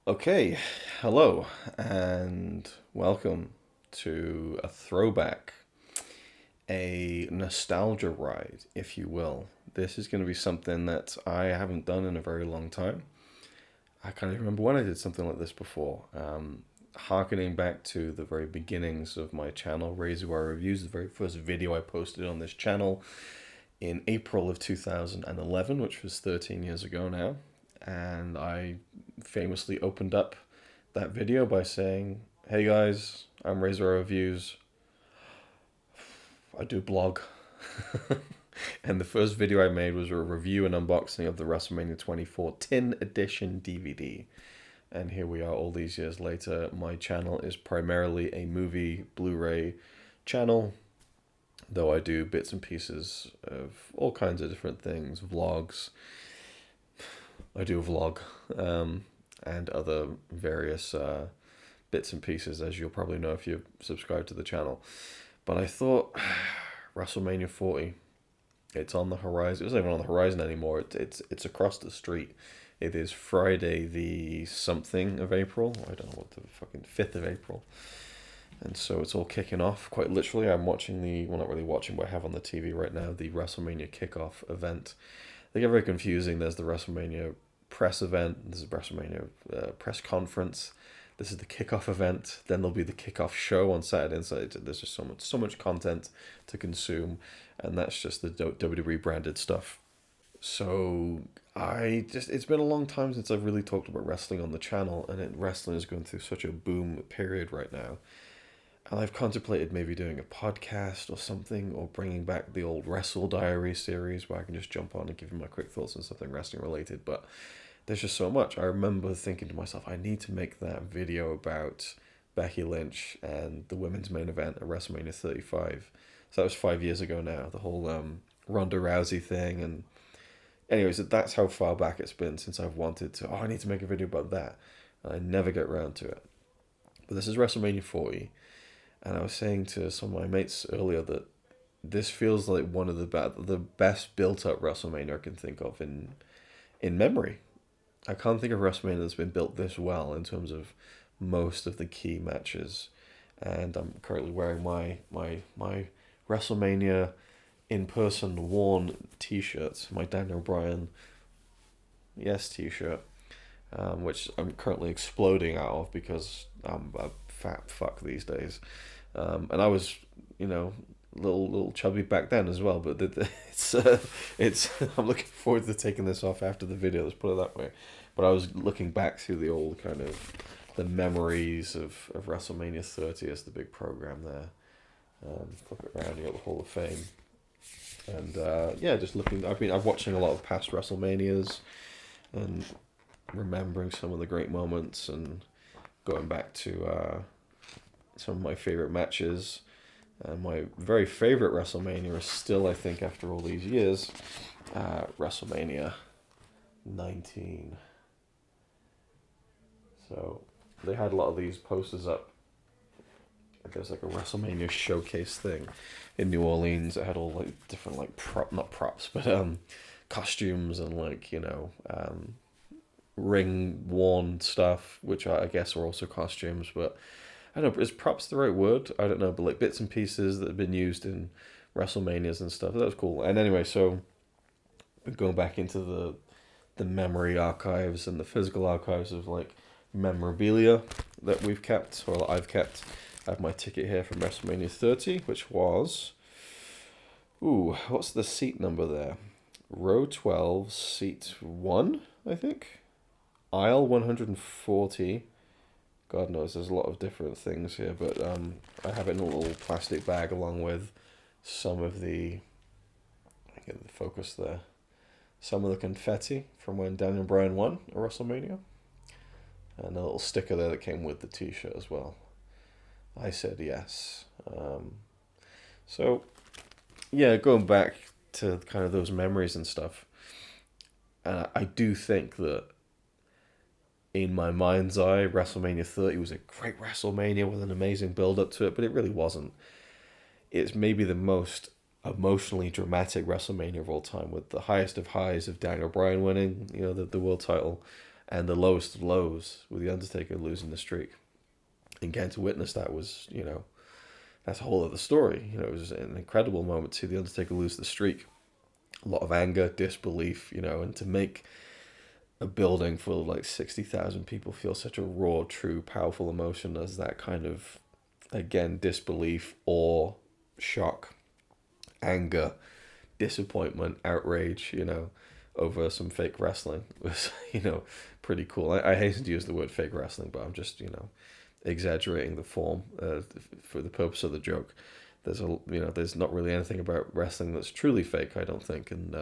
Okay, hello and welcome to a throwback, a nostalgia ride, if you will. This is going to be something that I haven't done in a very long time. I can't even remember when I did something like this before. Harkening back to the very beginnings of my channel, RazorwireReviews, the very first video I posted on this channel in April of 2011, which was 13 years ago now. And I famously opened up that video by saying, "Hey guys, I'm RazorwireReviews. I do blog." And the first video I made was a review and unboxing of the WrestleMania 24 Tin Edition DVD. And here we are all these years later. My channel is primarily a movie Blu-ray channel, though I do bits and pieces of all kinds of different things, vlogs. I do a vlog, and other various bits and pieces, as you'll probably know if you subscribe to the channel. But I thought, WrestleMania 40, it's on the horizon. It's not even on the horizon anymore. It's across the street. It is Friday the something of April. I don't know what the fucking 5th of April. And so it's all kicking off. Quite literally, I'm watching well, not really watching, but I have on the TV right now the WrestleMania kickoff event. They get very confusing. There's the WrestleMania press event. There's a WrestleMania press conference. This is the kickoff event. Then there'll be the kickoff show on Saturday. And so there's just so much content to consume, and that's just the WWE branded stuff. So it's been a long time since I've really talked about wrestling on the channel, and wrestling is going through such a boom period right now. And I've contemplated maybe doing a podcast or something, or bringing back the old Wrestle Diary series where I can just jump on and give you my quick thoughts on something wrestling related. But there's just so much. I remember thinking to myself, I need to make that video about Becky Lynch and the women's main event at WrestleMania 35. So that was 5 years ago now, the whole Ronda Rousey thing. And anyways, that's how far back it's been since I've wanted to, I need to make a video about that. And I never get around to it. But this is WrestleMania 40. And I was saying to some of my mates earlier that this feels like one of the best built up WrestleMania I can think of in memory. I can't think of WrestleMania that's been built this well in terms of most of the key matches. And I'm currently wearing my WrestleMania in person worn T-shirt, my Daniel Bryan yes T-shirt, which I'm currently exploding out of because I'm a fat fuck these days. And I was, little chubby back then as well. But it's I'm looking forward to taking this off after the video. Let's put it that way. But I was looking back through the old kind of the memories of WrestleMania 30 as the big program there. Flip it around, you got the Hall of Fame, and just looking. I'm watching a lot of past WrestleManias, and remembering some of the great moments, and going back to some of my favorite matches. My very favorite WrestleMania is still, I think, after all these years, WrestleMania 19. So they had a lot of these posters up. There's like a WrestleMania showcase thing in New Orleans. It had all like different not props, but costumes and ring worn stuff, which I guess are also costumes, but I don't know, is props the right word? I don't know, but like bits and pieces that have been used in WrestleManias and stuff. That was cool. And anyway, so going back into the memory archives and the physical archives of like memorabilia that we've kept, or that I've kept. I have my ticket here from WrestleMania 30, which was, what's the seat number there? Row 12, seat 1, I think. Aisle 140. God knows, there's a lot of different things here, but I have it in a little plastic bag along with some of the, I get the focus there, some of the confetti from when Daniel Bryan won at WrestleMania, and a little sticker there that came with the t-shirt as well. I said yes. So, yeah, going back to kind of those memories and stuff, I do think that in my mind's eye, WrestleMania 30 was a great WrestleMania with an amazing build up to it, but it really wasn't. It's maybe the most emotionally dramatic WrestleMania of all time, with the highest of highs of Daniel Bryan winning, the world title, and the lowest of lows with the Undertaker losing the streak. And getting to witness that was, that's a whole other story. It was an incredible moment to see the Undertaker lose the streak. A lot of anger, disbelief, and to make a building full of like 60,000 people feel such a raw, true, powerful emotion as that kind of, again, disbelief, awe, shock, anger, disappointment, outrage, over some fake wrestling was, pretty cool. I hasten to use the word fake wrestling, but I'm just, exaggerating the form for the purpose of the joke. There's not really anything about wrestling that's truly fake, I don't think, and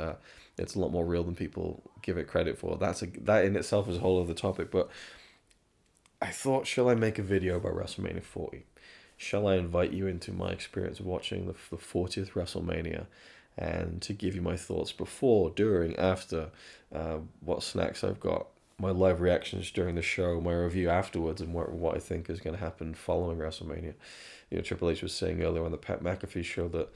it's a lot more real than people give it credit for. That in itself is a whole other topic, but I thought, shall I make a video about WrestleMania 40? Shall I invite you into my experience of watching the 40th WrestleMania, and to give you my thoughts before, during, after, what snacks I've got, my live reactions during the show, my review afterwards, and what I think is going to happen following WrestleMania. Triple H was saying earlier on the Pat McAfee show that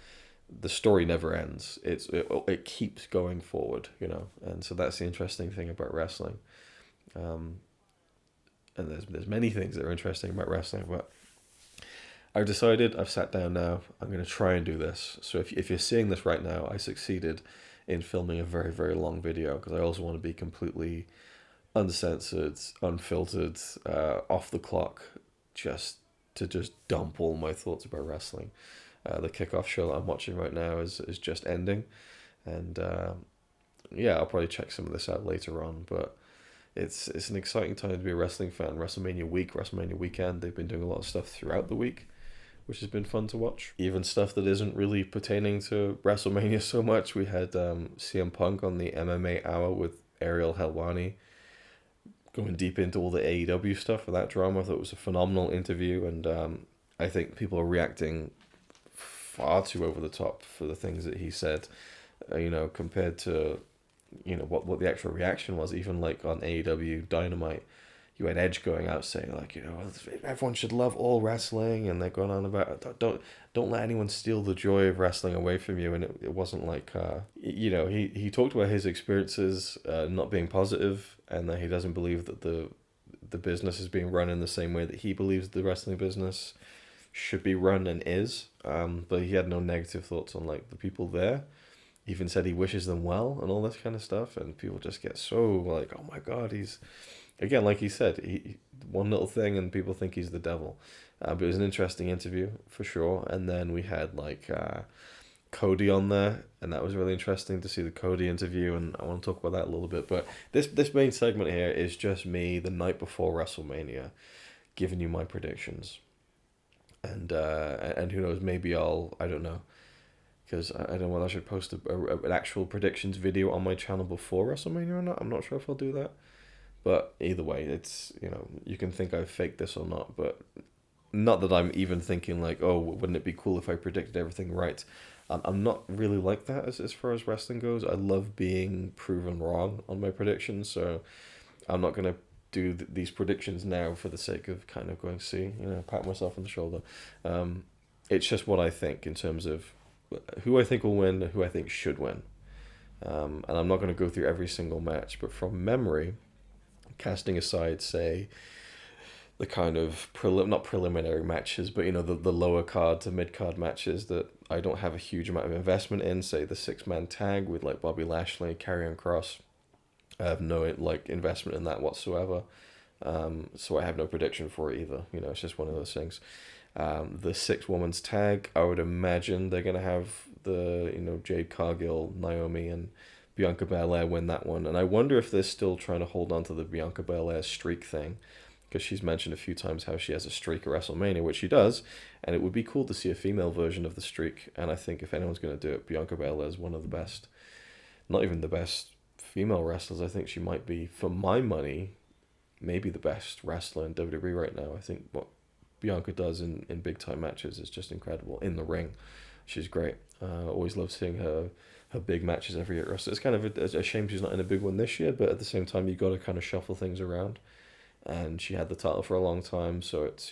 the story never ends. It keeps going forward, and so that's the interesting thing about wrestling. And there's many things that are interesting about wrestling, but I've sat down now, I'm going to try and do this. So if you're seeing this right now, I succeeded in filming a very, very long video, because I also want to be completely uncensored, unfiltered, off the clock, just dump all my thoughts about wrestling. The kickoff show that I'm watching right now is just ending, and I'll probably check some of this out later on, but it's an exciting time to be a wrestling fan. WrestleMania week, WrestleMania weekend, they've been doing a lot of stuff throughout the week, which has been fun to watch. Even stuff that isn't really pertaining to WrestleMania so much. We had CM Punk on the MMA Hour with Ariel Helwani, going deep into all the AEW stuff for that drama. I thought it was a phenomenal interview, and I think people are reacting far too over the top for the things that he said, compared to, what the actual reaction was. Even like on AEW Dynamite, you had Edge going out saying like, everyone should love all wrestling, and they're going on about don't let anyone steal the joy of wrestling away from you. And it wasn't like he talked about his experiences not being positive, and that he doesn't believe that the business is being run in the same way that he believes the wrestling business should be run and is. But he had no negative thoughts on like the people there. He even said he wishes them well and all this kind of stuff, and people just get so like, oh my god, he's, again, like he said, he one little thing and people think he's the devil. But it was an interesting interview for sure. And then we had like Cody on there, and that was really interesting to see the Cody interview, and I want to talk about that a little bit. But this main segment here is just me the night before WrestleMania giving you my predictions. And who knows, maybe I don't know, because I don't know whether I should post an actual predictions video on my channel before WrestleMania or not. I'm not sure if I'll do that. But either way, it's, you can think I've faked this or not, but not that I'm even thinking like, oh, wouldn't it be cool if I predicted everything right? I'm not really like that as far as wrestling goes. I love being proven wrong on my predictions, so I'm not going to do these predictions now for the sake of kind of going, see, pat myself on the shoulder. It's just what I think in terms of who I think will win, who I think should win. And I'm not going to go through every single match, but from memory, casting aside, say, the kind of not preliminary matches, but the lower card to mid card matches that I don't have a huge amount of investment in, say the 6-man tag with like Bobby Lashley, Karrion Kross. I have no like investment in that whatsoever, so I have no prediction for it either. It's just one of those things. The 6-woman's tag, I would imagine they're gonna have the Jade Cargill, Naomi, and Bianca Belair win that one, and I wonder if they're still trying to hold on to the Bianca Belair streak thing, because she's mentioned a few times how she has a streak at WrestleMania, which she does, and it would be cool to see a female version of the streak. And I think if anyone's going to do it, Bianca Belair is one of the best, not even the best female wrestlers. I think she might be, for my money, maybe the best wrestler in WWE right now. I think what Bianca does in big time matches is just incredible. In the ring, she's great. Always love seeing her big matches every year. So it's kind of a shame she's not in a big one this year, but at the same time, you got to kind of shuffle things around. And she had the title for a long time, so it's,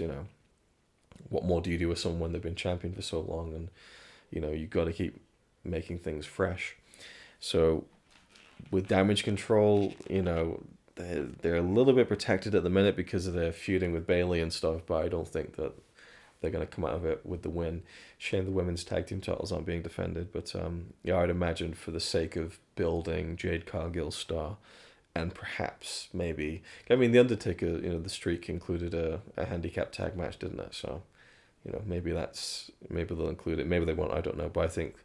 what more do you do with someone when they've been champion for so long? And, you got to keep making things fresh. So with Damage Control, they're a little bit protected at the minute because of their feuding with Bailey and stuff, but I don't think that they're going to come out of it with the win. Shame the women's tag team titles aren't being defended, but yeah, I'd imagine for the sake of building Jade Cargill's star, and perhaps maybe, I mean, the Undertaker, the streak included a handicap tag match, didn't it? So, maybe they'll include it. Maybe they won't. I don't know. But I think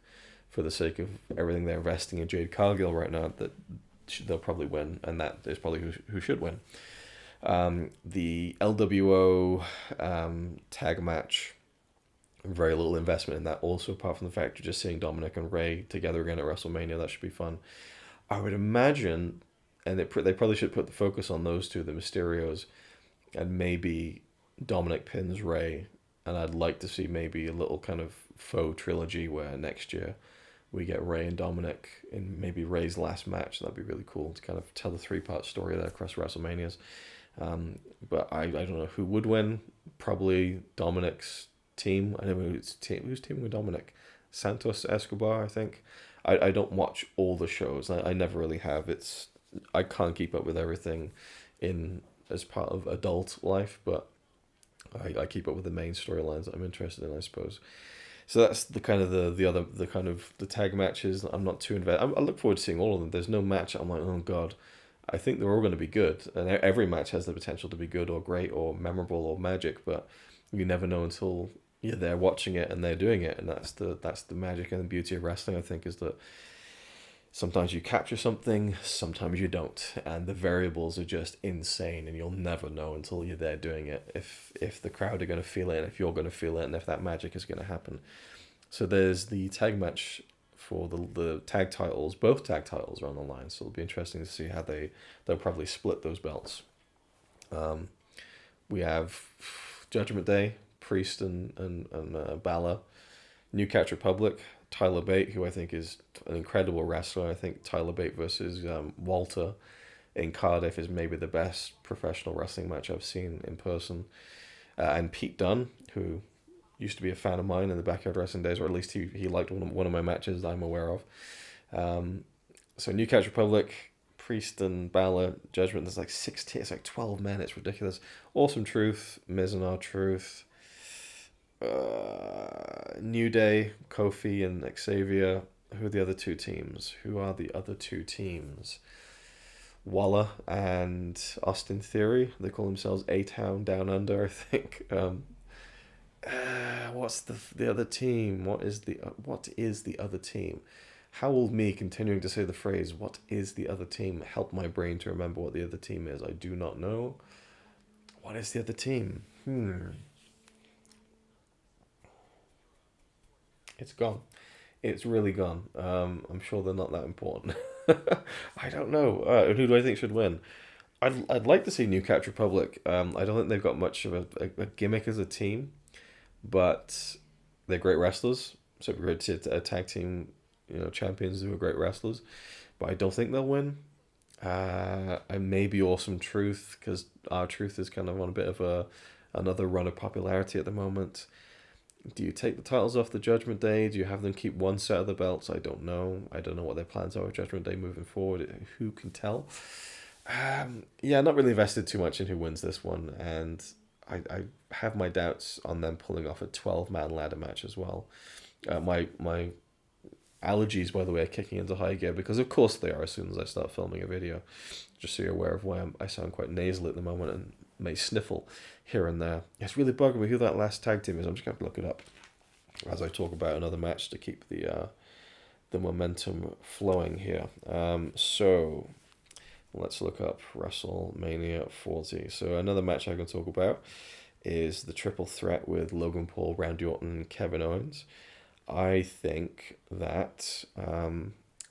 for the sake of everything they're investing in Jade Cargill right now, that they'll probably win, and that is probably who should win. The LWO tag match, very little investment in that. Also, apart from the fact you're just seeing Dominic and Ray together again at WrestleMania, that should be fun. I would imagine, and they probably should put the focus on those two, the Mysterios, and maybe Dominic pins Ray. And I'd like to see maybe a little kind of faux trilogy where next year we get Ray and Dominic in maybe Ray's last match. That'd be really cool to kind of tell a 3-part story there across WrestleManias. But I don't know who would win. Probably Dominic's team. I don't know who's teaming with Dominic. Santos Escobar, I think. I don't watch all the shows. I never really have. I can't keep up with everything as part of adult life, but I keep up with the main storylines that I'm interested in, I suppose. So that's the kind of the tag matches. I'm not too invested. I look forward to seeing all of them. There's no match I'm like, oh god. I think they're all going to be good, and every match has the potential to be good or great or memorable or magic. But you never know until you're there watching it and they're doing it, and that's the magic and the beauty of wrestling. I think is that sometimes you capture something, sometimes you don't, and the variables are just insane, and you'll never know until you're there doing it if the crowd are going to feel it, and if you're going to feel it, and if that magic is going to happen. So there's the tag match for the tag titles. Both tag titles are on the line, so it'll be interesting to see how they'll probably split those belts. We have Judgment Day, Priest and Balor, New Catch Republic, Tyler Bate, who I think is an incredible wrestler. I think Tyler Bate versus Walter in Cardiff is maybe the best professional wrestling match I've seen in person. And Pete Dunne, who used to be a fan of mine in the Backyard Wrestling days, or at least he liked one of my matches that I'm aware of. So New Catch Republic, Priest and Balor, Judgment, there's like 16, it's like 12 men, it's ridiculous. Awesome Truth, Miz and R-Truth, New Day, Kofi and Xavier. Who are the other two teams? Waller and Austin Theory. They call themselves A-Town Down Under, I think. What's the other team? What is the other team? How will me continuing to say the phrase "what is the other team" help my brain to remember what the other team is? I do not know. What is the other team? It's gone. It's really gone. I'm sure they're not that important. I don't know. Who do I think should win? I'd like to see New Catch Republic. I don't think they've got much of a gimmick as a team, but they're great wrestlers. So we're going to a tag team, champions who are great wrestlers. But I don't think they'll win. And maybe Awesome Truth, because R-Truth is kind of on a bit of another run of popularity at the moment. Do you take the titles off the Judgment Day? Do you have them keep one set of the belts? I don't know. I don't know what their plans are with Judgment Day moving forward. Who can tell? Not really invested too much in who wins this one, and I have my doubts on them pulling off a 12-man ladder match as well. My allergies, by the way, are kicking into high gear, because of course they are as soon as I start filming a video. Just so you're aware of why I sound quite nasal at the moment and may sniffle here and there. It's really bugging me who that last tag team is. I'm just going to look it up as I talk about another match to keep the momentum flowing here. So let's look up WrestleMania 40. So another match I can talk about is the triple threat with Logan Paul, Randy Orton, and Kevin Owens. I think that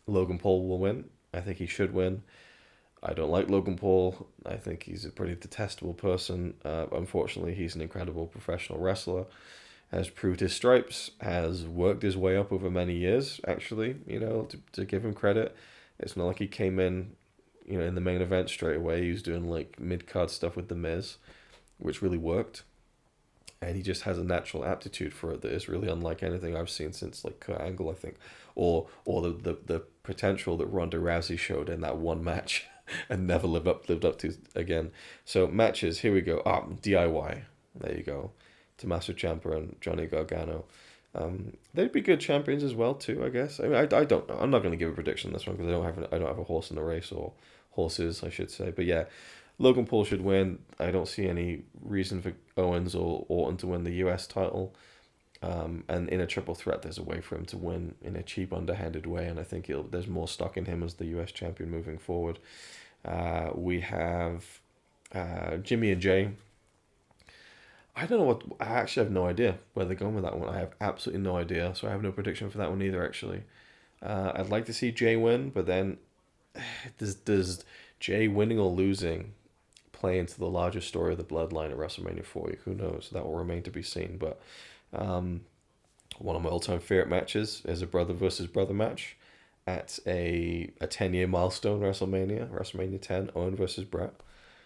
Logan Paul will win. I think he should win. I don't like Logan Paul. I think he's a pretty detestable person. Unfortunately, he's an incredible professional wrestler, has proved his stripes, has worked his way up over many years, actually, to give him credit. It's not like he came in, in the main event straight away. He was doing like mid-card stuff with The Miz, which really worked. And he just has a natural aptitude for it that is really unlike anything I've seen since like Kurt Angle, I think, or the potential that Ronda Rousey showed in that one match and never lived up to again. So matches, here we go. DIY. There you go. Tommaso Ciampa and Johnny Gargano. They'd be good champions as well too, I guess. I mean, I don't know. I'm not going to give a prediction on this one because I don't have a horse in the race, or horses, I should say. But yeah, Logan Paul should win. I don't see any reason for Owens or Orton to win the US title. And in a triple threat, there's a way for him to win in a cheap, underhanded way, and I think there's more stock in him as the US champion moving forward. We have Jimmy and Jay. I don't know what. I actually have no idea where they're going with that one. I have absolutely no idea, so I have no prediction for that one either. Actually, I'd like to see Jay win, but then does Jay winning or losing play into the larger story of the bloodline at WrestleMania 40? Who knows? That will remain to be seen. But one of my all-time favorite matches is a brother versus brother match at a 10-year milestone WrestleMania 10, Owen versus Bret.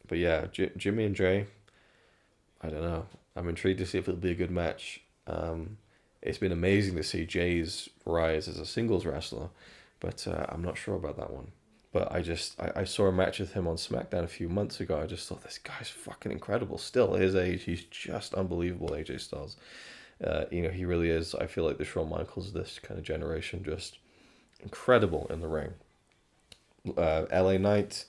But yeah, Jimmy and Jay, I don't know. I'm intrigued to see if it'll be a good match. It's been amazing to see Jay's rise as a singles wrestler, but I'm not sure about that one. But I saw a match with him on SmackDown a few months ago. I just thought, this guy's fucking incredible. Still, at his age, he's just unbelievable, AJ Styles. He really is. I feel like the Shawn Michaels of this kind of generation, just incredible in the ring. LA Knight,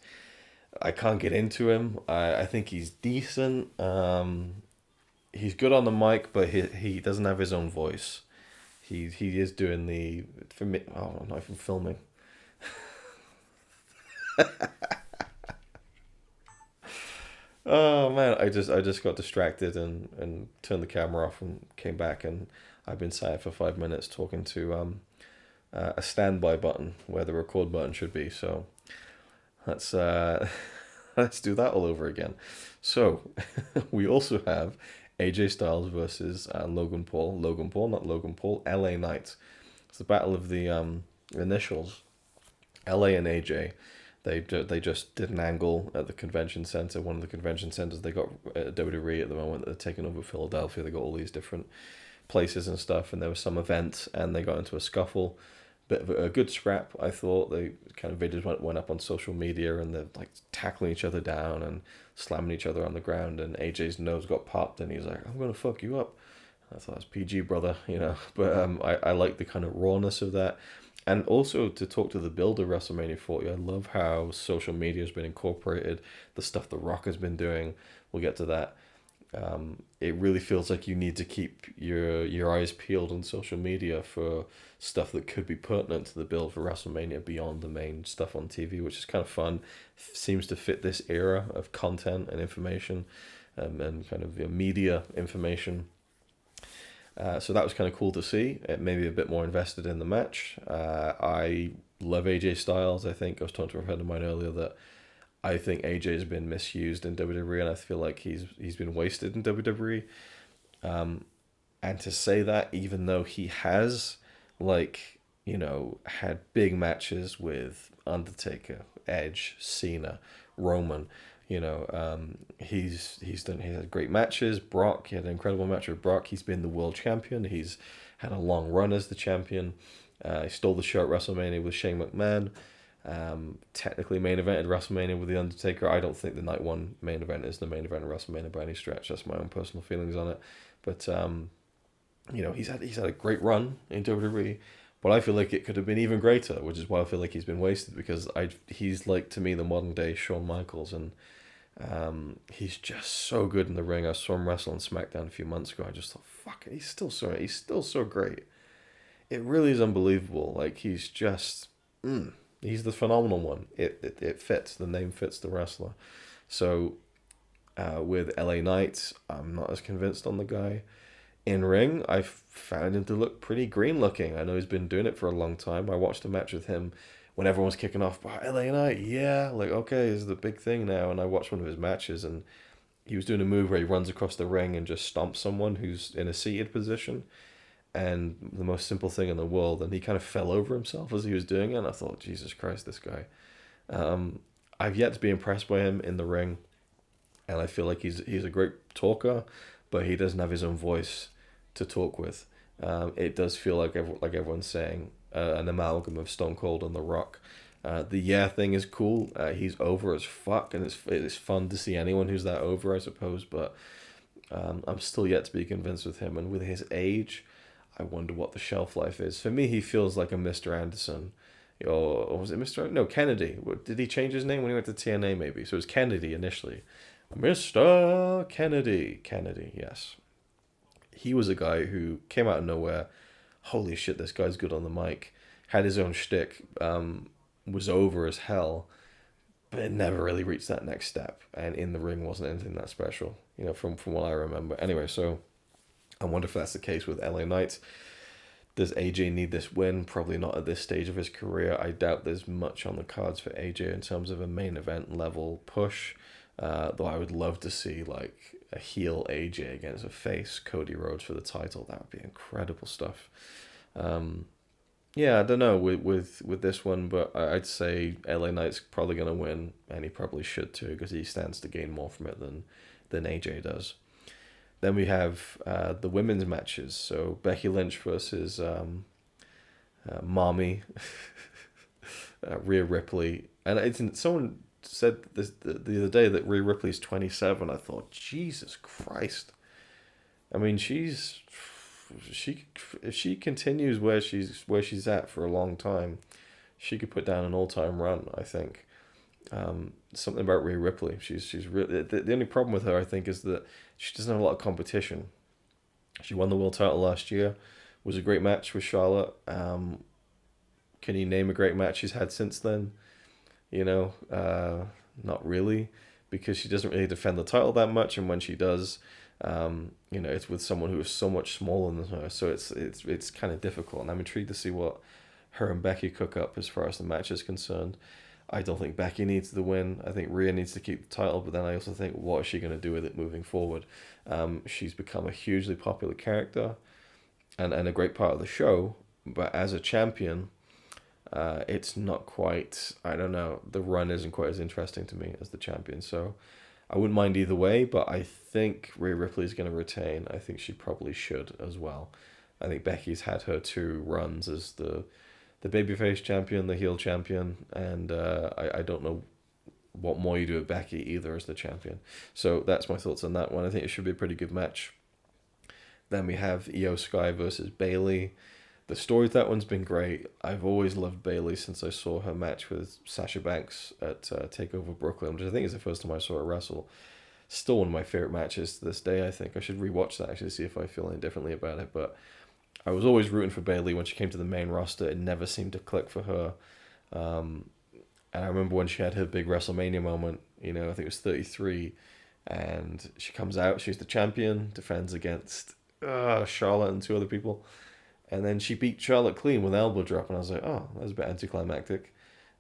I can't get into him. I think he's decent. He's good on the mic, but he doesn't have his own voice. He is doing the, for me. Oh, I'm not even filming. Oh man, I just got distracted and turned the camera off and came back, and I've been sat for 5 minutes talking to a standby button where the record button should be. So let's let's do that all over again. So we also have AJ Styles versus Logan Paul. Logan Paul, not Logan Paul. LA Knight. It's the battle of the initials. LA and AJ. They just did an angle at the convention center, one of the convention centers they got at WWE at the moment. They're taking over Philadelphia. They got all these different places and stuff, and there was some event, and they got into a scuffle. Bit of a good scrap, I thought. They kind of videos went up on social media, and they're like tackling each other down and slamming each other on the ground. And AJ's nose got popped, and he's like, "I'm gonna fuck you up." I thought, that's PG, brother, But I like the kind of rawness of that. And also, to talk to the build of WrestleMania 40, I love how social media has been incorporated, the stuff The Rock has been doing. We'll get to that. It really feels like you need to keep your eyes peeled on social media for stuff that could be pertinent to the build for WrestleMania beyond the main stuff on TV, which is kind of fun. Seems to fit this era of content and information, and kind of media information. So that was kind of cool to see. It made me a bit more invested in the match. I love AJ Styles. I think I was talking to a friend of mine earlier that I think AJ has been misused in WWE, and I feel like he's been wasted in WWE. And to say that, even though he has had big matches with Undertaker, Edge, Cena, Roman. He had great matches. Brock, he had an incredible match with Brock. He's been the world champion. He's had a long run as the champion. He stole the show at WrestleMania with Shane McMahon. Technically main event at WrestleMania with The Undertaker. I don't think the night one main event is the main event of WrestleMania by any stretch. That's my own personal feelings on it. But he's had a great run in WWE. But I feel like it could have been even greater, which is why I feel like he's been wasted, because he's like, to me, the modern day Shawn Michaels, and he's just so good in the ring. I saw him wrestle on SmackDown a few months ago. I just thought, fuck it, he's still so great. It really is unbelievable. Like, he's just, he's the phenomenal one. It fits. The name fits the wrestler. So with LA Knight, I'm not as convinced on the guy. In ring, I found him to look pretty green looking. I know he's been doing it for a long time. I watched a match with him when everyone's kicking off, LA Knight, yeah, like, okay, this is the big thing now. And I watched one of his matches, and he was doing a move where he runs across the ring and just stomps someone who's in a seated position. And the most simple thing in the world, and he kind of fell over himself as he was doing it, and I thought, Jesus Christ, this guy. I've yet to be impressed by him in the ring, and I feel like he's a great talker, but he doesn't have his own voice to talk with. It does feel like everyone's saying an amalgam of Stone Cold and The Rock. The yeah thing is cool. He's over as fuck, and it's fun to see anyone who's that over, I suppose. But I'm still yet to be convinced with him, and with his age, I wonder what the shelf life is. For me, he feels like a Mr. Anderson, or was it Mr. No, Kennedy? Did he change his name when he went to TNA? Maybe so. It was Kennedy initially. Mr. Kennedy. Kennedy, yes. He was a guy who came out of nowhere. Holy shit, this guy's good on the mic. Had his own shtick. Was over as hell, but it never really reached that next step. And in the ring wasn't anything that special, from what I remember. Anyway, so I wonder if that's the case with LA Knight. Does AJ need this win? Probably not at this stage of his career. I doubt there's much on the cards for AJ in terms of a main event level push. Though I would love to see like a heel AJ against a face Cody Rhodes for the title. That would be incredible stuff. Yeah, I don't know with this one, but I'd say LA Knight's probably gonna win, and he probably should too, because he stands to gain more from it than AJ does. Then we have the women's matches. So Becky Lynch versus Mommy, Rhea Ripley, and someone said this the other day that Rhea Ripley's 27. I thought, Jesus Christ. I mean, if she continues where she's at for a long time, she could put down an all-time run, I think. Something about Rhea Ripley. She's really the only problem with her, I think, is that she doesn't have a lot of competition. She won the world title last year. Was a great match with Charlotte. Can you name a great match she's had since then? Not really, because she doesn't really defend the title that much, and when she does, it's with someone who is so much smaller than her. So it's kind of difficult, and I'm intrigued to see what her and Becky cook up as far as the match is concerned. I don't think Becky needs the win. I think Rhea needs to keep the title, but then I also think, what is she going to do with it moving forward? She's become a hugely popular character and a great part of the show, but as a champion, it's not quite, I don't know, the run isn't quite as interesting to me as the champion. So I wouldn't mind either way, but I think Rhea Ripley is going to retain. I think she probably should as well. I think Becky's had her 2 runs as the babyface champion, the heel champion, and I don't know what more you do with Becky either as the champion. So that's my thoughts on that one. I think it should be a pretty good match. Then we have Io Sky versus Bayley. The story of that one's been great. I've always loved Bayley since I saw her match with Sasha Banks at TakeOver Brooklyn, which I think is the first time I saw her wrestle. Still one of my favorite matches to this day, I think. I should rewatch that actually, see if I feel any differently about it, but I was always rooting for Bayley when she came to the main roster. It never seemed to click for her. And I remember when she had her big WrestleMania moment, I think it was 33, and she comes out, she's the champion, defends against Charlotte and 2 other people, and then she beat Charlotte clean with an elbow drop, and I was like, oh, that was a bit anticlimactic.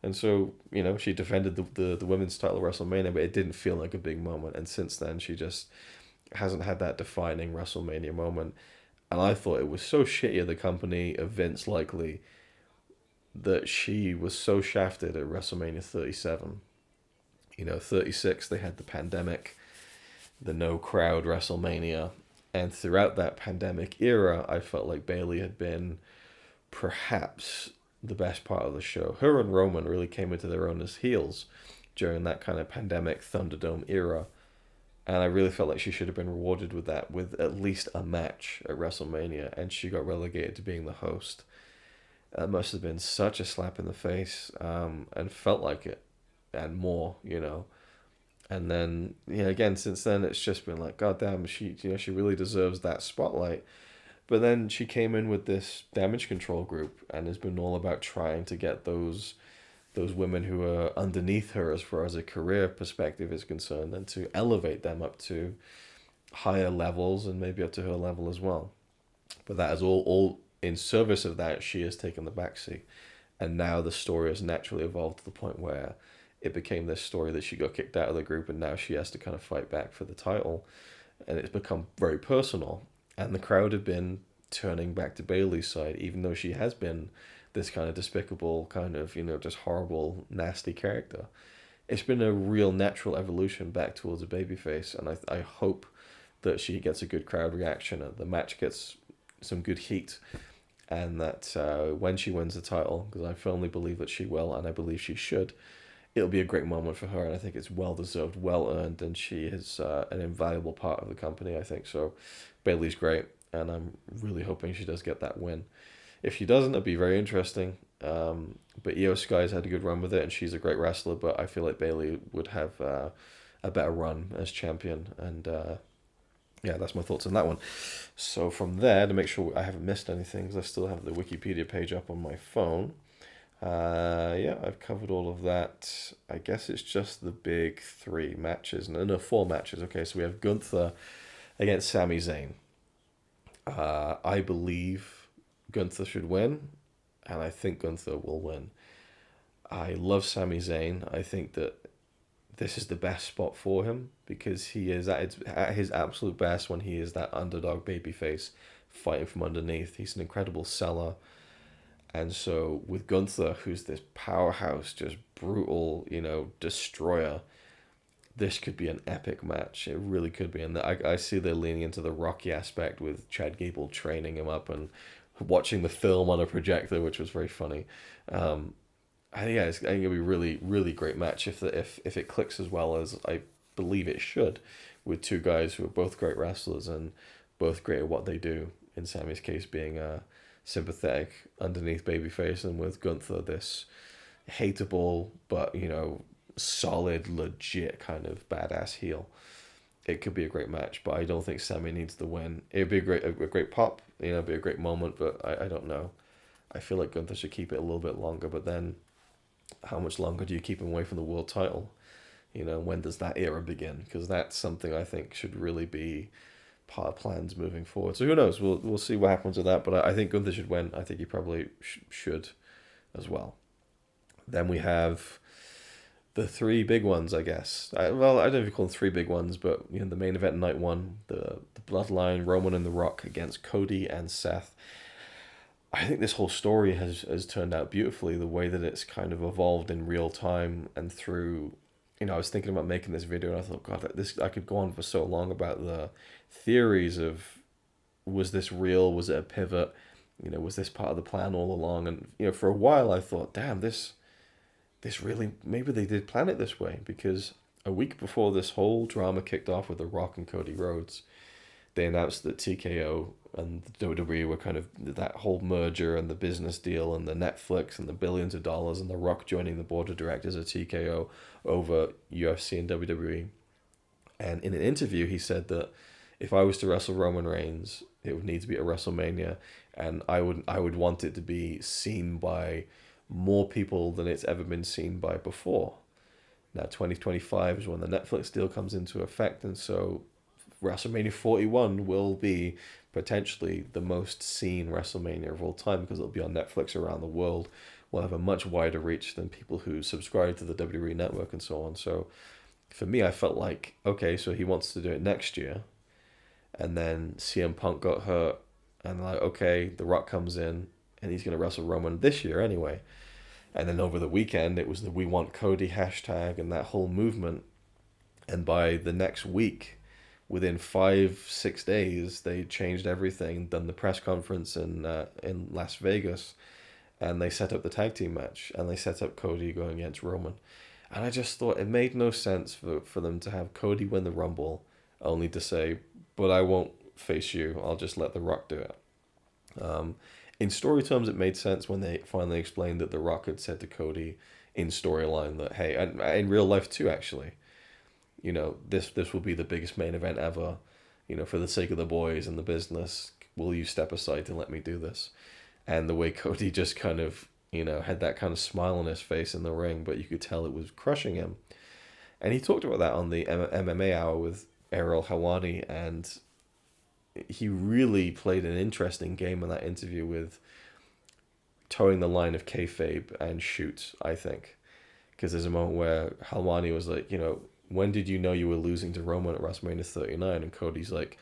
And so, she defended the women's title at WrestleMania, but it didn't feel like a big moment, and since then she just hasn't had that defining WrestleMania moment. And I thought it was so shitty of the company, of Vince likely, that she was so shafted at WrestleMania 37. 36, they had the pandemic, the no crowd WrestleMania. And throughout that pandemic era, I felt like Bayley had been perhaps the best part of the show. Her and Roman really came into their own as heels during that kind of pandemic Thunderdome era. And I really felt like she should have been rewarded with that, with at least a match at WrestleMania, and she got relegated to being the host. That must have been such a slap in the face, and felt like it, and more, And then, again, since then, it's just been like, God damn, she really deserves that spotlight. But then she came in with this Damage Control group, and has been all about trying to get those women who are underneath her as far as a career perspective is concerned, and to elevate them up to higher levels and maybe up to her level as well. But that is all in service of that, she has taken the backseat. And now the story has naturally evolved to the point where it became this story that she got kicked out of the group, and now she has to kind of fight back for the title. And it's become very personal. And the crowd have been turning back to Bayley's side, even though she has been this kind of despicable, kind of, just horrible, nasty character. It's been a real natural evolution back towards a babyface, and I hope that she gets a good crowd reaction, and the match gets some good heat, and that when she wins the title, because I firmly believe that she will, and I believe she should, it'll be a great moment for her, and I think it's well deserved, well earned, and she is an invaluable part of the company, I think. So Bayley's great, and I'm really hoping she does get that win. If she doesn't, it'd be very interesting. But Io Sky's had a good run with it, and she's a great wrestler, but I feel like Bayley would have a better run as champion, and yeah, that's my thoughts on that one. So from there, to make sure I haven't missed anything, because I still have the Wikipedia page up on my phone. Yeah, I've covered all of that. I guess it's just the big three matches. No, four matches. Okay, so we have Gunther against Sami Zayn. I believe Gunther should win, and I think Gunther will win. I love Sami Zayn. I think that this is the best spot for him because he is at his absolute best when he is that underdog babyface fighting from underneath. He's an incredible seller. And so with Gunther, who's this powerhouse, just brutal, destroyer, this could be an epic match. It really could be. And I see they're leaning into the Rocky aspect with Chad Gable training him up and watching the film on a projector, which was very funny. I think it'll be a really, really great match if it clicks as well as I believe it should, with two guys who are both great wrestlers and both great at what they do. In Sammy's case, being a sympathetic underneath babyface, and with Gunther, this hateable but solid, legit kind of badass heel. It could be a great match, but I don't think Sammy needs the win. It'd be a great pop, it'd be a great moment, but I don't know. I feel like Gunther should keep it a little bit longer, but then how much longer do you keep him away from the world title? When does that era begin? Because that's something I think should really be part of plans moving forward. So who knows? We'll see what happens with that. But I think Gunther should win. I think he probably should as well. Then we have the three big ones, I guess. I don't know if you call them three big ones, but the main event night one, the Bloodline, Roman and The Rock against Cody and Seth. I think this whole story has turned out beautifully, the way that it's kind of evolved in real time and through, I was thinking about making this video and I thought, God, I could go on for so long about the theories of, was this real? Was it a pivot? Was this part of the plan all along? And, for a while I thought, damn, this really, maybe they did plan it this way, because a week before this whole drama kicked off with The Rock and Cody Rhodes, they announced that TKO and the WWE were kind of that whole merger and the business deal and the Netflix and the billions of dollars and The Rock joining the board of directors of TKO over UFC and WWE. And in an interview, he said that if I was to wrestle Roman Reigns, it would need to be at WrestleMania, and I would want it to be seen by more people than it's ever been seen by before. Now, 2025 is when the Netflix deal comes into effect, and so WrestleMania 41 will be potentially the most seen WrestleMania of all time because it'll be on Netflix around the world. We'll have a much wider reach than people who subscribe to the WWE Network and so on. So for me, I felt like, okay, so he wants to do it next year. And then CM Punk got hurt. And like, okay, The Rock comes in and he's going to wrestle Roman this year anyway. And then over the weekend, it was the We Want Cody hashtag and that whole movement. And by the next week, within 5-6 days, they changed everything, done the press conference in Las Vegas, and they set up the tag team match, and they set up Cody going against Roman. And I just thought it made no sense for them to have Cody win the Rumble, only to say, but I won't face you, I'll just let The Rock do it. In story terms, it made sense when they finally explained that The Rock had said to Cody in storyline that, hey, and in real life too, actually, this will be the biggest main event ever. For the sake of the boys and the business, will you step aside to let me do this? And the way Cody just kind of, had that kind of smile on his face in the ring, but you could tell it was crushing him. And he talked about that on the MMA Hour with Errol Hawani, and he really played an interesting game in that interview with towing the line of kayfabe and shoot, I think. Because there's a moment where Hawani was like, when did you know you were losing to Roman at WrestleMania 39? And Cody's like,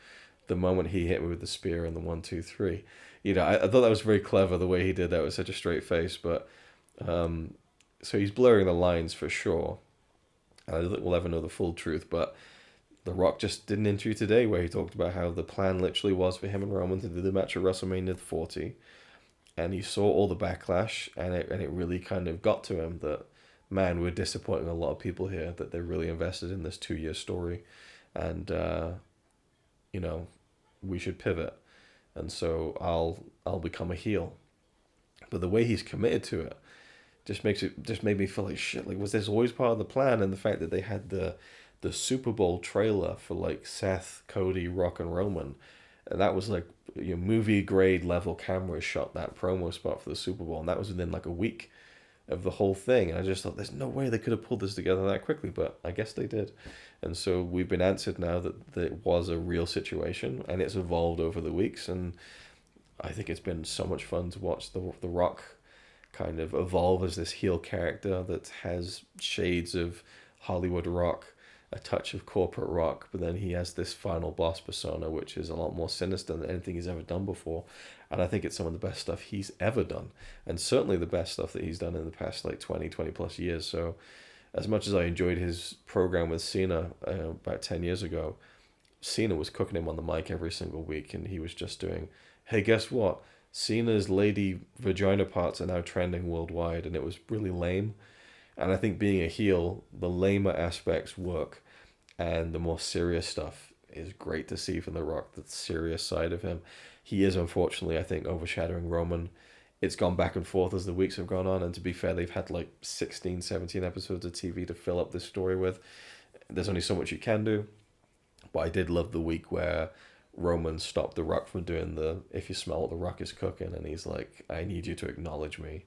the moment he hit me with the spear and the 1, 2, 3. I thought that was very clever the way he did that with such a straight face. But so he's blurring the lines for sure. And I don't think we'll ever know the full truth. But The Rock just did an interview today where he talked about how the plan literally was for him and Roman to do the match at WrestleMania 40. and he saw all the backlash, and it really kind of got to him that, man, we're disappointing a lot of people here, that they're really invested in this 2 year story, and you know, we should pivot, and so I'll become a heel. But the way he's committed to it just made me feel like shit. Like, was this always part of the plan? And the fact that they had the Super Bowl trailer for like Seth, Cody, Rock, and Roman, and that was like your movie grade level cameras shot that promo spot for the Super Bowl, and that was within like a week of the whole thing. And I just thought, there's no way they could have pulled this together that quickly, but I guess they did. And so we've been answered now that it was a real situation, and it's evolved over the weeks. And I think it's been so much fun to watch the Rock kind of evolve as this heel character that has shades of Hollywood Rock, a touch of corporate rock, but then he has this final boss persona, which is a lot more sinister than anything he's ever done before. And I think it's some of the best stuff he's ever done, and certainly the best stuff that he's done in the past like 20 plus years. So as much as I enjoyed his program with Cena about 10 years ago, Cena was cooking him on the mic every single week, and he was just doing, hey, guess what? Cena's lady vagina parts are now trending worldwide, and it was really lame. And I think being a heel, the lamer aspects work, and the more serious stuff is great to see from The Rock, the serious side of him. He is, unfortunately, I think, overshadowing Roman. It's gone back and forth as the weeks have gone on, and to be fair, they've had like 16, 17 episodes of TV to fill up this story with. There's only so much you can do. But I did love the week where Roman stopped The Rock from doing the, if you smell what The Rock is cooking, and he's like, I need you to acknowledge me.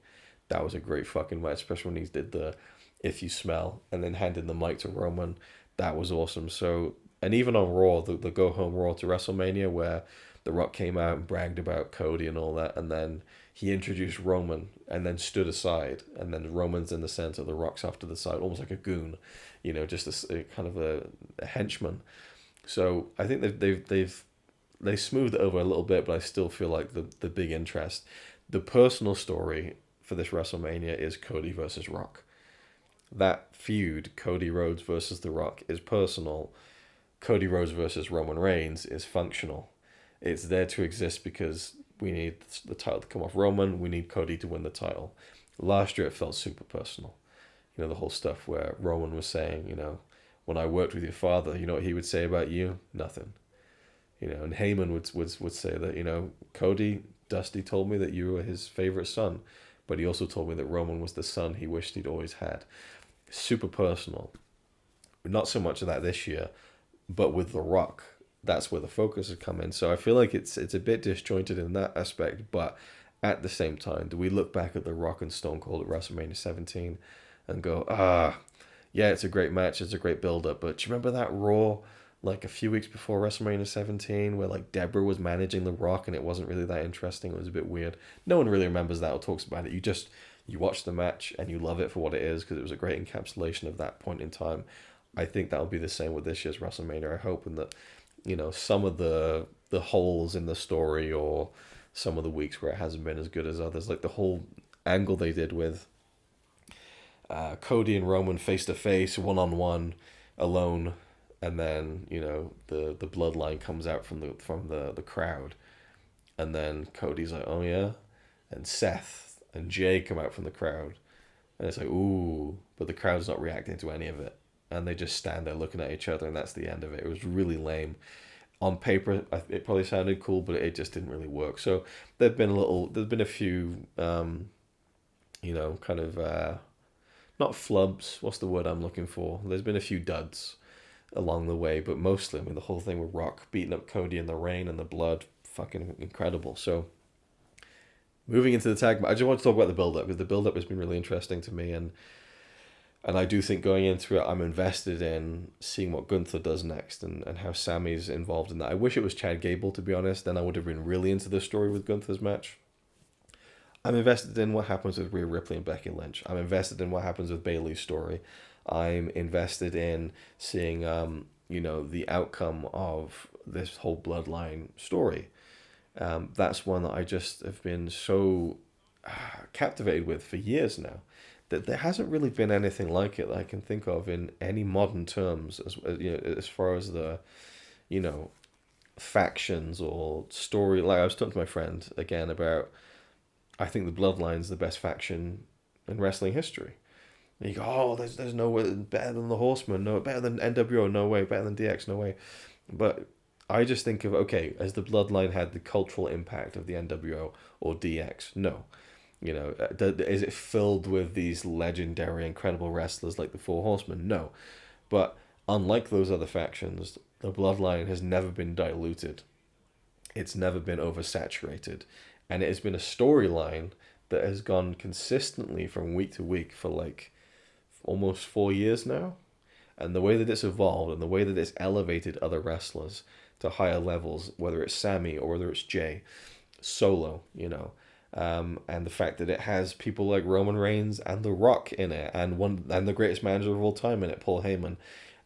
That was a great fucking match, especially when he did the if you smell and then handed the mic to Roman. That was awesome. So, and even on Raw, the go home Raw to WrestleMania, where The Rock came out and bragged about Cody and all that, and then he introduced Roman and then stood aside, and then Roman's in the center, The Rock's off to the side, almost like a goon, just a kind of a henchman. So I think they smoothed it over a little bit, but I still feel like the big interest, the personal story for this WrestleMania is Cody versus Rock. That feud, Cody Rhodes versus The Rock, is personal. Cody Rhodes versus Roman Reigns is functional. It's there to exist because we need the title to come off Roman. We need Cody to win the title. Last year it felt super personal. The whole stuff where Roman was saying, when I worked with your father, you know what he would say about you? Nothing. And Heyman would say that, Cody, Dusty told me that you were his favorite son, but he also told me that Roman was the son he wished he'd always had. Super personal. Not so much of that this year, but with The Rock, that's where the focus has come in. So I feel like it's a bit disjointed in that aspect, but at the same time, do we look back at The Rock and Stone Cold at WrestleMania 17 and go, yeah, it's a great match, it's a great build-up, but do you remember that Raw like a few weeks before WrestleMania 17 where like Deborah was managing The Rock and it wasn't really that interesting? It was a bit weird. No one really remembers that or talks about it. You watch the match and you love it for what it is because it was a great encapsulation of that point in time. I think that'll be the same with this year's WrestleMania. I hope, and that some of the holes in the story, or some of the weeks where it hasn't been as good as others, like the whole angle they did with Cody and Roman face to face, 1-on-1, alone, and then the bloodline comes out from the crowd, and then Cody's like, oh yeah, and Seth and Jay come out from the crowd, and it's like, ooh, but the crowd's not reacting to any of it, and they just stand there looking at each other, and that's the end of it. It was really lame. On paper, it probably sounded cool, but it just didn't really work. So there's been a few, kind of, not flubs. What's the word I'm looking for? There's been a few duds along the way, but mostly, the whole thing with Rock beating up Cody in the rain and the blood, fucking incredible. So moving into the tag match, I just want to talk about the build-up, because the build-up has been really interesting to me, and I do think going into it, I'm invested in seeing what Gunther does next, and how Sammy's involved in that. I wish it was Chad Gable, to be honest. Then I would have been really into the story with Gunther's match. I'm invested in what happens with Rhea Ripley and Becky Lynch. I'm invested in what happens with Bayley's story. I'm invested in seeing, the outcome of this whole bloodline story. That's one that I just have been so captivated with for years now, that there hasn't really been anything like it that I can think of in any modern terms, as far as the, factions or story. Like, I was talking to my friend again about I think the Bloodline's the best faction in wrestling history. And you go, oh, there's no way better than the Horsemen, no better than NWO, no way, better than DX, no way. But I just think of, okay, as the Bloodline had the cultural impact of the NWO or DX? No. You know, is it filled with these legendary, incredible wrestlers like the Four Horsemen? No. But unlike those other factions, the Bloodline has never been diluted. It's never been oversaturated. And it has been a storyline that has gone consistently from week to week for like almost 4 years now. And the way that it's evolved and the way that it's elevated other wrestlers to higher levels, whether it's Sammy or whether it's Jay, Solo, and the fact that it has people like Roman Reigns and The Rock in it, and the greatest manager of all time in it, Paul Heyman,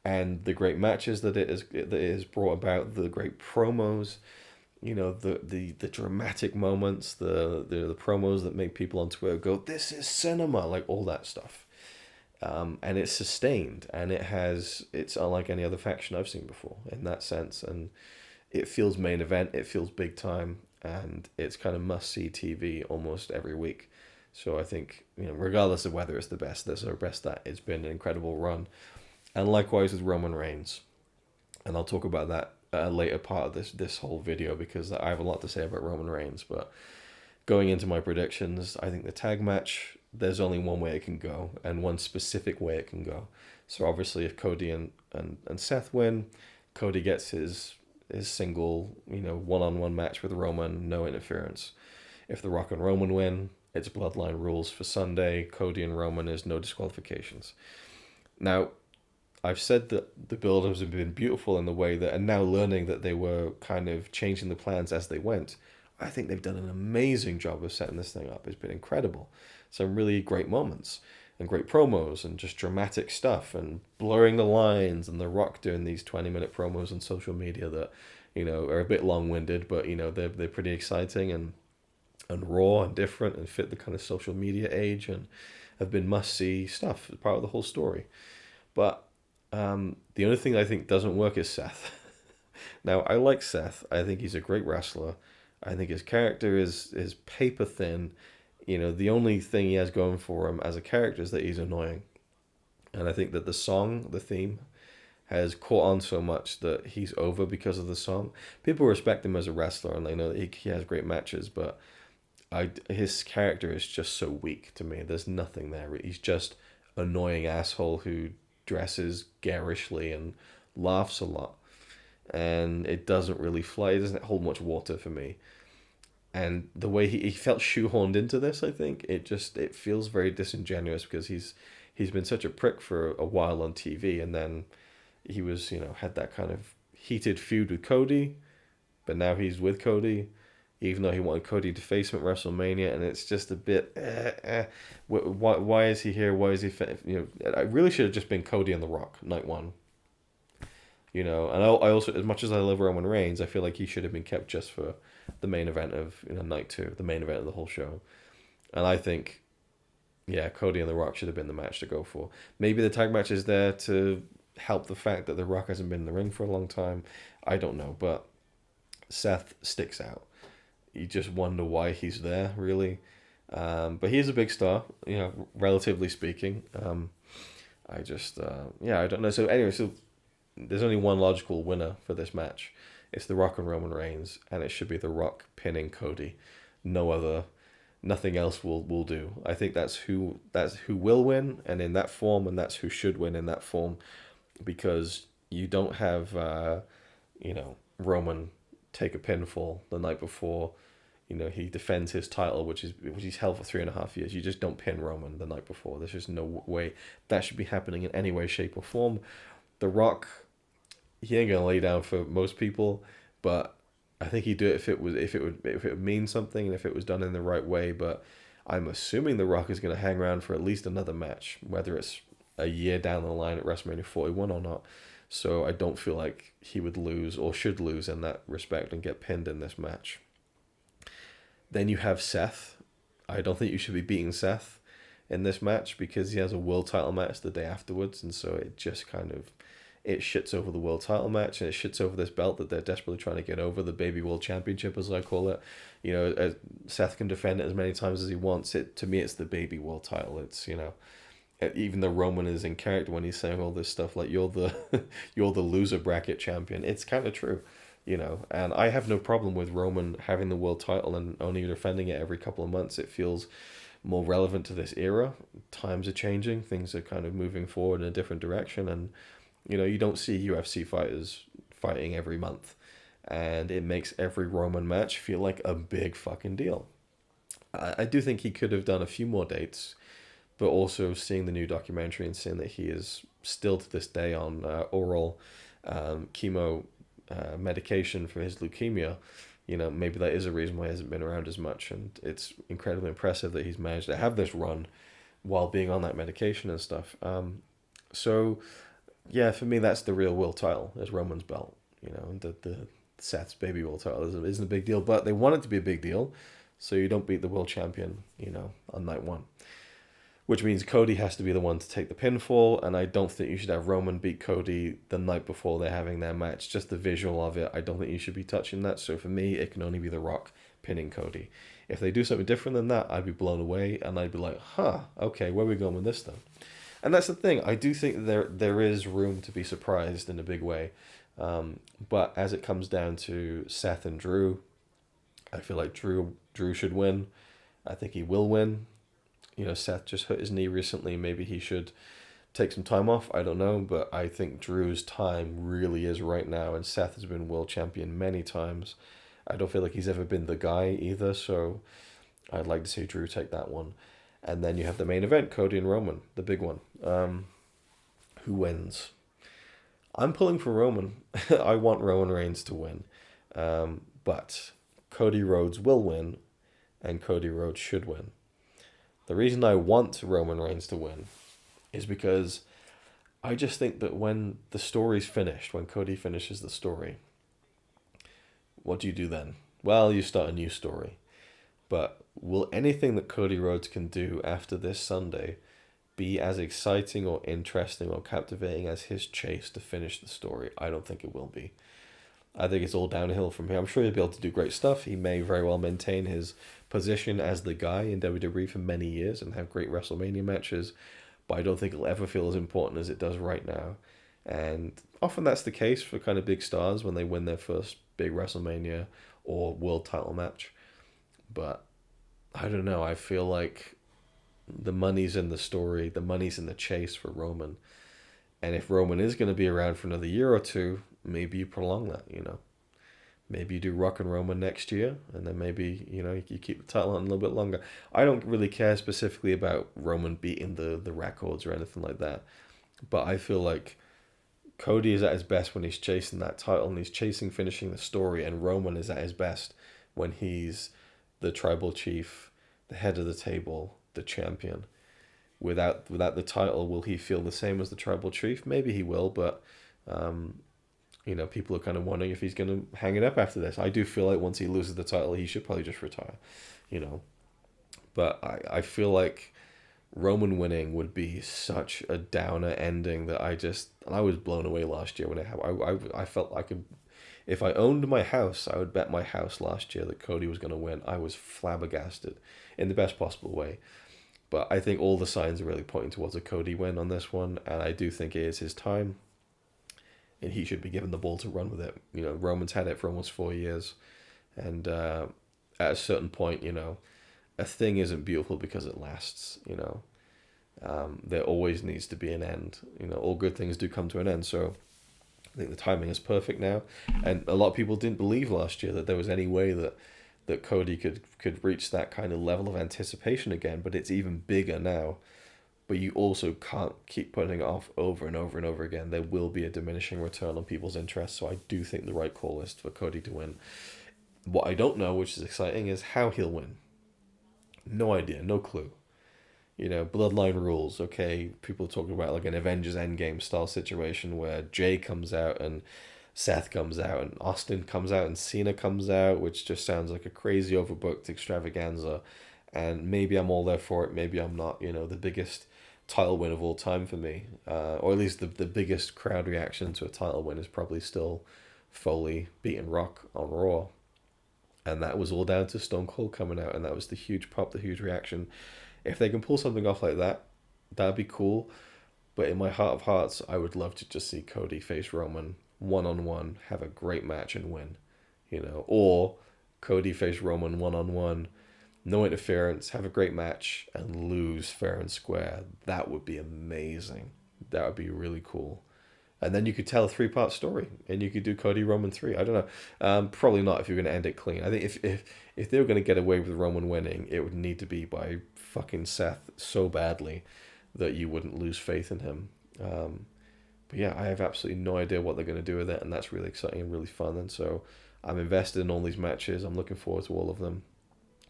and the great matches that it has brought about, the great promos, the dramatic moments, the promos that make people on Twitter go, "This is cinema," like all that stuff. And it's sustained, and it's unlike any other faction I've seen before in that sense, and it feels main event, it feels big time, and it's kind of must see TV almost every week. So I think, regardless of whether it's the best this or best that, it's been an incredible run, and likewise with Roman Reigns, and I'll talk about that at a later part of this whole video because I have a lot to say about Roman Reigns. But going into my predictions, I think the tag match, there's only one way it can go, and one specific way it can go. So obviously if Cody and Seth win, Cody gets his single, one-on-one match with Roman, no interference. If The Rock and Roman win, it's Bloodline rules for Sunday. Cody and Roman is no disqualifications. Now, I've said that the build-ups have been beautiful in the way that, and now learning that they were kind of changing the plans as they went, I think they've done an amazing job of setting this thing up. It's been incredible. Some really great moments and great promos and just dramatic stuff and blurring the lines, and The Rock doing these 20-minute promos on social media that, are a bit long-winded, but, they're pretty exciting and raw and different and fit the kind of social media age and have been must-see stuff as part of the whole story. But the only thing I think doesn't work is Seth. Now, I like Seth. I think he's a great wrestler. I think his character is paper thin. The only thing he has going for him as a character is that he's annoying. And I think that the theme, has caught on so much that he's over because of the song. People respect him as a wrestler and they know that he has great matches, but his character is just so weak to me. There's nothing there. He's just annoying asshole who dresses garishly and laughs a lot. And it doesn't really fly. It doesn't hold much water for me. And the way he felt shoehorned into this, I think, it feels very disingenuous because he's been such a prick for a while on TV, and then he was, had that kind of heated feud with Cody, but now he's with Cody, even though he wanted Cody to face him at WrestleMania, and it's just a bit, why is he here? Why is he, I really should have just been Cody and The Rock, night one. And I also, as much as I love Roman Reigns, I feel like he should have been kept just for the main event of night two, the main event of the whole show. And I think, Cody and The Rock should have been the match to go for. Maybe the tag match is there to help the fact that The Rock hasn't been in the ring for a long time. I don't know, but Seth sticks out. You just wonder why he's there, really. But he's a big star, relatively speaking. I don't know. So anyway, there's only one logical winner for this match. It's The Rock and Roman Reigns, and it should be The Rock pinning Cody. Nothing else will do. I think that's who will win, and in that form, and that's who should win in that form, because you don't have Roman take a pinfall the night before. He defends his title, which he's held for 3.5 years. You just don't pin Roman the night before. There's just no way that should be happening in any way, shape, or form. The Rock, he ain't gonna lay down for most people, but I think he'd do it if it would mean something and if it was done in the right way. But I'm assuming The Rock is gonna hang around for at least another match, whether it's a year down the line at WrestleMania 41 or not. So I don't feel like he would lose or should lose in that respect and get pinned in this match. Then you have Seth. I don't think you should be beating Seth in this match because he has a world title match the day afterwards, and so it just kind of, it shits over the world title match, and it shits over this belt that they're desperately trying to get over, the baby world championship, as I call it. Seth can defend it as many times as he wants. To me, it's the baby world title. It's, even though Roman is in character when he's saying all this stuff like, you're the you're the loser bracket champion, it's kind of true. And I have no problem with Roman having the world title and only defending it every couple of months. It feels more relevant to this era. Times are changing, things are kind of moving forward in a different direction, and you don't see UFC fighters fighting every month, and it makes every Roman match feel like a big fucking deal. I do think he could have done a few more dates, but also seeing the new documentary and seeing that he is still to this day on oral chemo medication for his leukemia, maybe that is a reason why he hasn't been around as much. And it's incredibly impressive that he's managed to have this run while being on that medication and stuff. So, yeah, for me, that's the real world title, is Roman's belt. The Seth's baby world title isn't a big deal, but they want it to be a big deal, so you don't beat the world champion, on night one. Which means Cody has to be the one to take the pinfall, and I don't think you should have Roman beat Cody the night before they're having their match. Just the visual of it, I don't think you should be touching that. So for me, it can only be The Rock pinning Cody. If they do something different than that, I'd be blown away, and I'd be like, okay, where are we going with this then? And that's the thing. I do think there is room to be surprised in a big way. But as it comes down to Seth and Drew, I feel like Drew should win. I think he will win. Seth just hurt his knee recently. Maybe he should take some time off. I don't know. But I think Drew's time really is right now. And Seth has been world champion many times. I don't feel like he's ever been the guy either. So I'd like to see Drew take that one. And then you have the main event, Cody and Roman, the big one. Who wins? I'm pulling for Roman. I want Roman Reigns to win. But Cody Rhodes will win. And Cody Rhodes should win. The reason I want Roman Reigns to win is because I just think that when the story's finished, when Cody finishes the story, what do you do then? Well, you start a new story. But will anything that Cody Rhodes can do after this Sunday be as exciting or interesting or captivating as his chase to finish the story? I don't think it will be. I think it's all downhill from here. I'm sure he'll be able to do great stuff. He may very well maintain his position as the guy in WWE for many years and have great WrestleMania matches, but I don't think it'll ever feel as important as it does right now. And often that's the case for kind of big stars when they win their first big WrestleMania or world title match. But I don't know. I feel like the money's in the story, the money's in the chase for Roman. And if Roman is going to be around for another year or two, maybe you prolong that, Maybe you do Rock and Roman next year, and then maybe, you keep the title on a little bit longer. I don't really care specifically about Roman beating the records or anything like that. But I feel like Cody is at his best when he's chasing that title, and he's chasing finishing the story, and Roman is at his best when he's the tribal chief, the head of the table, the champion. Without the title, will he feel the same as the tribal chief? Maybe he will, but people are kind of wondering if he's going to hang it up after this. I do feel like once he loses the title, he should probably just retire, But I feel like Roman winning would be such a downer ending that I was blown away last year when it happened. I felt I could, if I owned my house, I would bet my house last year that Cody was going to win. I was flabbergasted in the best possible way. But I think all the signs are really pointing towards a Cody win on this one, and I do think it is his time. And he should be given the ball to run with it. Roman's had it for almost 4 years. And at a certain point, a thing isn't beautiful because it lasts, There always needs to be an end. All good things do come to an end. So I think the timing is perfect now. And a lot of people didn't believe last year that there was any way that Cody could reach that kind of level of anticipation again. But it's even bigger now. But you also can't keep putting it off over and over and over again. There will be a diminishing return on people's interest. So I do think the right call is for Cody to win. What I don't know, which is exciting, is how he'll win. No idea, no clue. Bloodline rules. Okay, people are talking about like an Avengers Endgame style situation where Jay comes out and Seth comes out and Austin comes out and Cena comes out, which just sounds like a crazy overbooked extravaganza. And maybe I'm all there for it, maybe I'm not. The biggest title win of all time for me, or at least the biggest crowd reaction to a title win is probably still Foley beating Rock on Raw. And that was all down to Stone Cold coming out, and that was the huge pop, the huge reaction. If they can pull something off like that, that'd be cool. But in my heart of hearts, I would love to just see Cody face Roman one-on-one, have a great match and win. Or Cody face Roman one-on-one, no interference, have a great match, and lose fair and square. That would be amazing. That would be really cool. And then you could tell a 3-part story, and you could do Cody Roman 3. I don't know. Probably not if you're going to end it clean. I think if they were going to get away with Roman winning, it would need to be by fucking Seth so badly that you wouldn't lose faith in him. But yeah, I have absolutely no idea what they're going to do with it, and that's really exciting and really fun. And so I'm invested in all these matches. I'm looking forward to all of them.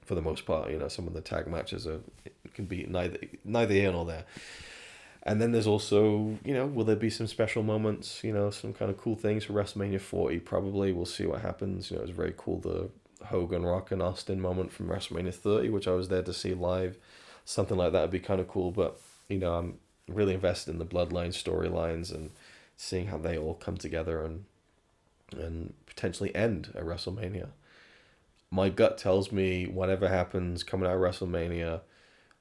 For the most part, some of the tag matches can be neither here nor there. And then there's also, will there be some special moments, some kind of cool things for WrestleMania 40? Probably. We'll see what happens. It was very cool, the Hogan, Rock, and Austin moment from WrestleMania 30, which I was there to see live. Something like that would be kind of cool. But, I'm really invested in the Bloodline storylines and seeing how they all come together and potentially end at WrestleMania. My gut tells me whatever happens coming out of WrestleMania,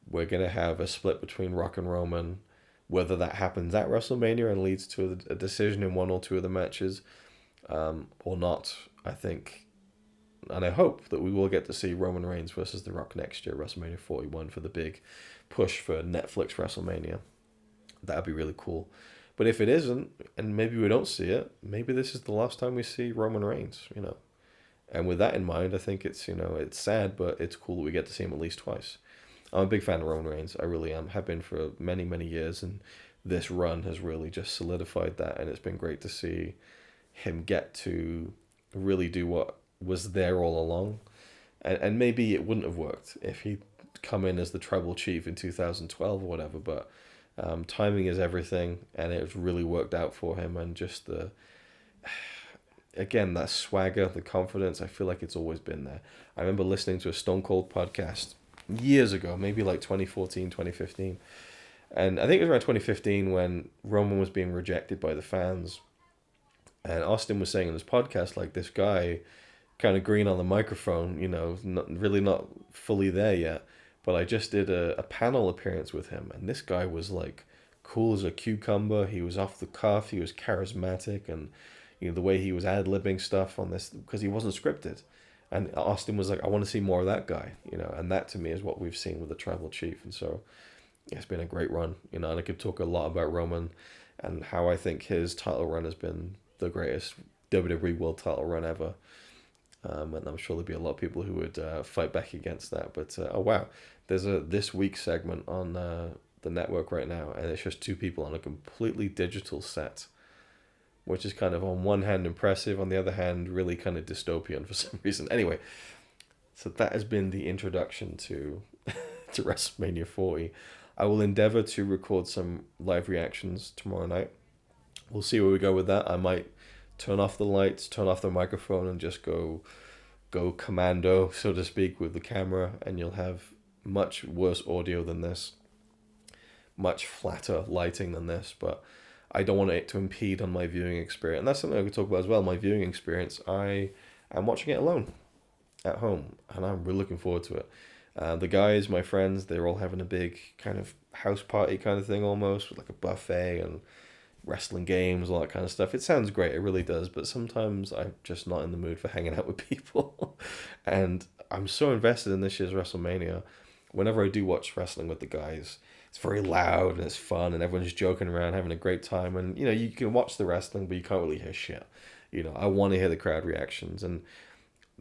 we're going to have a split between Rock and Roman. Whether that happens at WrestleMania and leads to a decision in one or two of the matches or not, I think, and I hope that we will get to see Roman Reigns versus The Rock next year, WrestleMania 41, for the big push for Netflix WrestleMania. That would be really cool. But if it isn't, and maybe we don't see it, maybe this is the last time we see Roman Reigns, And with that in mind, I think it's, it's sad, but it's cool that we get to see him at least twice. I'm a big fan of Roman Reigns. I really am. Have been for many, many years. And this run has really just solidified that. And it's been great to see him get to really do what was there all along. And maybe it wouldn't have worked if he'd come in as the tribal chief in 2012 or whatever. But timing is everything. And it's really worked out for him. And just again, that swagger, the confidence, I feel like it's always been there. I remember listening to a Stone Cold podcast years ago, maybe like 2014, 2015. And I think it was around 2015 when Roman was being rejected by the fans. And Austin was saying in his podcast, like, this guy, kind of green on the microphone, not fully there yet. But I just did a panel appearance with him. And this guy was like cool as a cucumber. He was off the cuff. He was charismatic. And, the way he was ad-libbing stuff on this, because he wasn't scripted. And Austin was like, I want to see more of that guy, and that to me is what we've seen with the Tribal Chief. And so it's been a great run, and I could talk a lot about Roman and how I think his title run has been the greatest WWE World title run ever. And I'm sure there'll be a lot of people who would fight back against that. But, oh wow, there's a This Week segment on the network right now, and it's just two people on a completely digital set, which is kind of on one hand impressive, on the other hand really kind of dystopian for some reason. Anyway, so that has been the introduction to to WrestleMania 40. I will endeavor to record some live reactions tomorrow night. We'll see where we go with that. I might turn off the lights, turn off the microphone, and just go commando, so to speak, with the camera, and you'll have much worse audio than this, much flatter lighting than this, but I don't want it to impede on my viewing experience. And that's something I could talk about as well, my viewing experience. I am watching it alone at home, and I'm really looking forward to it. The guys, my friends, they're all having a big kind of house party kind of thing almost, with like a buffet and wrestling games, all that kind of stuff. It sounds great, it really does, but sometimes I'm just not in the mood for hanging out with people. And I'm so invested in this year's WrestleMania. Whenever I do watch wrestling with the guys, it's very loud and it's fun and everyone's joking around, having a great time. And, you can watch the wrestling, but you can't really hear shit. I want to hear the crowd reactions. And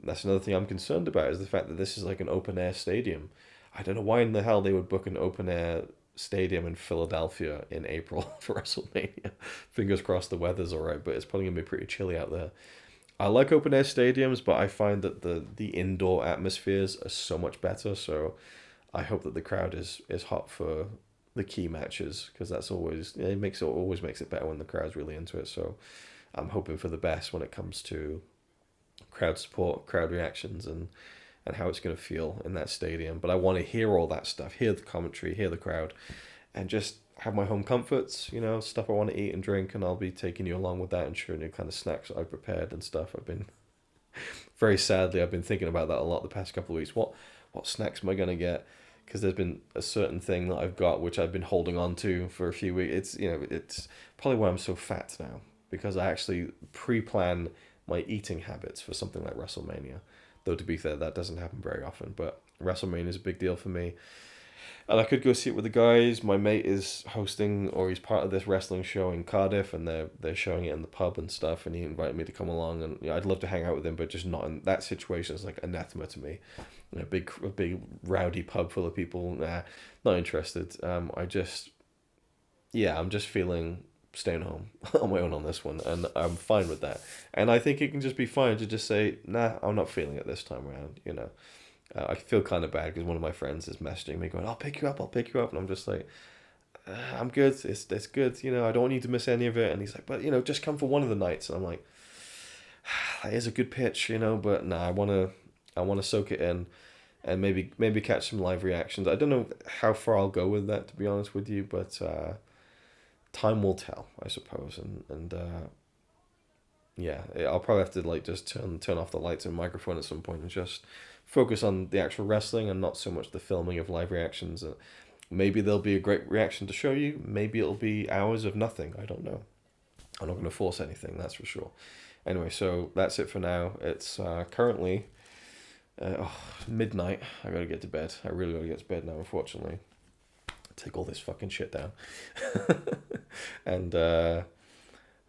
that's another thing I'm concerned about, is the fact that this is like an open air stadium. I don't know why in the hell they would book an open air stadium in Philadelphia in April for WrestleMania. Fingers crossed the weather's all right, but it's probably going to be pretty chilly out there. I like open air stadiums, but I find that the indoor atmospheres are so much better. So I hope that the crowd is hot for the key matches, because that's always, always makes it better when the crowd's really into it. So I'm hoping for the best when it comes to crowd support, crowd reactions, and how it's going to feel in that stadium. But I want to hear all that stuff, hear the commentary, hear the crowd, and just have my home comforts, you know, stuff I want to eat and drink, and I'll be taking you along with that and sharing the kind of snacks that I prepared and stuff. Very sadly, I've been thinking about that a lot the past couple of weeks. What snacks am I gonna get? Because there's been a certain thing that I've got which I've been holding on to for a few weeks. It's probably why I'm so fat now, because I actually pre-plan my eating habits for something like WrestleMania. Though to be fair, that doesn't happen very often. But WrestleMania is a big deal for me. And I could go see it with the guys. My mate is hosting, or he's part of this wrestling show in Cardiff, and they're showing it in the pub and stuff. And he invited me to come along, and I'd love to hang out with him, but just not in that situation. It's like anathema to me. A big rowdy pub full of people. Nah, not interested. I'm just feeling staying home on my own on this one, and I'm fine with that. And I think it can just be fine to just say, nah, I'm not feeling it this time around. I feel kind of bad because one of my friends is messaging me going, I'll pick you up, and I'm just like, I'm good, it's good, I don't want you to miss any of it. And he's like, but just come for one of the nights. And I'm like, that is a good pitch, but nah, I want to soak it in, and maybe catch some live reactions. I don't know how far I'll go with that, to be honest with you, but time will tell, I suppose. And yeah, I'll probably have to just turn off the lights and microphone at some point and just focus on the actual wrestling and not so much the filming of live reactions. Maybe there'll be a great reaction to show you. Maybe it'll be hours of nothing. I don't know. I'm not going to force anything, that's for sure. Anyway, so that's it for now. It's currently midnight. I gotta get to bed. I really gotta get to bed now, unfortunately. Take all this fucking shit down.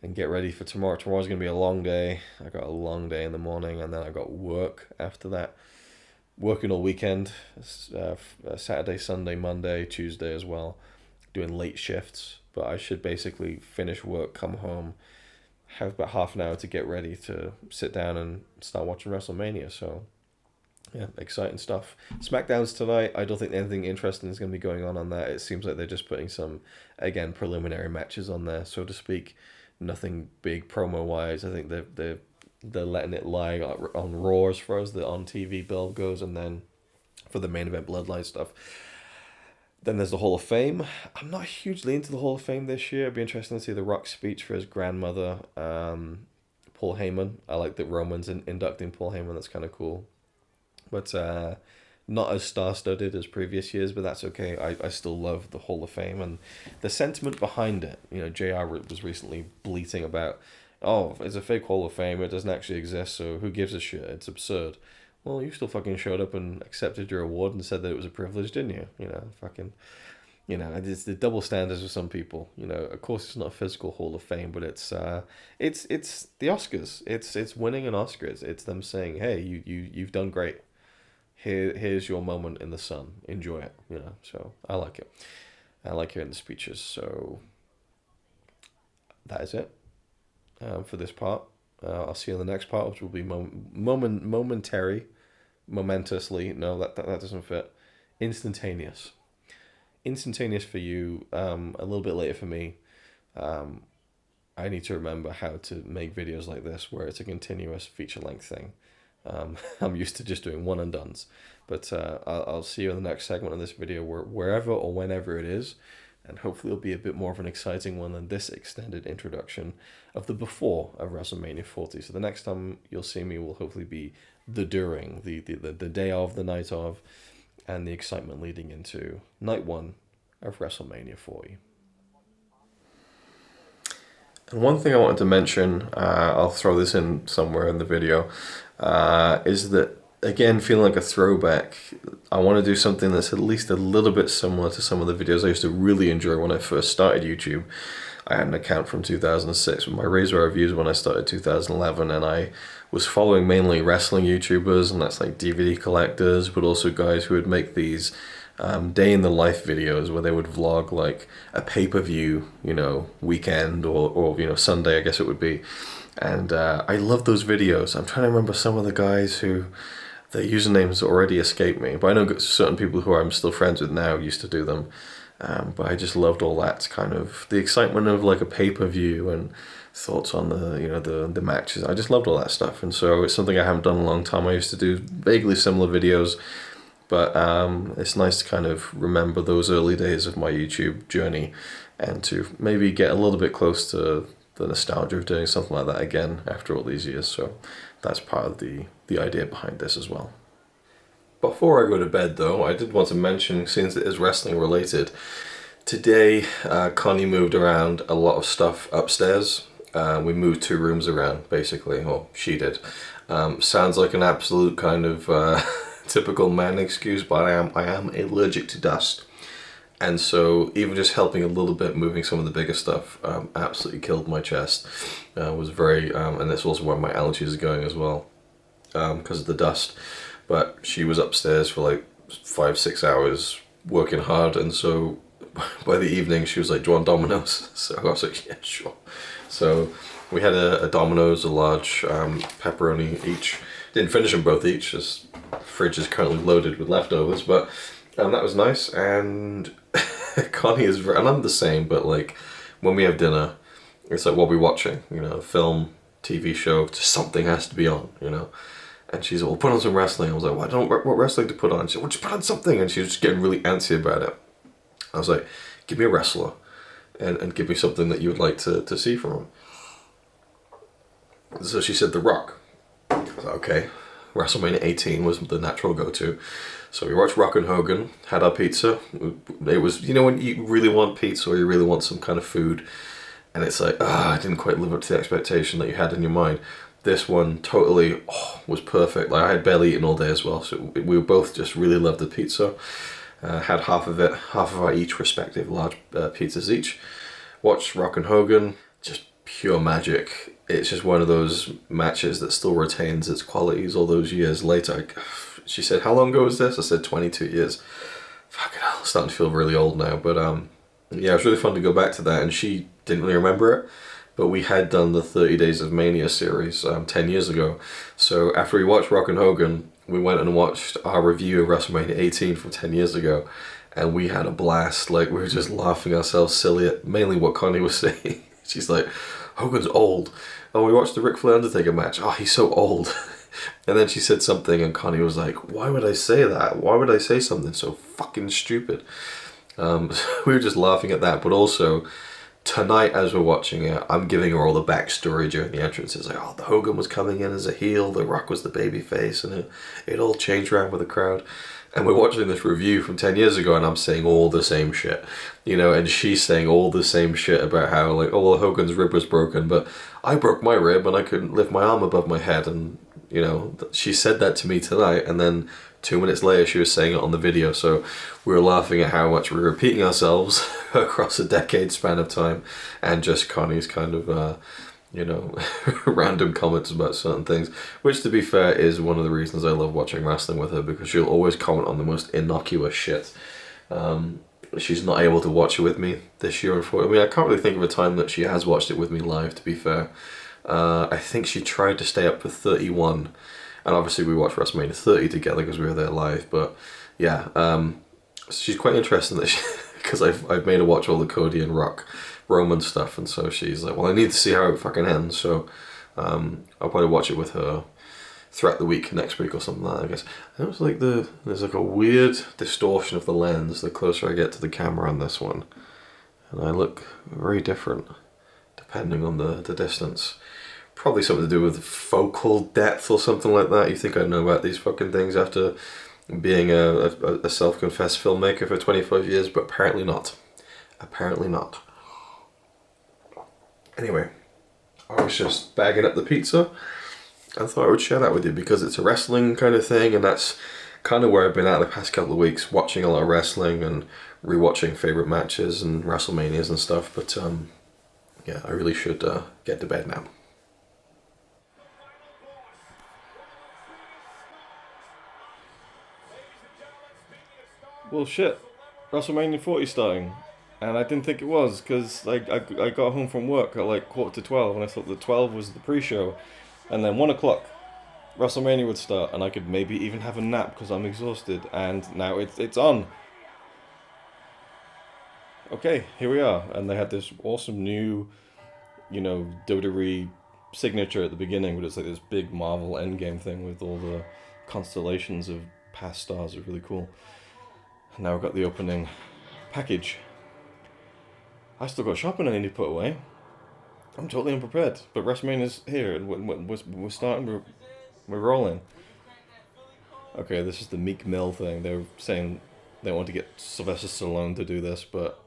and get ready for tomorrow. Tomorrow's going to be a long day. I got a long day in the morning, and then I got work after that. Working all weekend, Saturday, Sunday, Monday, Tuesday as well. Doing late shifts, but I should basically finish work, come home, have about half an hour to get ready to sit down and start watching WrestleMania. So, yeah, exciting stuff. SmackDown's tonight. I don't think anything interesting is going to be going on that. It seems like they're just putting some, again, preliminary matches on there, so to speak. Nothing big promo-wise. I think they're letting it lie on Raw as far as the on-TV build goes, and then for the main event Bloodline stuff. Then there's the Hall of Fame. I'm not hugely into the Hall of Fame this year. It'd be interesting to see The Rock's speech for his grandmother, Paul Heyman. I like that Roman's inducting Paul Heyman. That's kind of cool. But not as star-studded as previous years, but that's okay. I still love the Hall of Fame and the sentiment behind it. JR was recently bleating about, oh, it's a fake Hall of Fame, it doesn't actually exist, so who gives a shit? It's absurd. Well, you still fucking showed up and accepted your award and said that it was a privilege, didn't you? It's the double standards with some people. Of course it's not a physical Hall of Fame, but it's the Oscars. It's winning an Oscar. It's them saying, hey, you've done great. Here's your moment in the sun. Enjoy it. So I like it. I like hearing the speeches. So that is it for this part. I'll see you in the next part, which will be momentously. No, that doesn't fit. Instantaneous for you. A little bit later for me. I need to remember how to make videos like this where it's a continuous feature length thing. I'm used to just doing one and dones, but I'll see you in the next segment of this video, wherever or whenever it is, and hopefully it'll be a bit more of an exciting one than this extended introduction of the before of WrestleMania 40. So the next time you'll see me will hopefully be the during, the day of, the night of, and the excitement leading into night one of WrestleMania 40. And one thing I wanted to mention, I'll throw this in somewhere in the video, is that, again, feeling like a throwback, I want to do something that's at least a little bit similar to some of the videos I used to really enjoy when I first started YouTube. I had an account from 2006 with my RazorwireReviews when I started 2011, and I was following mainly wrestling YouTubers, and that's like DVD collectors, but also guys who would make these day in the life videos where they would vlog like a pay-per-view, weekend or Sunday, I guess it would be. And I love those videos. I'm trying to remember some of the guys who their usernames already escape me, but I know certain people who I'm still friends with now used to do them. But I just loved all that kind of the excitement of like a pay-per-view and thoughts on the matches. I just loved all that stuff, and so it's something I haven't done in a long time. I used to do vaguely similar videos But it's nice to kind of remember those early days of my YouTube journey and to maybe get a little bit close to the nostalgia of doing something like that again after all these years. So that's part of the idea behind this as well. Before I go to bed though, I did want to mention, since it is wrestling related, today Connie moved around a lot of stuff upstairs. We moved 2 rooms around, basically, or she did. Sounds like an absolute kind of typical man excuse, but I am allergic to dust. And so even just helping a little bit, moving some of the bigger stuff, absolutely killed my chest. Was very, and that's also where my allergies are going as well, because of the dust. But she was upstairs for like 5-6 hours working hard, and so by the evening she was like, "Do you want Domino's?" So I was like, "Yeah, sure." So we had a Domino's, a large pepperoni each. Didn't finish them both each, as fridge is currently loaded with leftovers, but that was nice. And Connie is, and I'm the same, but like when we have dinner, it's like, what are we watching? You know, a film, TV show, just something has to be on, you know. And she's like, "Well, put on some wrestling." I was like, "Well, I don't know what wrestling to put on." She said, "Well, just put on something." And she was just getting really antsy about it. I was like, "Give me a wrestler, and give me something that you would like to see from him." So she said The Rock. I was like, okay. WrestleMania 18 was the natural go-to. So we watched Rock and Hogan, had our pizza. It was, you know, when you really want pizza or you really want some kind of food, and it's like, I didn't quite live up to the expectation that you had in your mind. This one totally was perfect. Like, I had barely eaten all day as well, so we both just really loved the pizza. Had half of our each respective large pizzas each. Watched Rock and Hogan, just pure magic. It's just one of those matches that still retains its qualities all those years later. She said, "How long ago was this?" I said, 22 years. Fucking hell, starting to feel really old now. But yeah, it was really fun to go back to that, and she didn't really remember it. But we had done the 30 Days of Mania series 10 years ago. So after we watched Rock and Hogan, we went and watched our review of WrestleMania 18 from 10 years ago. And we had a blast. Like, we were just laughing ourselves silly at mainly what Connie was saying. She's like, "Hogan's old." Oh, we watched the Ric Flair Undertaker match. "Oh, he's so old." And then she said something and Connie was like, "Why would I say that? Why would I say something so fucking stupid?" We were just laughing at that, but also tonight as we're watching it, I'm giving her all the backstory during the entrances. Like, oh, the Hogan was coming in as a heel, The Rock was the baby face, and it all changed around with the crowd. And we're watching this review from 10 years ago, and I'm saying all the same shit, you know, and she's saying all the same shit about how, like, oh, well, Hogan's rib was broken, but I broke my rib and I couldn't lift my arm above my head. And, you know, she said that to me tonight, and then 2 minutes later she was saying it on the video. So we were laughing at how much we were repeating ourselves across a decade span of time, and just Connie's kind of you know, random comments about certain things, which, to be fair, is one of the reasons I love watching wrestling with her, because she'll always comment on the most innocuous shit. She's not able to watch it with me this year, unfortunately. I mean, I can't really think of a time that she has watched it with me live, to be fair. I think she tried to stay up for 31, and obviously we watched WrestleMania 30 together because we were there live, but yeah, she's quite interesting that because I've made her watch all the Cody and Roman stuff, and so she's like, "Well, I need to see how it fucking ends," so I'll probably watch it with her throughout the week, next week or something like that, I guess. And it was like there's like a weird distortion of the lens the closer I get to the camera on this one, and I look very different depending on the distance. Probably something to do with focal depth or something like that. You think I know about these fucking things after being a self-confessed filmmaker for 25 years, but apparently not. Apparently not. Anyway, I was just bagging up the pizza. I thought I would share that with you because it's a wrestling kind of thing, and that's kind of where I've been at the past couple of weeks, watching a lot of wrestling and rewatching favourite matches and WrestleManias and stuff. But yeah, I really should get to bed now. Well, shit, WrestleMania 40 starting. And I didn't think it was, because like, I got home from work at like 11:45, and I thought the 12 was the pre-show. And then 1 o'clock, WrestleMania would start, and I could maybe even have a nap because I'm exhausted. And now it's on. Okay, here we are. And they had this awesome new, you know, WWE signature at the beginning, but it's like this big Marvel Endgame thing with all the constellations of past stars are really cool. Now we've got the opening package. I still got shopping I need to put away. I'm totally unprepared, but WrestleMania's here, and we're starting, we're rolling. Okay, this is the Meek Mill thing. They're saying they want to get Sylvester Stallone to do this, but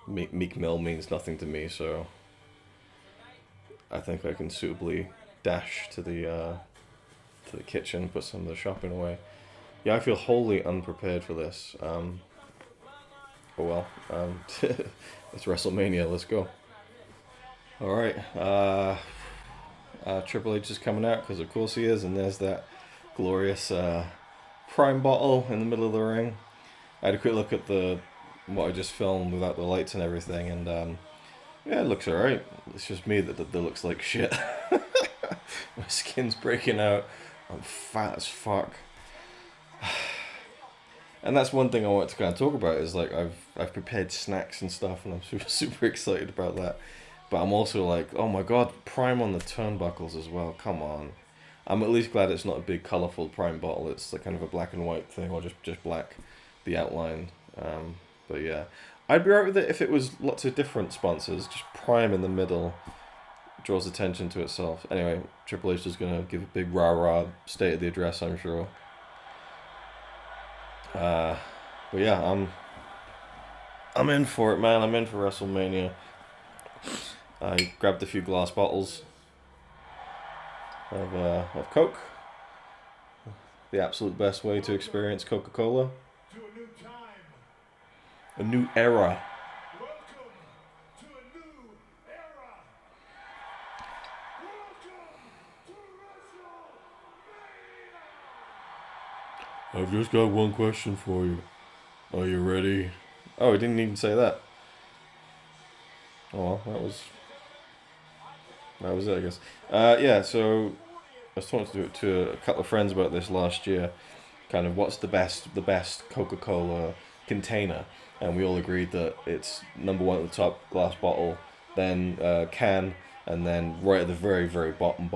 Meek Mill means nothing to me, so I think I can suitably dash to the kitchen, put some of the shopping away. Yeah, I feel wholly unprepared for this. Oh well, it's WrestleMania. Let's go. All right, Triple H is coming out because of course he is, and there's that glorious prime bottle in the middle of the ring. I had a quick look at what I just filmed without the lights and everything, and yeah, it looks alright. It's just me that looks like shit. My skin's breaking out. I'm fat as fuck. And that's one thing I want to kind of talk about is like I've prepared snacks and stuff, and I'm super excited about that. But I'm also like, oh my god, prime on the turnbuckles as well. Come on. I'm at least glad it's not a big colourful prime bottle. It's like kind of a black and white thing, or just black, the outline. But yeah, I'd be right with it if it was lots of different sponsors. Just prime in the middle draws attention to itself. Anyway, Triple H is gonna give a big rah-rah state of the address, I'm sure. But yeah, I'm in for it, man. I'm in for WrestleMania. I grabbed a few glass bottles of Coke. The absolute best way to experience Coca-Cola. A new era. Welcome to a new era. Welcome to WrestleMania. I've just got one question for you. Are you ready? Oh, I didn't even say that. Oh, well, that was it, I guess. Yeah, so I was talking to a couple of friends about this last year. Kind of what's the best Coca-Cola container, and we all agreed that it's number one at the top, glass bottle, then can, and then right at the very bottom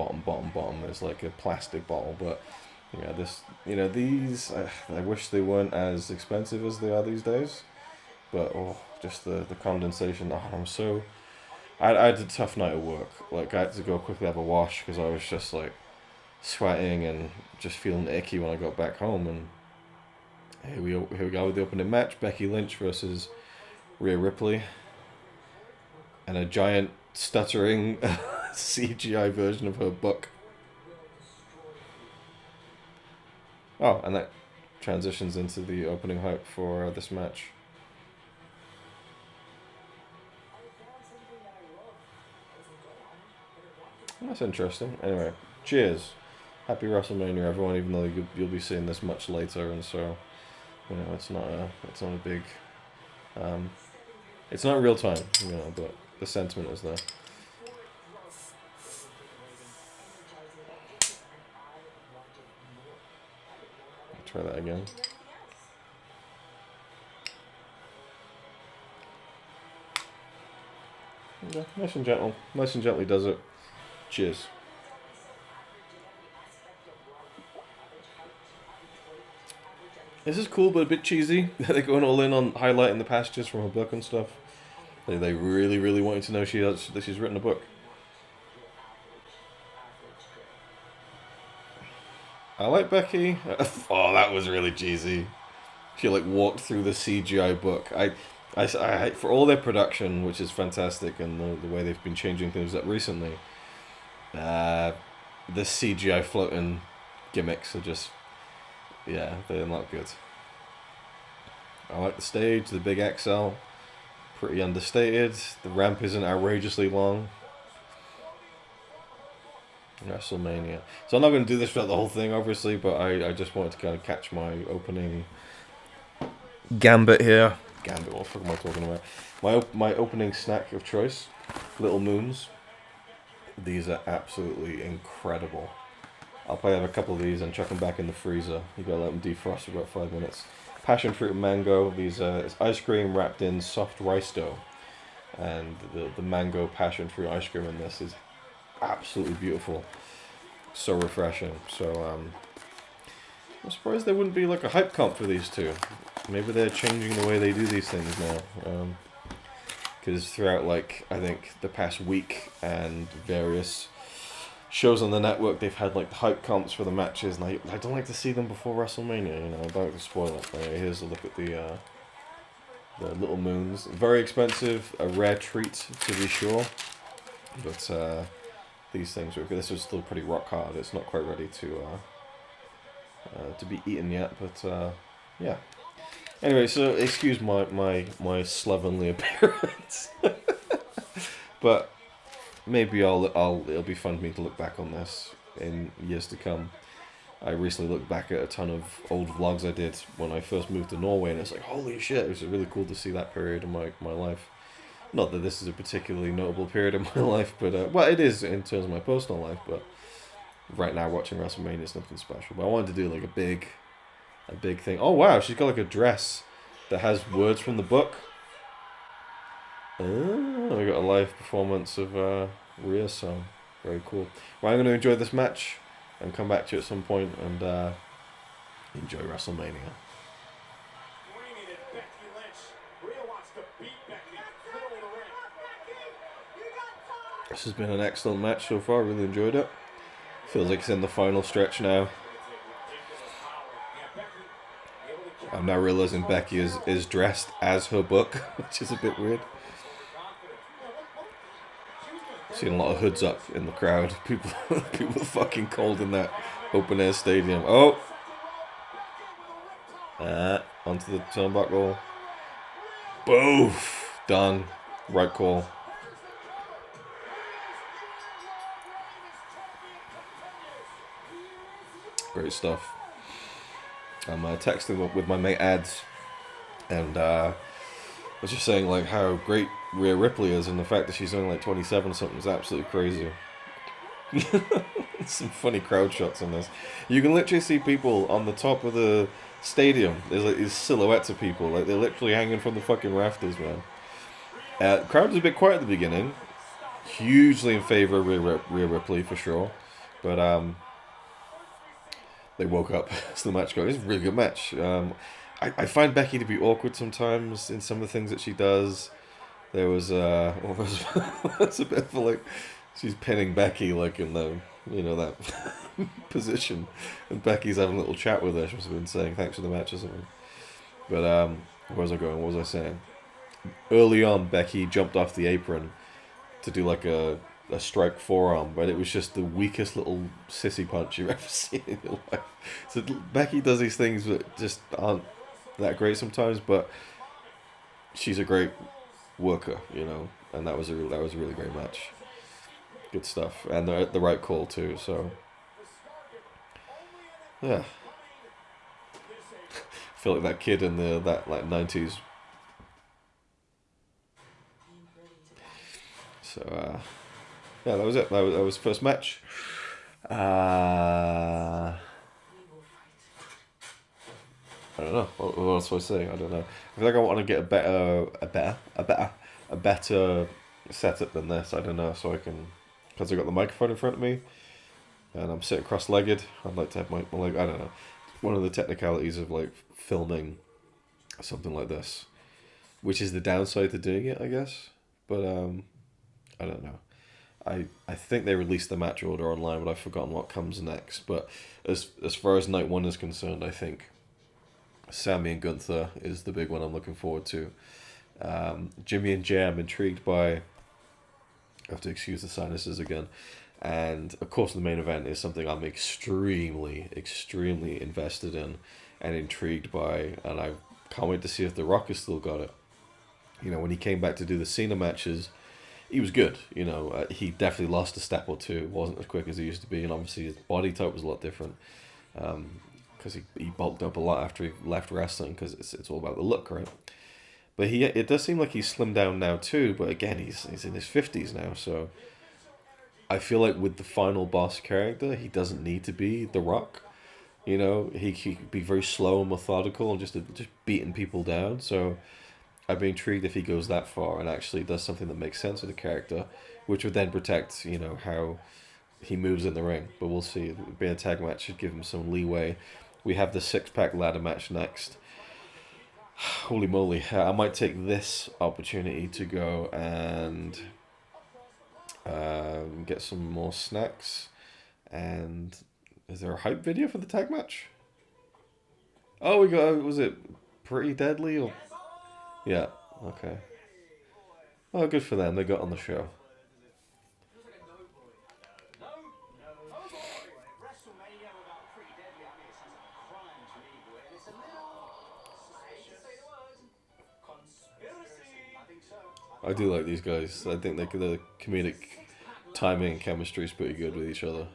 there's like a plastic bottle. But yeah, these I wish they weren't as expensive as they are these days. But just the condensation. I had a tough night at work. Like I had to go quickly have a wash because I was just like sweating and just feeling icky when I got back home. And here we go with the opening match: Becky Lynch versus Rhea Ripley, and a giant stuttering CGI version of her book. Oh, and that transitions into the opening hype for this match. That's interesting. Anyway, cheers. Happy WrestleMania, everyone. Even though you'll be seeing this much later, and so it's not a big, it's not real time, but the sentiment is there. Try that again. Yeah, nice and gentle. Nice and gently does it. Cheers. This is cool, but a bit cheesy. They're going all in on highlighting the passages from her book and stuff. They really want you to know that she's written a book. I like Becky. Oh, that was really cheesy. She like walked through the CGI book. I for all their production, which is fantastic, and the way they've been changing things up recently. The CGI floating gimmicks are just, yeah, they're not good. I like the stage, the big XL, pretty understated. The ramp isn't outrageously long. WrestleMania. So I'm not going to do this throughout the whole thing, obviously, but I just wanted to kind of catch my opening gambit here. Gambit, what the fuck am I talking about? My opening snack of choice, Little Moons. These are absolutely incredible. I'll probably have a couple of these and chuck them back in the freezer. You gotta let them defrost for about 5 minutes. Passion fruit and mango. These it's ice cream wrapped in soft rice dough, and the mango passion fruit ice cream in this is absolutely beautiful. So refreshing. So I'm surprised there wouldn't be like a hype comp for these two. Maybe they're changing the way they do these things now. Because throughout, like, I think the past week and various shows on the network, they've had like the hype comps for the matches, and I don't like to see them before WrestleMania. You know, I don't like to spoil it. Here's a look at the little moons. Very expensive, a rare treat to be sure, but these things were. This was still pretty rock hard. It's not quite ready to be eaten yet, but yeah. Anyway, so excuse my slovenly appearance, but maybe it'll be fun for me to look back on this in years to come. I recently looked back at a ton of old vlogs I did when I first moved to Norway, and it's like, holy shit, it was really cool to see that period of my life. Not that this is a particularly notable period of my life, but well, it is in terms of my personal life, but right now watching WrestleMania is nothing special. But I wanted to do like a big thing. Oh wow, she's got like a dress that has words from the book. Oh, we got a live performance of Rhea song. Very cool. Well, I'm going to enjoy this match and come back to it at some point and enjoy WrestleMania. This has been an excellent match so far. Really enjoyed it. Feels like it's in the final stretch now. I'm now realizing Becky is dressed as her book, which is a bit weird. Seeing a lot of hoods up in the crowd. People fucking cold in that open air stadium. Oh! Onto the turnbuckle. Boof! Done. Right call. Great stuff. I'm texting with my mate Ads, and I was just saying like how great Rhea Ripley is, and the fact that she's only like 27 or something is absolutely crazy. Some funny crowd shots in this. You can literally see people on the top of the stadium. There's like these silhouettes of people, like they're literally hanging from the fucking rafters, man. Crowd was a bit quiet at the beginning. Hugely in favor of Rhea Ripley for sure, but they woke up as the match goes. It's a really good match. I find Becky to be awkward sometimes in some of the things that she does. There was that's a bit of like she's pinning Becky like in the that position, and Becky's having a little chat with her. She must have been saying thanks for the match or something. But where was I going? What was I saying? Early on, Becky jumped off the apron to do like a strike forearm, but it was just the weakest little sissy punch you've ever seen in your life. So Becky does these things that just aren't that great sometimes, but she's a great worker, and that was a really great match. Good stuff, and the right call too. So yeah, I feel like that kid in that like 90s. So yeah, that was it. That was the first match. I don't know. What else was I saying? I don't know. I feel like I want to get a better setup than this. I don't know. So I can, because I got the microphone in front of me, and I'm sitting cross-legged. I'd like to have my leg. I don't know. One of the technicalities of like filming something like this, which is the downside to doing it, I guess. But I don't know. I think they released the match order online, but I've forgotten what comes next. But as far as night one is concerned, I think Sammy and Gunther is the big one I'm looking forward to. Jimmy and Jay I'm intrigued by. I have to excuse the sinuses again. And of course the main event is something I'm extremely, extremely invested in and intrigued by. And I can't wait to see if The Rock has still got it. When he came back to do the Cena matches, he was good. He definitely lost a step or two. Wasn't as quick as he used to be, and obviously his body type was a lot different. Because he bulked up a lot after he left wrestling. Because it's all about the look, right? But it does seem like he's slimmed down now too. But again, he's in his 50s now, so I feel like with the final boss character, he doesn't need to be The Rock. He could be very slow and methodical and just beating people down. So I'd be intrigued if he goes that far and actually does something that makes sense with the character, which would then protect, how he moves in the ring. But we'll see. Being a tag match should give him some leeway. We have the 6-pack ladder match next. Holy moly, I might take this opportunity to go and get some more snacks. And is there a hype video for the tag match? Oh, we got, was it Pretty Deadly? Or yeah, okay. Oh, good for them, they got on the show. I do like these guys. I think the comedic timing and chemistry is pretty good with each other.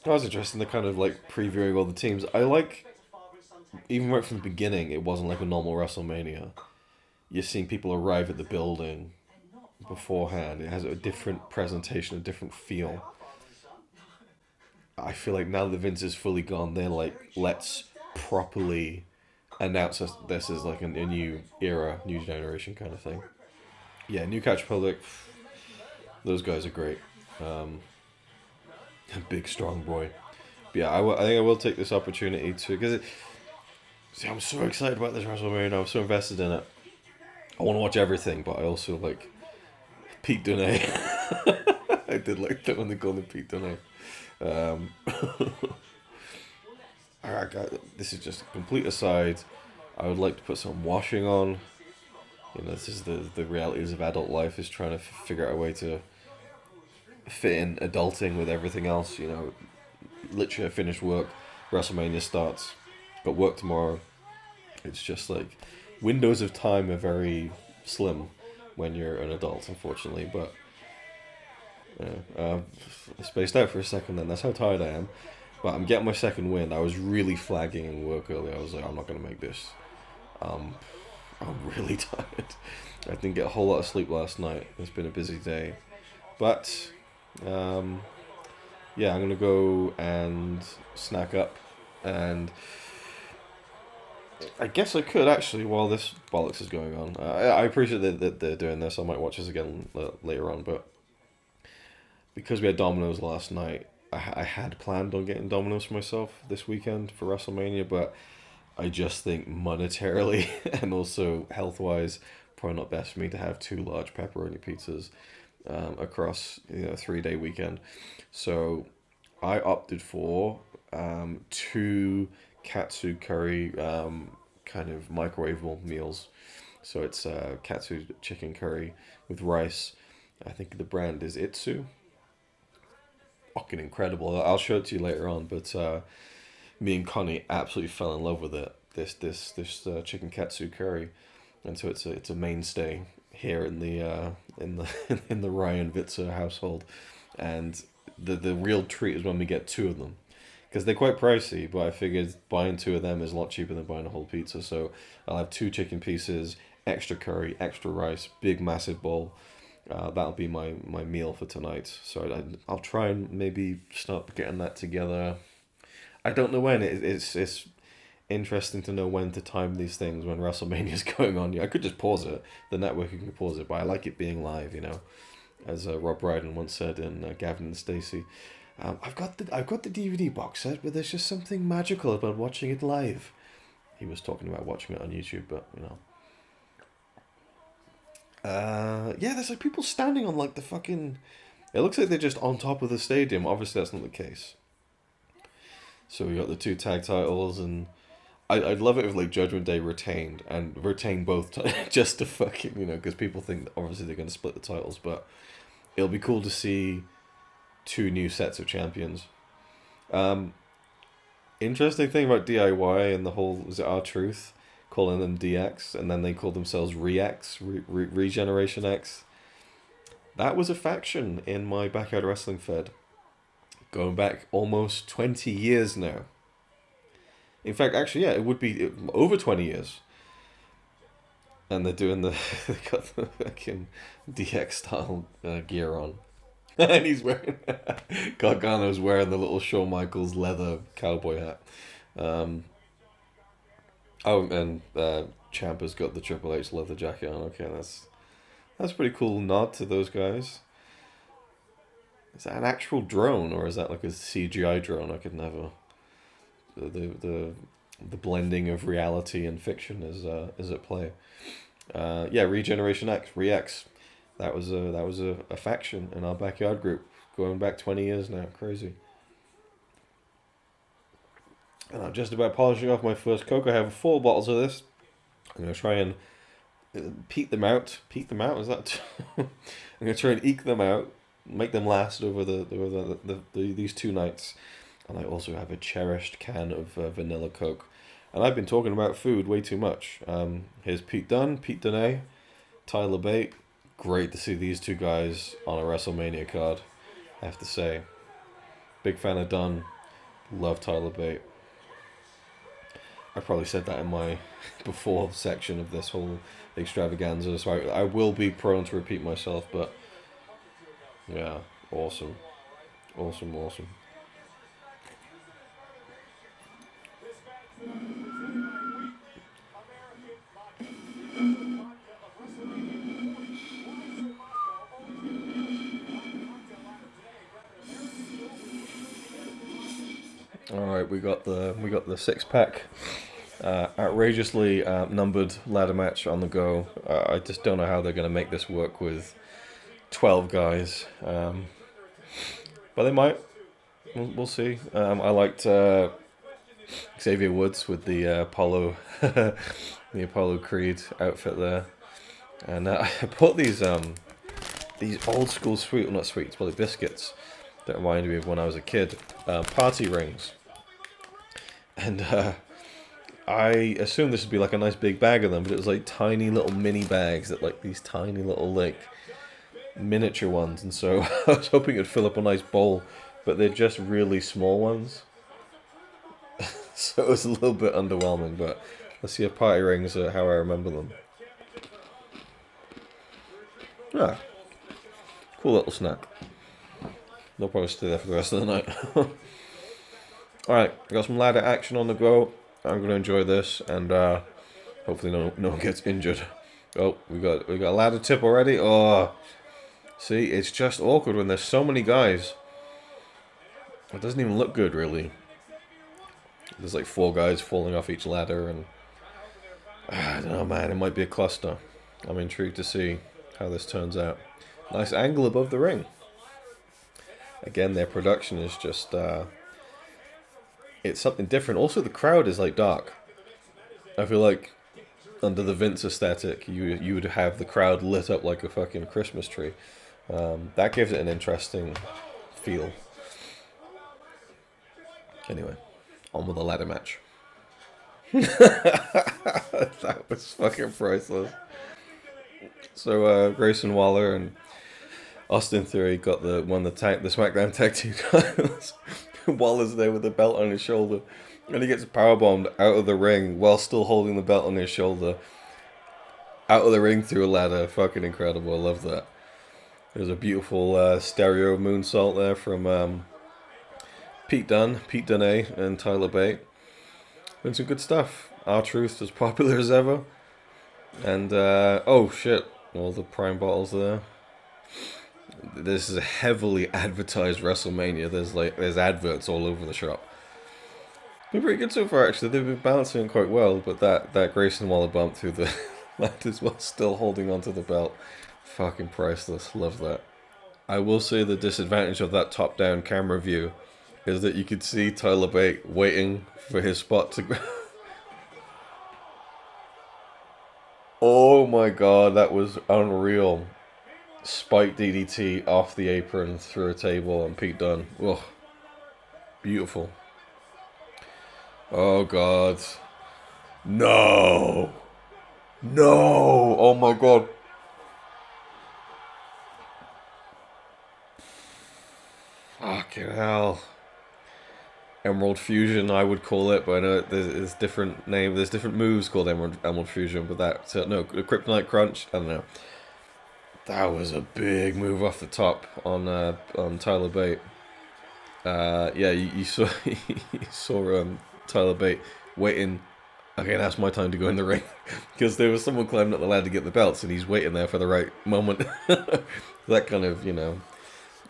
That was interesting. They're kind of like previewing all the teams. I like, even right from the beginning, it wasn't like a normal WrestleMania. You're seeing people arrive at the building beforehand. It has a different presentation, a different feel. I feel like now that Vince is fully gone, they're like, let's properly announce this as like a new era, new generation kind of thing. Yeah, New Catch Public, those guys are great. Big strong boy. But yeah, I think I will take this opportunity to, because see, I'm so excited about this WrestleMania. I'm so invested in it. I want to watch everything, but I also like Pete Dunne. I did like that when they called him Pete Dunne. Alright, guys, this is just a complete aside. I would like to put some washing on. You know, this is the realities of adult life, is trying to figure out a way to fit in adulting with everything else. You know, literally I finished work, WrestleMania starts, got work tomorrow. It's just like, windows of time are very slim when you're an adult, unfortunately. But I spaced out for a second then, that's how tired I am. But I'm getting my second wind. I was really flagging in work earlier. I was like, I'm not going to make this. I'm really tired. I didn't get a whole lot of sleep last night. It's been a busy day. But, yeah, I'm going to go and snack up. And I guess I could, actually, while this bollocks is going on. I appreciate that they're doing this. I might watch this again later on. But because we had Domino's last night, I had planned on getting Domino's for myself this weekend for WrestleMania, but I just think monetarily and also health-wise, probably not best for me to have 2 large pepperoni pizzas across a 3-day weekend. So I opted for 2 katsu curry kind of microwavable meals. So it's katsu chicken curry with rice. I think the brand is Itsu. Fucking incredible. I'll show it to you later on, but me and Connie absolutely fell in love with it. This chicken katsu curry, and so it's a mainstay here in the in the Ryan Vitzer household, and the real treat is when we get 2 of them, because they're quite pricey. But I figured buying 2 of them is a lot cheaper than buying a whole pizza. So I'll have 2 chicken pieces, extra curry, extra rice, big massive bowl. That'll be my meal for tonight. So I'll try and maybe start getting that together. I don't know when. It's interesting to know when to time these things when WrestleMania is going on. Yeah, I could just pause it. The network can pause it, but I like it being live. You know, as Rob Brydon once said in Gavin and Stacey. I've got the DVD box set, but there's just something magical about watching it live. He was talking about watching it on YouTube, but you know. Yeah, there's like people standing on like the fucking. It looks like they're just on top of the stadium. Obviously, that's not the case. So we got the 2 tag titles, and I'd love it if like Judgment Day retained both just to fucking because people think that obviously they're going to split the titles, but it'll be cool to see 2 new sets of champions. Interesting thing about DIY and the whole, was it R-Truth? Calling them DX, and then they called themselves Regeneration X. That was a faction in my Backyard Wrestling Fed, going back almost 20 years now. In fact, actually, yeah, it would be over 20 years. And they're doing they got the fucking DX style gear on. And he's wearing, Gargano's wearing the little Shawn Michaels leather cowboy hat. Oh, and Ciampa's got the Triple H leather jacket on. Okay, that's a pretty cool nod to those guys. Is that an actual drone, or is that like a CGI drone? I could never. The blending of reality and fiction is at play. Yeah, Regeneration X, Re-X. That was a faction in our backyard group going back 20 years now. Crazy. And I'm just about polishing off my first Coke. I have 4 bottles of this. I'm gonna try and peek them out. Peek them out. Is that? I'm gonna try and eke them out. Make them last over these 2 nights. And I also have a cherished can of vanilla Coke. And I've been talking about food way too much. Here's Pete Dunne, Pete Dunne, Tyler Bate. Great to see these 2 guys on a WrestleMania card, I have to say. Big fan of Dunne. Love Tyler Bate. I probably said that in my before section of this whole extravaganza, so I will be prone to repeat myself, but yeah, awesome. Awesome, awesome. All right, we got the 6-pack, outrageously numbered ladder match on the go. I just don't know how they're going to make this work with 12 guys, but they might. We'll see. I liked Xavier Woods with the Apollo the Apollo Creed outfit there, and I bought these old school sweet, well, not sweets, but biscuits that reminded me of when I was a kid. Party rings. And I assumed this would be like a nice big bag of them, but it was like tiny little mini bags that like these tiny little like miniature ones. And so I was hoping it'd fill up a nice bowl, but they're just really small ones. So it was a little bit underwhelming, but let's see if party rings are how I remember them. Ah, cool little snack. They'll probably stay there for the rest of the night. Alright, got some ladder action on the go. I'm going to enjoy this, and hopefully no one gets injured. Oh, we got a ladder tip already. Oh, see, it's just awkward when there's so many guys. It doesn't even look good, really. There's like 4 guys falling off each ladder, and I don't know, man, it might be a cluster. I'm intrigued to see how this turns out. Nice angle above the ring. Again, their production is just, it's something different. Also, the crowd is like dark. I feel like under the Vince aesthetic, you would have the crowd lit up like a fucking Christmas tree. That gives it an interesting feel. Anyway, on with the ladder match. That was fucking priceless. So Grayson Waller and Austin Theory got the SmackDown Tag Team titles. Waller's there with the belt on his shoulder, and he gets powerbombed out of the ring while still holding the belt on his shoulder. Out of the ring through a ladder. Fucking incredible. I love that. There's a beautiful stereo moonsault there from Pete Dunne, and Tyler Bate. And some good stuff. R-Truth as popular as ever. And, oh shit, all the Prime bottles there. This is a heavily advertised WrestleMania. There's adverts all over the shop. Been pretty good so far, actually. They've been balancing it quite well, but that Grayson Waller bump through the ladders while still holding onto the belt. Fucking priceless. Love that. I will say the disadvantage of that top-down camera view is that you could see Tyler Bate waiting for his spot to go. Oh my god, that was unreal. Spike DDT off the apron through a table and Pete Dunne. Whoa. Beautiful. Oh god. No. No. Oh my god. Fucking hell. Emerald Fusion, I would call it, but I know there's different name. There's different moves called Emerald Fusion, but that no Kryptonite Crunch. I don't know. That was a big move off the top on Tyler Bate. Yeah, you saw Tyler Bate waiting. Okay, that's my time to go in the ring, because there was someone climbing up the ladder to get the belts, and he's waiting there for the right moment. That kind of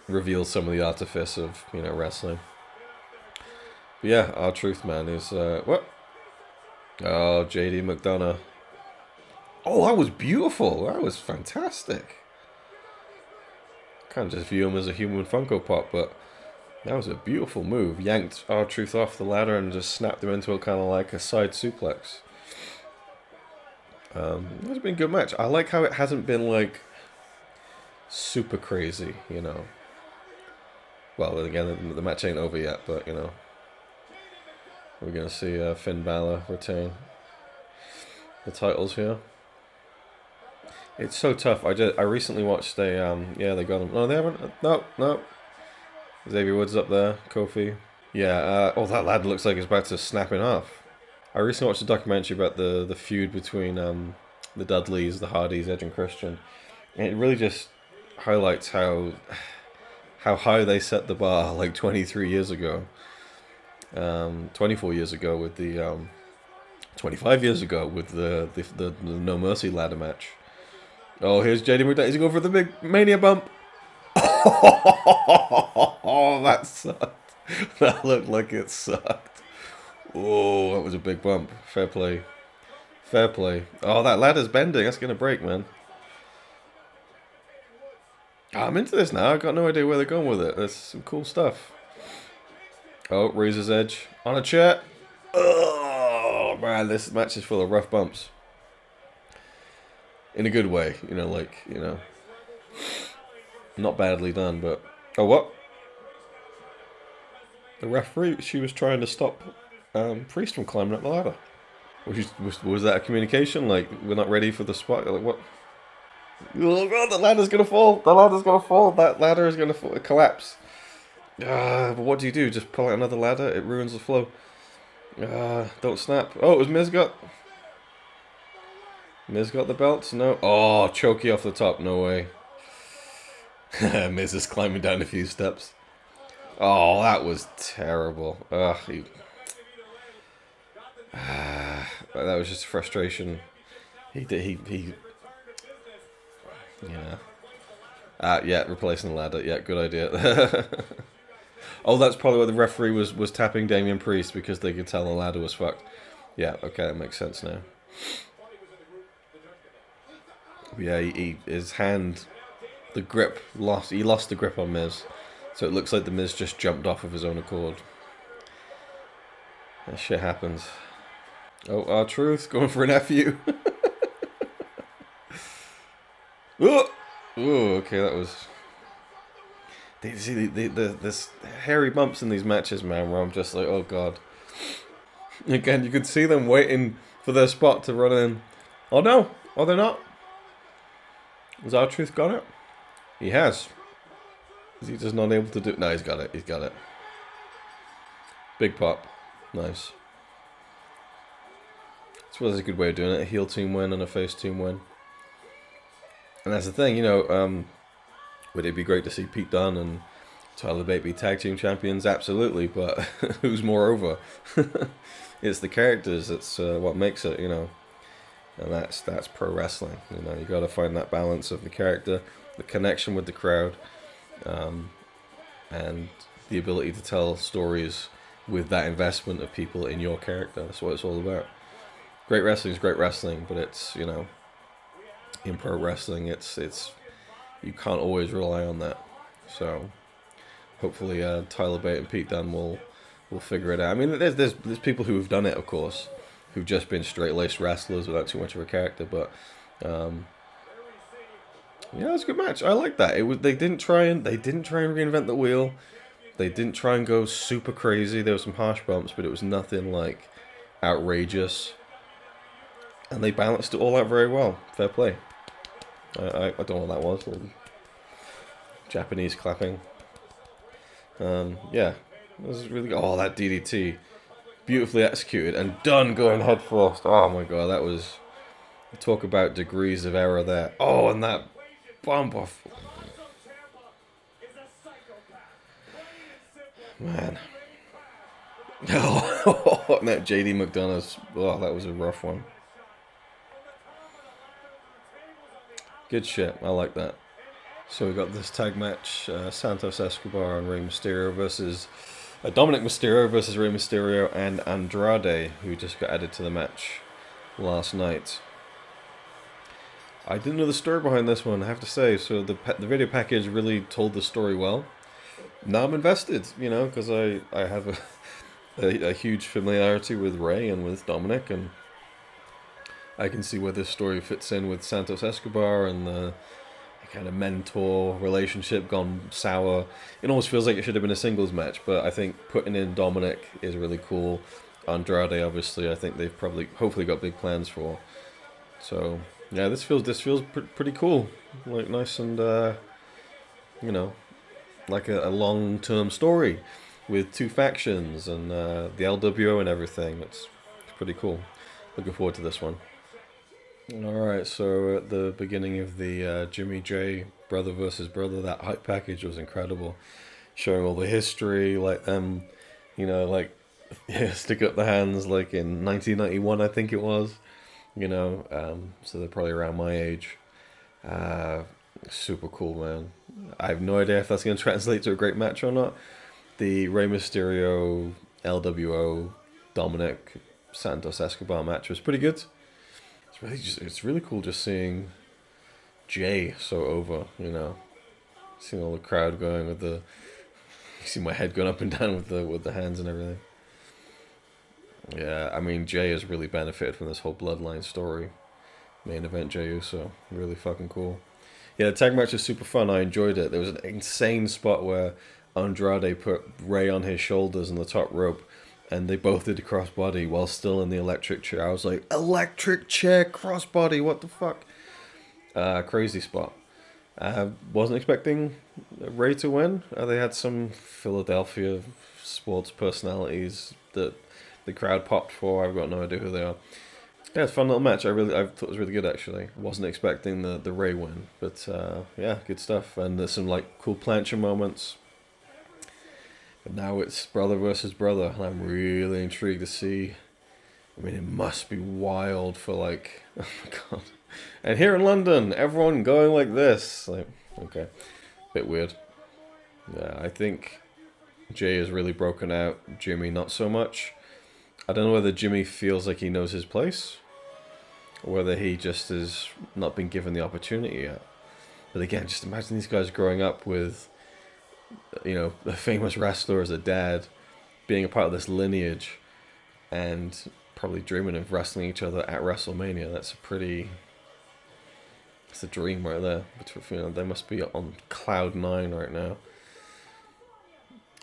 reveals some of the artifice of, you know, wrestling. But yeah, R-Truth, man, is what? Oh, JD McDonough. Oh, that was beautiful. That was fantastic. Can't just view him as a human Funko Pop, but that was a beautiful move. Yanked R-Truth off the ladder and just snapped him into a kind of like a side suplex. It's been a good match. I like how it hasn't been like super crazy, you know. Well, again, the match ain't over yet, but you know, we're gonna see Finn Balor retain the titles here. It's so tough. I recently watched a yeah, they got him. No, they haven't. No. Xavier Woods up there. Kofi. Yeah. Oh, that lad looks like he's about to snap in half. I recently watched a documentary about the feud between the Dudleys, the Hardys, Edge and Christian. And it really just highlights how high they set the bar like 23 years ago. 24 years ago with the 25 years ago with the No Mercy ladder match. Oh, here's JD McDonough. He's going for the big Mania bump. Oh, that sucked. That looked like it sucked. Oh, that was a big bump. Fair play. Fair play. Oh, that ladder's bending. That's going to break, man. I'm into this now. I've got no idea where they're going with it. There's some cool stuff. Oh, Razor's Edge. On a chair. Oh, man, this match is full of rough bumps. In a good way. You know, like, you know. Not badly done, but... Oh, what? The referee, she was trying to stop Priest from climbing up the ladder. Was that a communication? Like, we're not ready for the spot? Like, what? Oh, God, the ladder's going to fall. The ladder's going to fall. That ladder is going to collapse. But what do you do? Just pull out another ladder? It ruins the flow. Don't snap. Oh, it was Miz got the belts? No. Oh, chokey off the top. No way. Miz is climbing down a few steps. Oh, that was terrible. That was just frustration. He yeah, replacing the ladder. Yeah, good idea. Oh, that's probably why the referee was tapping Damian Priest, because they could tell the ladder was fucked. Yeah, okay, that makes sense now. Yeah, his hand, the grip he lost the grip on Miz, so it looks like the Miz just jumped off of his own accord. That shit happens. Oh, R-Truth going for an FU. Oh, okay, that was. You see this hairy bumps in these matches, man, where I'm just like, oh god. Again, you could see them waiting for their spot to run in. Oh no! Oh, they're not. Has R-Truth got it? He has. Is he just not able to do it? No, he's got it. He's got it. Big pop. Nice. I suppose that's a good way of doing it. A heel team win and a face team win. And that's the thing, you know, would it be great to see Pete Dunne and Tyler Bate be tag team champions? Absolutely, but who's more over? It's the characters that's what makes it, you know. And that's pro wrestling. You know, you got to find that balance of the character, the connection with the crowd, and the ability to tell stories with that investment of people in your character. That's what it's all about. Great wrestling is great wrestling, but it's, you know, in pro wrestling, it's you can't always rely on that. So hopefully Tyler Bate and Pete Dunne will figure it out. I mean, there's people who have done it, of course, who've just been straight-laced wrestlers without too much of a character, but yeah, it was a good match. I like that. They didn't try and reinvent the wheel. They didn't try and go super crazy. There were some harsh bumps, but it was nothing like outrageous. And they balanced it all out very well. Fair play. I don't know what that was. Japanese clapping. Yeah, it was really good. Oh, that DDT. Beautifully executed and done going head first. Oh my god, that was... Talk about degrees of error there. Oh, and that bump off. Man. Oh, and that JD McDonough's... Oh, that was a rough one. Good shit. I like that. So we got this tag match, Santos Escobar and Rey Mysterio versus Dominic Mysterio versus Rey Mysterio and Andrade, who just got added to the match last night. I didn't know the story behind this one, I have to say. So the video package really told the story well. Now I'm invested, you know, because I have a huge familiarity with Rey and with Dominic, and I can see where this story fits in with Santos Escobar and the kind of mentor relationship gone sour. It almost feels like it should have been a singles match, but I think putting in Dominic is really cool. Andrade, obviously, I think they've hopefully got big plans for. So yeah, this feels pretty cool, like nice and you know, like a long term story with two factions and the LWO and everything. It's pretty cool. Looking forward to this one. Alright, so at the beginning of the Jimmy J brother versus brother, that hype package was incredible. Showing all the history, like them, you know, like stick up the hands like in 1991, I think it was, you know, so they're probably around my age. Uh, Super cool, man. I have no idea if that's going to translate to a great match or not. The Rey Mysterio, LWO, Dominic, Santos Escobar match was pretty good. It's really cool just seeing Jay so over, you know, seeing all the crowd going with the, you see my head going up and down with the hands and everything. Yeah, I mean Jay has really benefited from this whole bloodline story. Main event Jey Uso, really fucking cool. Yeah, the tag match is super fun. I enjoyed it. There was an insane spot where Andrade put Rey on his shoulders in the top rope, and they both did the crossbody while still in the electric chair. I was like, electric chair crossbody, what the fuck? Crazy spot. Wasn't expecting Rey to win. They had some Philadelphia sports personalities that the crowd popped for. I've got no idea who they are. Yeah, it's a fun little match. I thought it was really good actually. Wasn't expecting the Rey win, but yeah, good stuff. And there's some like cool plancha moments. But now it's brother versus brother, and I'm really intrigued to see. I mean, it must be wild for like, oh my god. And here in London, everyone going like this. Like, okay, bit weird. Yeah, I think Jay is really broken out. Jimmy, not so much. I don't know whether Jimmy feels like he knows his place, or whether he just has not been given the opportunity yet. But again, just imagine these guys growing up with, you know, a famous wrestler as a dad, being a part of this lineage, and probably dreaming of wrestling each other at WrestleMania. That's a dream right there. You know, they must be on cloud 9 right now.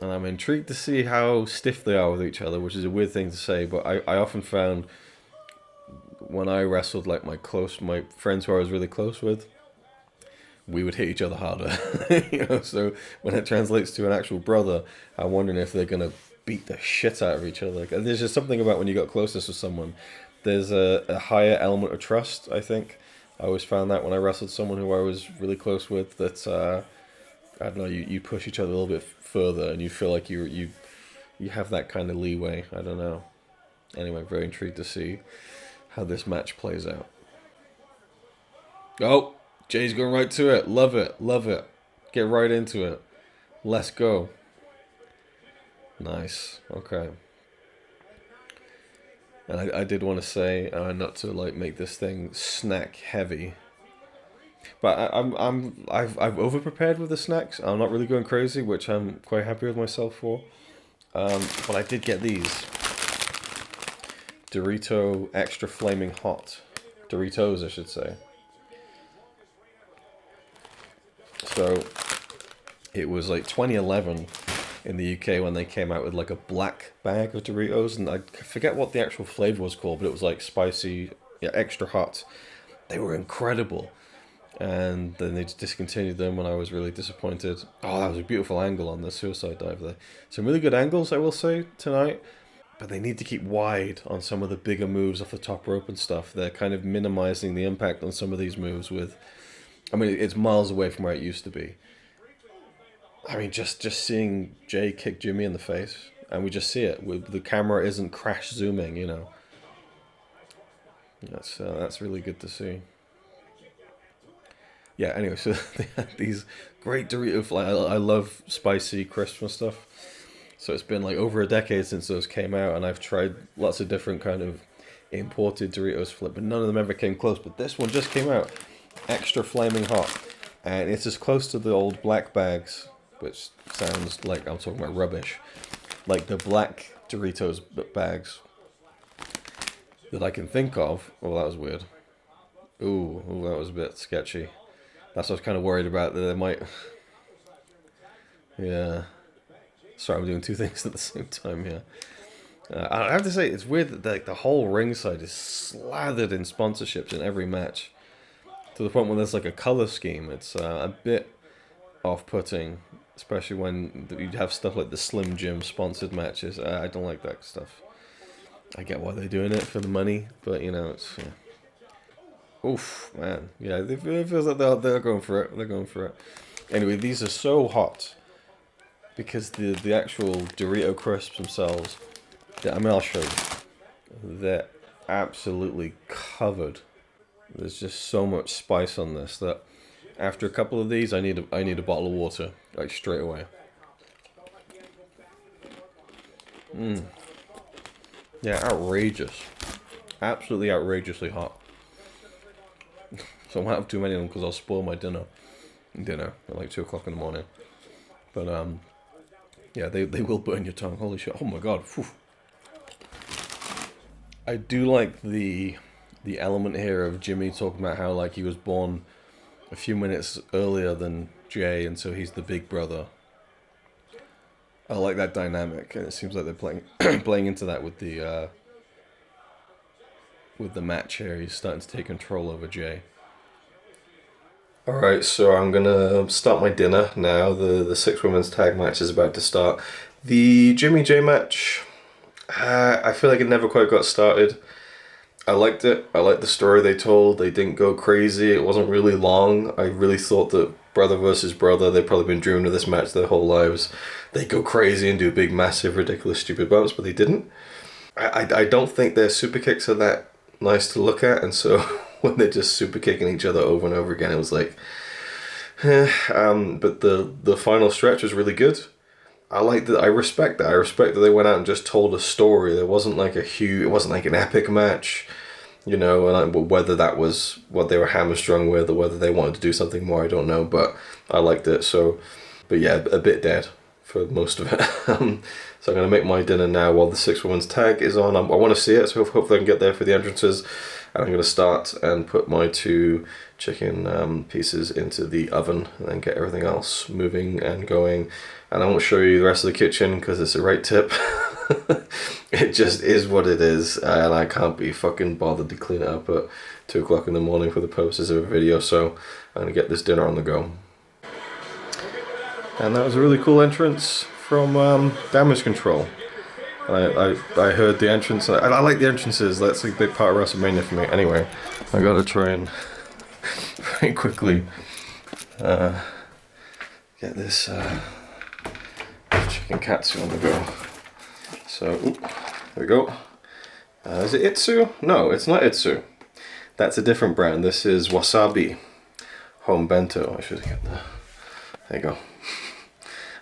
And I'm intrigued to see how stiff they are with each other, which is a weird thing to say, but I often found when I wrestled like my friends who I was really close with, we would hit each other harder. You know, so when it translates to an actual brother, I'm wondering if they're gonna beat the shit out of each other. And there's just something about when you got closest with someone, there's a higher element of trust, I think. I always found that when I wrestled someone who I was really close with, that I don't know, you push each other a little bit further, and you feel like you have that kind of leeway. I don't know. Anyway, very intrigued to see how this match plays out. Oh, Jay's going right to it. Love it. Love it. Get right into it. Let's go. Nice. Okay. And I did want to say, not to like make this thing snack heavy, but I've over prepared with the snacks. I'm not really going crazy, which I'm quite happy with myself for. But I did get these Dorito Extra Flaming Hot. Doritos, I should say. So it was like 2011 in the UK when they came out with like a black bag of Doritos, and I forget what the actual flavor was called, but it was like spicy, yeah, extra hot. They were incredible. And then they just discontinued them when I was really disappointed. Oh, that was a beautiful angle on the suicide dive there. Some really good angles, I will say, tonight. But they need to keep wide on some of the bigger moves off the top rope and stuff. They're kind of minimizing the impact on some of these moves with... I mean, it's miles away from where it used to be. I mean, just seeing Jay kick Jimmy in the face, and we just see it. The camera isn't crash zooming, you know. That's really good to see. yeah, anyway, so they had these great Dorito flavors. I love spicy, crisp and stuff. So it's been like over a decade since those came out, and I've tried lots of different kind of imported Doritos flip, but none of them ever came close. But this one just came out, extra flaming hot, and it's as close to the old black bags, which sounds like I'm talking about rubbish, like the black Doritos bags that I can think of. Oh, that was weird. Ooh, that was a bit sketchy. That's what I was kind of worried about, that they might... Yeah. Sorry, I'm doing two things at the same time, yeah. I have to say, it's weird that the whole ringside is slathered in sponsorships in every match. To the point where there's like a color scheme. It's a bit off-putting, especially when you have stuff like the Slim Jim sponsored matches. I don't like that stuff. I get why they're doing it, for the money, but you know, it's... Yeah. Oof, man. Yeah, it feels like they're going for it. They're going for it. Anyway, these are so hot because the actual Dorito crisps themselves, I mean, I'll show you. They're absolutely covered. There's just so much spice on this that after a couple of these, I need a bottle of water, like straight away. Yeah, outrageous. Absolutely outrageously hot. So I won't have too many of them because I'll spoil my dinner at like 2 o'clock in the morning. But yeah, they will burn your tongue. Holy shit! Oh my god! Whew. I do like the element here of Jimmy talking about how like he was born a few minutes earlier than Jay, and so he's the big brother. I like that dynamic, and it seems like they're playing playing into that with the match here. He's starting to take control over Jay. Alright, so I'm gonna start my dinner now. The 6 women's tag match is about to start. The Jimmy J match, I feel like it never quite got started. I liked it. I liked the story they told. They didn't go crazy. It wasn't really long. I really thought that brother versus brother, they've probably been dreaming of this match their whole lives. They go crazy and do big, massive, ridiculous, stupid bumps, but they didn't. I don't think their super kicks are that nice to look at, and so when they're just super kicking each other over and over again, it was like, but the final stretch was really good. I like that. I respect that. I respect that they went out and just told a story. There wasn't like it wasn't like an epic match, you know. And whether that was what they were hamstrung with or whether they wanted to do something more, I don't know. But I liked it. So, but yeah, a bit dead for most of it. So I'm gonna make my dinner now while the 6 women's tag is on. I want to see it, so hopefully I can get there for the entrances. And I'm going to start and put my 2 chicken pieces into the oven and then get everything else moving and going. And I won't show you the rest of the kitchen because it's a right tip. It just is what it is, and I can't be fucking bothered to clean it up at 2 o'clock in the morning for the purposes of a video, so I'm going to get this dinner on the go. And that was a really cool entrance from Damage Control. I heard the entrance. I like the entrances. That's a big part of WrestleMania for me. Anyway, I gotta try and very quickly get this chicken katsu on the go. So, there we go. Is it Itsu? No, it's not Itsu. That's a different brand. This is Wasabi Home Bento. I should get the... There you go.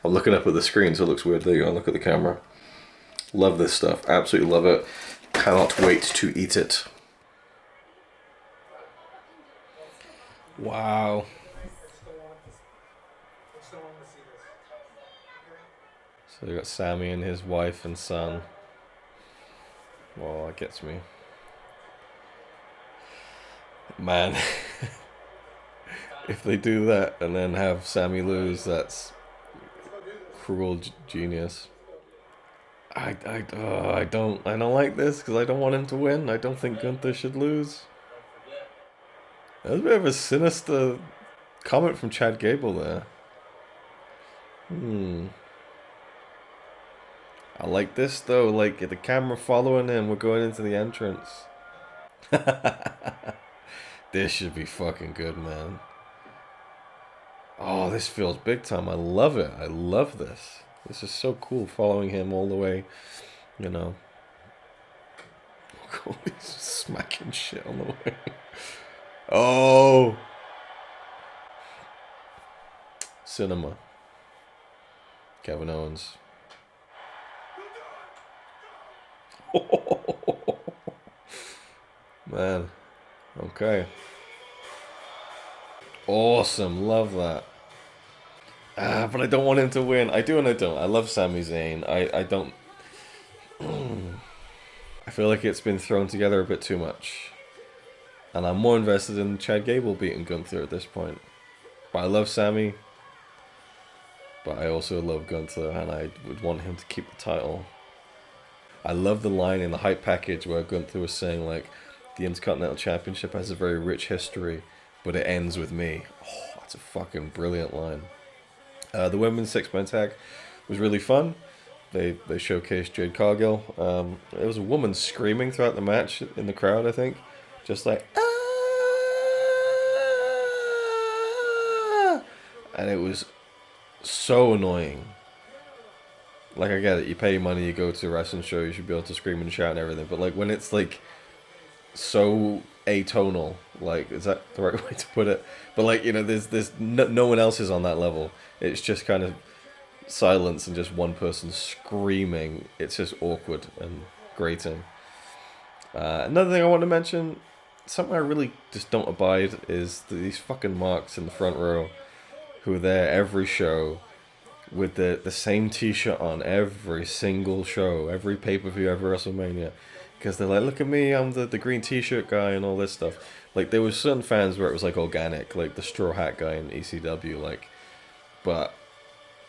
I'm looking up at the screen, so it looks weird. There you go. Look at the camera. Love this stuff. Absolutely love it. Cannot wait to eat it. Wow. So you got Sammy and his wife and son. Well, that gets me. Man. If they do that and then have Sammy lose, that's cruel genius. I don't like this because I don't want him to win. I don't think Gunther should lose. That was a bit of a sinister comment from Chad Gable there. I like this though, like the camera following him, we're going into the entrance. This should be fucking good, man. Oh, this feels big time. I love it. I love this. This is so cool, following him all the way, you know. He's smacking shit on the way. Oh! cinema. Kevin Owens. Man. Okay. Awesome. Love that. But I don't want him to win. I do and I don't. I love Sami Zayn. I don't... I feel like it's been thrown together a bit too much. And I'm more invested in Chad Gable beating Gunther at this point. But I love Sami. But I also love Gunther, and I would want him to keep the title. I love the line in the hype package where Gunther was saying, like, the Intercontinental Championship has a very rich history, but it ends with me. Oh, that's a fucking brilliant line. The women's six-man tag was really fun. They showcased Jade Cargill. There was a woman screaming throughout the match in the crowd, I think. Just like, ah! And it was so annoying. Like, I get it, you pay money, you go to a wrestling show, you should be able to scream and shout and everything. But, like, when it's, like, so atonal, like, is that the right way to put it? But, like, you know, there's no one else is on that level. It's just kind of silence and just one person screaming. It's just awkward and grating. Another thing I want to mention, something I really just don't abide, is these fucking marks in the front row who are there every show with the same t-shirt on every single show, every pay-per-view, every WrestleMania. Because they're like, look at me, I'm the green t-shirt guy and all this stuff. Like, there was certain fans where it was, like, organic, like the straw hat guy in ECW, like, but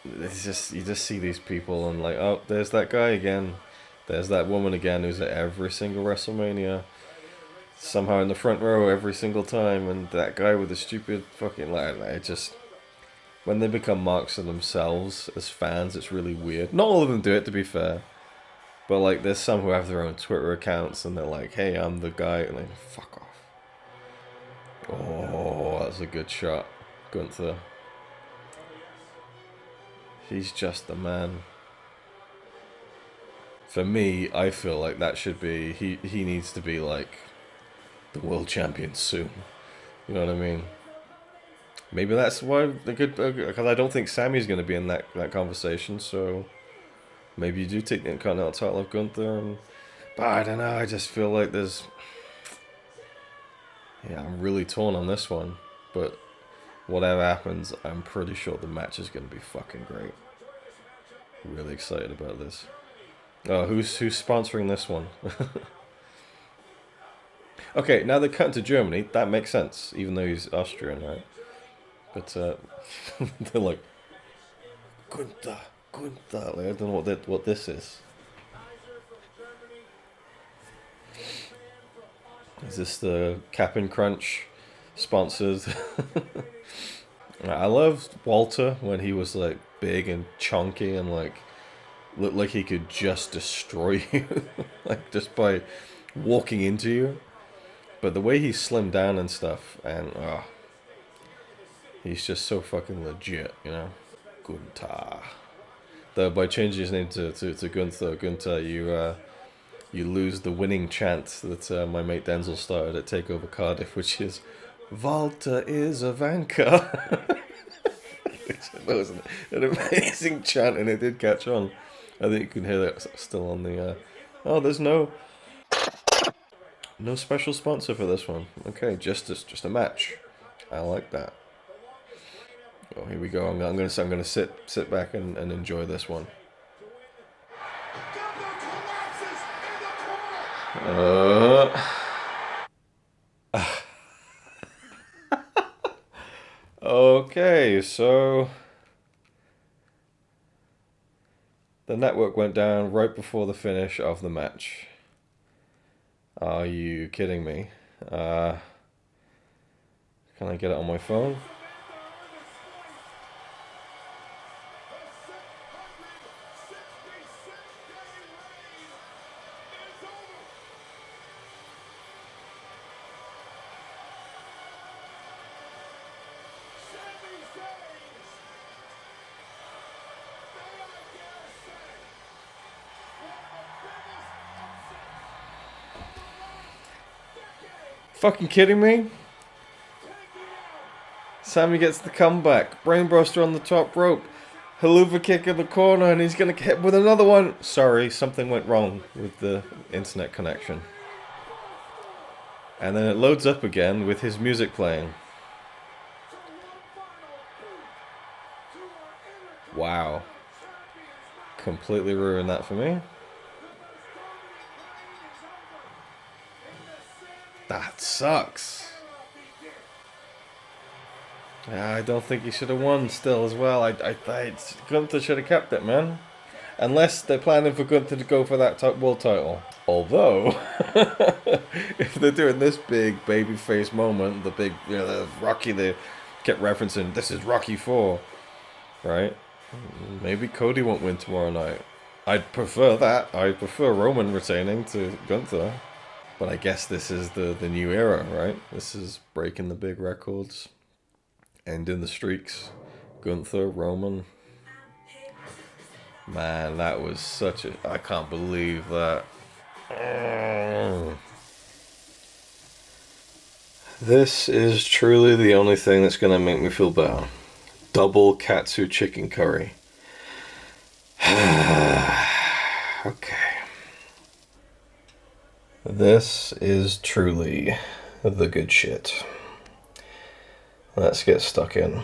it's just, you just see these people and like, oh, there's that guy again. There's that woman again who's at every single WrestleMania. Somehow in the front row every single time. And that guy with the stupid fucking, like, it just... When they become marks of themselves as fans, it's really weird. Not all of them do it, to be fair. But, like, there's some who have their own Twitter accounts and they're like, hey, I'm the guy. And like, fuck off. Oh, that's a good shot. Gunther. He's just the man. For me, I feel like that should be... He needs to be, like, the world champion soon. You know what I mean? Maybe that's why they could... Because I don't think Sami's going to be in that conversation, so... Maybe you do take the Intercontinental title of Gunther. But I don't know, I just feel like there's... Yeah, I'm really torn on this one. But whatever happens, I'm pretty sure the match is going to be fucking great. Really excited about this. Oh, who's sponsoring this one? Okay, now they're cutting to Germany. That makes sense, even though he's Austrian, right? But they're like, Gunther. Like, I don't know what this is. Is this the Cap'n Crunch sponsors? I loved Walter when he was like big and chunky and like looked like he could just destroy you, like just by walking into you. But the way he slimmed down and stuff, and he's just so fucking legit, you know. Gunther. Though by changing his name to Gunther, you lose the winning chant that my mate Denzel started at Takeover Cardiff, which is Walter is a vanker. Which was an amazing chant, and it did catch on. I think you can hear that still on the... Oh, there's no special sponsor for this one. Okay, just a match. I like that. Oh, here we go. I'm gonna sit back and enjoy this one. Okay, so the network went down right before the finish of the match. Are you kidding me? Can I get it on my phone? Fucking kidding me? Sammy gets the comeback. Brainbuster on the top rope. Haluva kick in the corner, and he's going to hit with another one. Sorry, something went wrong with the internet connection. And then it loads up again with his music playing. Wow. Completely ruined that for me. That sucks. I don't think he should have won still as well. Gunther should have kept it, man. Unless they're planning for Gunther to go for that world title. Although, if they're doing this big babyface moment, the big, the Rocky, they kept referencing, this is Rocky 4, right? Maybe Cody won't win tomorrow night. I'd prefer that. I'd prefer Roman retaining to Gunther. But I guess this is the new era, right? This is breaking the big records. Ending the streaks. Gunther, Roman. Man, that was such a... I can't believe that. This is truly the only thing that's going to make me feel better. Double katsu chicken curry. Okay. This is truly the good shit. Let's get stuck in.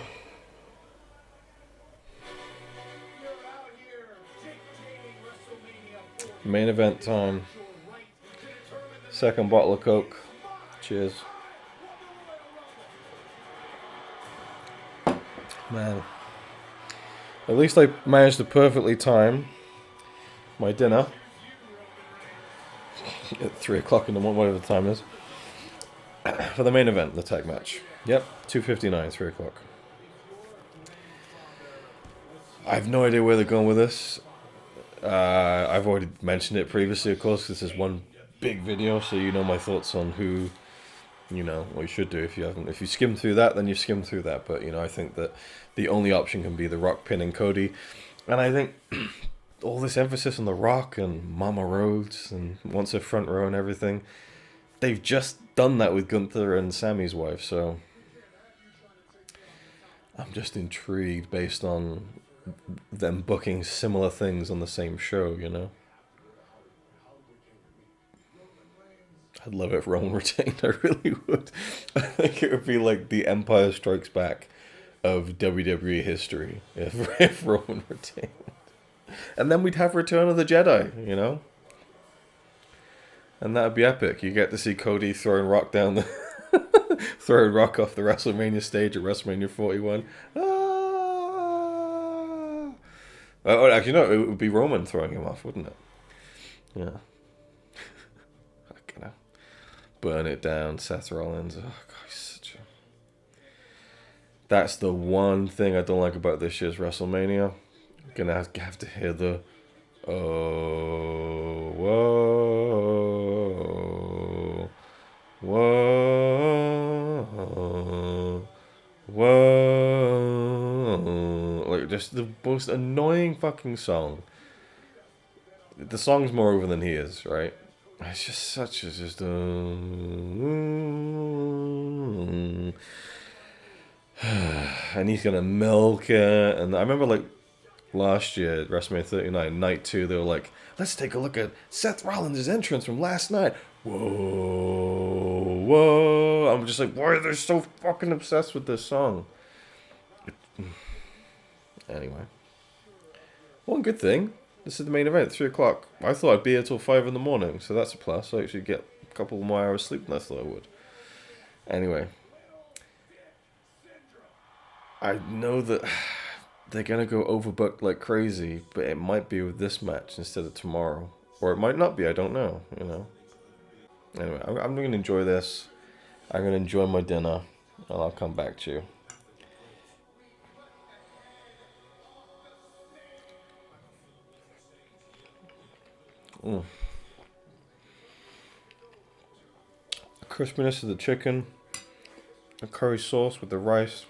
Main event time. Second bottle of Coke. Cheers. Man. At least I managed to perfectly time my dinner. At 3 o'clock in the morning, whatever the time is. For the main event, the tag match. Yep, 2:59, 3 o'clock. I have no idea where they're going with this. I've already mentioned it previously, of course. This is one big video, so you know my thoughts on who, what you should do. If you haven't, if you skim through that, then you skim through that. But I think that the only option can be The Rock pinning Cody, and I think all this emphasis on The Rock and Mama Rhodes and wants a front row and everything, they've just done that with Gunther and Sammy's wife. So I'm just intrigued based on them booking similar things on the same show, I'd love it if Roman retained. I really would. I think it would be like the Empire Strikes Back of WWE history if Roman retained. And then we'd have Return of the Jedi, And that'd be epic. You get to see Cody throwing Rock down throwing Rock off the WrestleMania stage at WrestleMania 41. Oh, actually, no, it would be Roman throwing him off, wouldn't it? Yeah. Fucking hell. Burn it down, Seth Rollins. Oh, God, that's the one thing I don't like about this year's WrestleMania. I'm gonna have to hear the... Oh, whoa, whoa, whoa. Like, just the most annoying fucking song. The song's more over than he is, right? It's just such a and he's gonna milk it. And I remember last year at WrestleMania 39, night 2, they were like, let's take a look at Seth Rollins' entrance from last night. Whoa, whoa. I'm just like, why are they so fucking obsessed with this song? Anyway. One good thing, this is the main event, 3 o'clock. I thought I'd be here till 5 in the morning, so that's a plus. I actually get a couple more hours sleep than I thought I would. Anyway. I know that they're going to go overbooked like crazy, but it might be with this match instead of tomorrow. Or it might not be, I don't know, Anyway, I'm going to enjoy this. I'm going to enjoy my dinner, and I'll come back to you. The crispiness of the chicken, the curry sauce with the rice.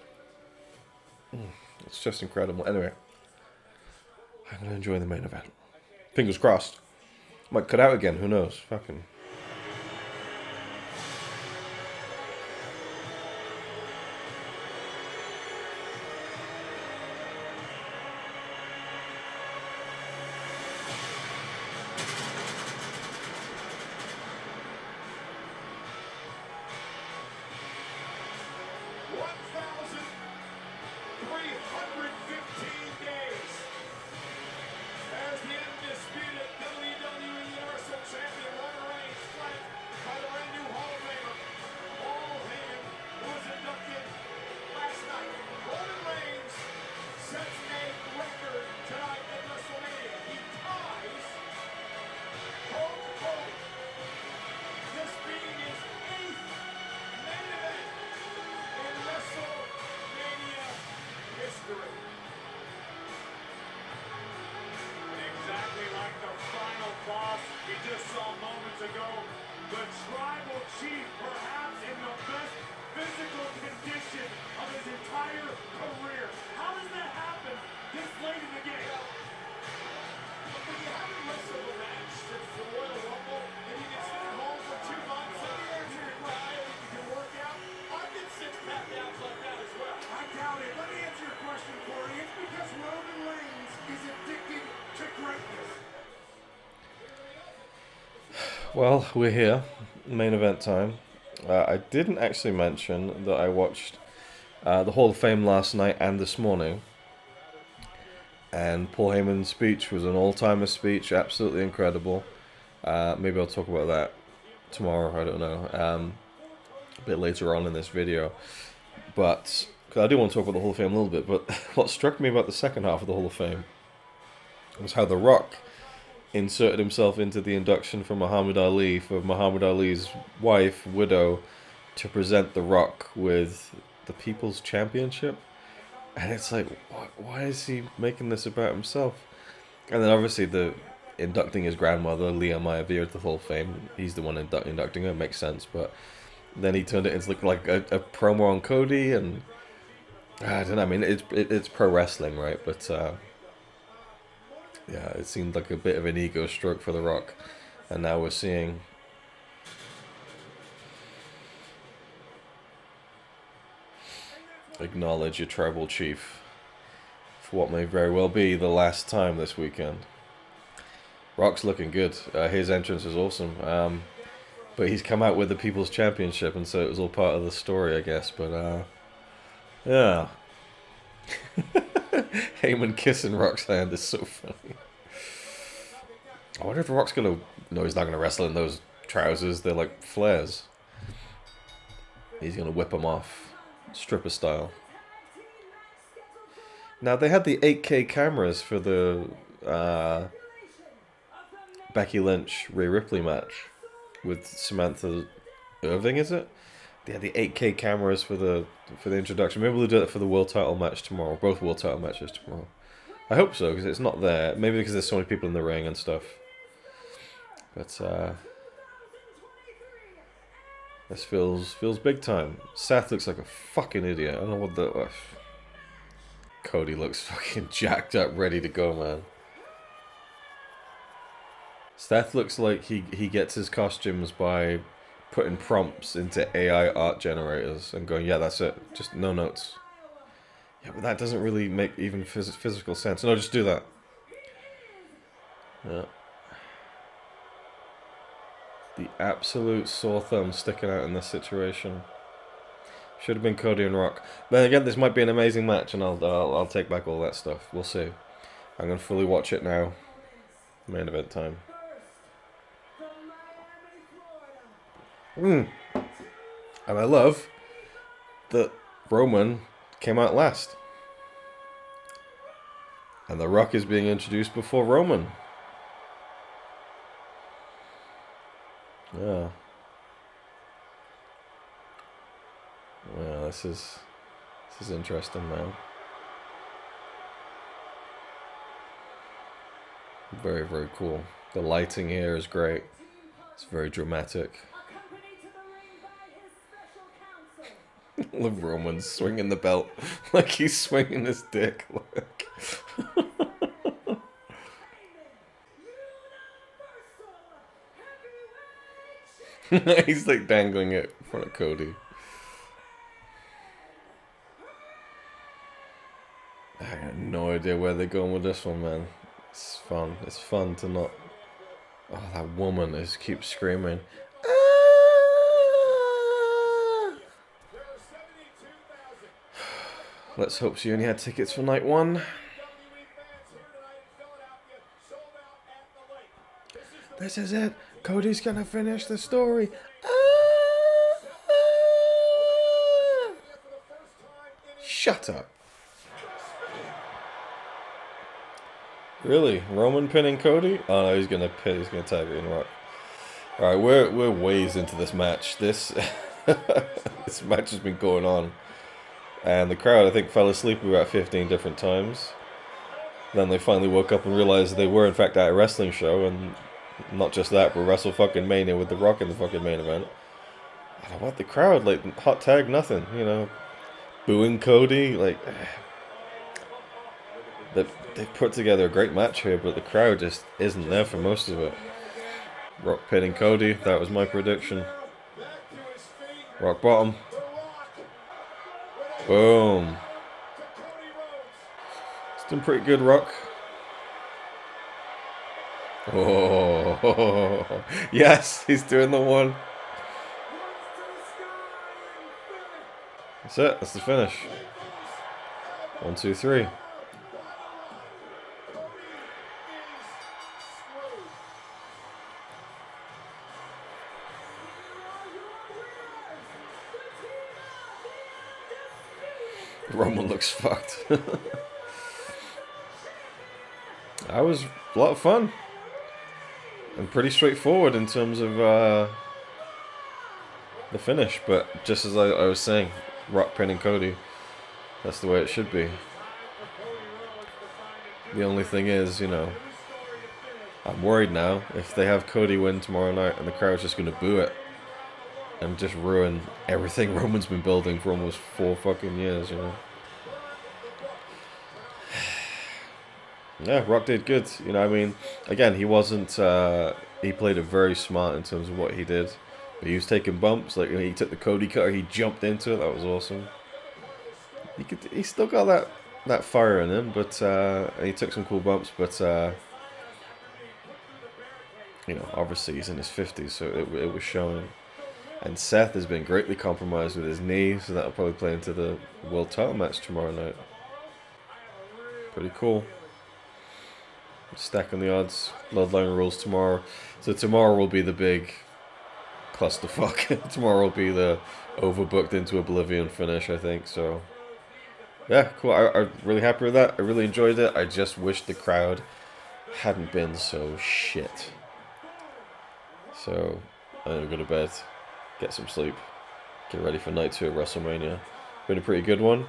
It's just incredible. Anyway, I'm going to enjoy the main event. Fingers crossed. Might cut out again, who knows? Fucking... days as the undisputed WWE Universal Champion Roman Reigns, flanked by the brand new Hall of Famer, Paul Heyman, who was inducted last night. Roman Reigns sets a record tonight at WrestleMania. He ties Hulk Hogan, this being his 8th main event in WrestleMania history. Exactly like the final boss we just saw moments ago, the Tribal Chief perhaps in the best physical condition of his entire career. How does that happen this late in the game? When you haven't wrestled a match since the Royal Rumble and you can sit at home for 2 months, let me answer your question. You can work out. I get 6-pack downs like that as well. I doubt it. Let me answer your question, Corey. It's because Roman Reigns is addicted to greatness. Well, we're here. Main event time. I didn't actually mention that I watched the Hall of Fame last night and this morning. And Paul Heyman's speech was an all-timer speech. Absolutely incredible. Maybe I'll talk about that tomorrow. I don't know. A bit later on in this video. But cause I do want to talk about the Hall of Fame a little bit. But what struck me about the second half of the Hall of Fame was how The Rock inserted himself into the induction for Muhammad Ali, for Muhammad Ali's wife, widow, to present The Rock with the People's Championship. And it's like, why is he making this about himself? And then obviously the inducting his grandmother, Leah Maya-Vere, to the Hall of Fame. He's the one inducting her, makes sense. But then he turned it into like a promo on Cody, and I don't know. I mean, it's pro wrestling, right? But yeah, it seemed like a bit of an ego stroke for The Rock. And now we're seeing acknowledge your tribal chief for what may very well be the last time this weekend. Rock's looking good. His entrance is awesome. But he's come out with the People's Championship, and so it was all part of the story, I guess. But yeah. Heyman kissing Rock's hand is so funny. I wonder if Rock's gonna... No, he's not gonna wrestle in those trousers. They're like flares. He's gonna whip them off, stripper style. Now, they had the 8K cameras for the Becky Lynch Rhea Ripley match with Samantha Irving, is it? They had the 8K cameras for the introduction. Maybe we'll do it for the world title match tomorrow. Both world title matches tomorrow. I hope so, because it's not there. Maybe because there's so many people in the ring and stuff. But this feels big time. Seth looks like a fucking idiot. I don't know what the... Cody looks fucking jacked up, ready to go, man. Seth looks like he gets his costumes by putting prompts into AI art generators and going, yeah, that's it. Just no notes. Yeah, but that doesn't really make even physical sense. No, just do that. Yeah. The absolute sore thumb sticking out in this situation. Should have been Cody and Rock. But again, this might be an amazing match, and I'll take back all that stuff. We'll see. I'm going to fully watch it now. Main event time. And I love that Roman came out last. And The Rock is being introduced before Roman. Yeah. Yeah, this is interesting, man. Very, very cool. The lighting here is great. It's very dramatic. Love Roman swinging the belt like he's swinging his dick. He's like dangling it in front of Cody. I have no idea where they're going with this one, man. It's fun. It's fun to not... Oh, that woman is keeps screaming. Let's hope she only had tickets for night one. This is it. Cody's gonna finish the story. Shut up. Really? Roman pinning Cody? Oh no, he's gonna pin. He's gonna tag it in Rock. All right, we're ways into this match. This this match has been going on, and the crowd I think fell asleep about 15 different times. Then they finally woke up and realized they were in fact at a wrestling show, and not just that, but WrestleMania with The Rock in the fucking main event. I don't want the crowd like hot tag nothing, you know, booing Cody like. They've put together a great match here, but the crowd just isn't there for most of it. Rock pinning Cody, that was my prediction. Rock bottom. Boom. It's done pretty good, Rock. Oh, yes, he's doing the one. That's it, that's the finish. 1, 2, 3. Roman looks fucked. That was a lot of fun. And pretty straightforward in terms of the finish. But just as I was saying, Rock pinning Cody, that's the way it should be. The only thing is, you know, I'm worried now if they have Cody win tomorrow night and the crowd's just going to boo it and just ruin everything Roman's been building for almost 4 fucking years, you know. Yeah, Rock did good. You know, I mean, again, he wasn't. He played it very smart in terms of what he did. But he was taking bumps. Like, you know, he took the Cody cutter, he jumped into it. That was awesome. He still got that fire in him, but he took some cool bumps. But you know, obviously he's in his 50s, so it was showing. And Seth has been greatly compromised with his knee, so that'll probably play into the world title match tomorrow night. Pretty cool. Stacking the odds. Bloodline rules tomorrow. So tomorrow will be the big clusterfuck. Tomorrow will be the overbooked into oblivion finish, I think. So, yeah, cool. I'm really happy with that. I really enjoyed it. I just wish the crowd hadn't been so shit. So, I'm going to go to bed, get some sleep, get ready for night 2 at WrestleMania. Been a pretty good one.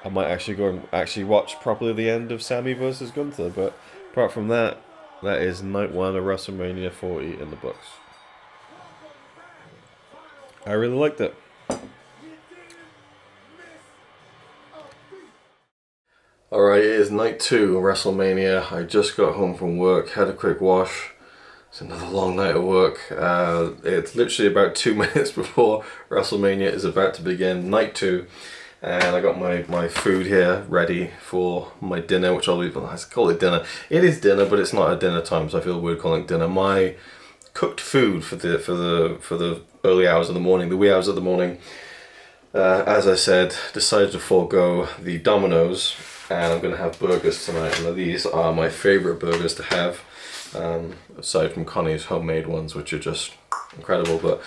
I might actually go and watch properly the end of Sammy versus Gunther, but apart from that, that is night 1 of WrestleMania 40 in the books. I really liked it. Alright, it is night 2 of WrestleMania. I just got home from work, had a quick wash. It's another long night of work. It's literally about 2 minutes before WrestleMania is about to begin, night 2. And I got my food here ready for my dinner, which I call it dinner. It is dinner, but it's not at dinner time, so I feel weird calling it dinner. My cooked food for the early hours of the morning, the wee hours of the morning. As I said, decided to forego the Domino's, and I'm going to have burgers tonight. And these are my favorite burgers to have, aside from Connie's homemade ones, which are just incredible. But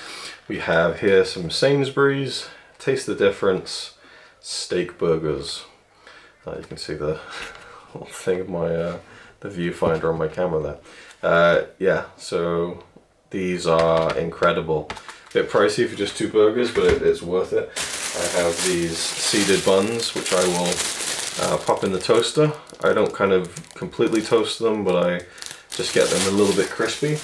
we have here some Sainsbury's. Taste the difference. Steak burgers. You can see the whole thing of my the viewfinder on my camera there. Yeah, so these are incredible. A bit pricey for just 2 burgers, but it's worth it. I have these seeded buns, which I will pop in the toaster. I don't kind of completely toast them, but I just get them a little bit crispy.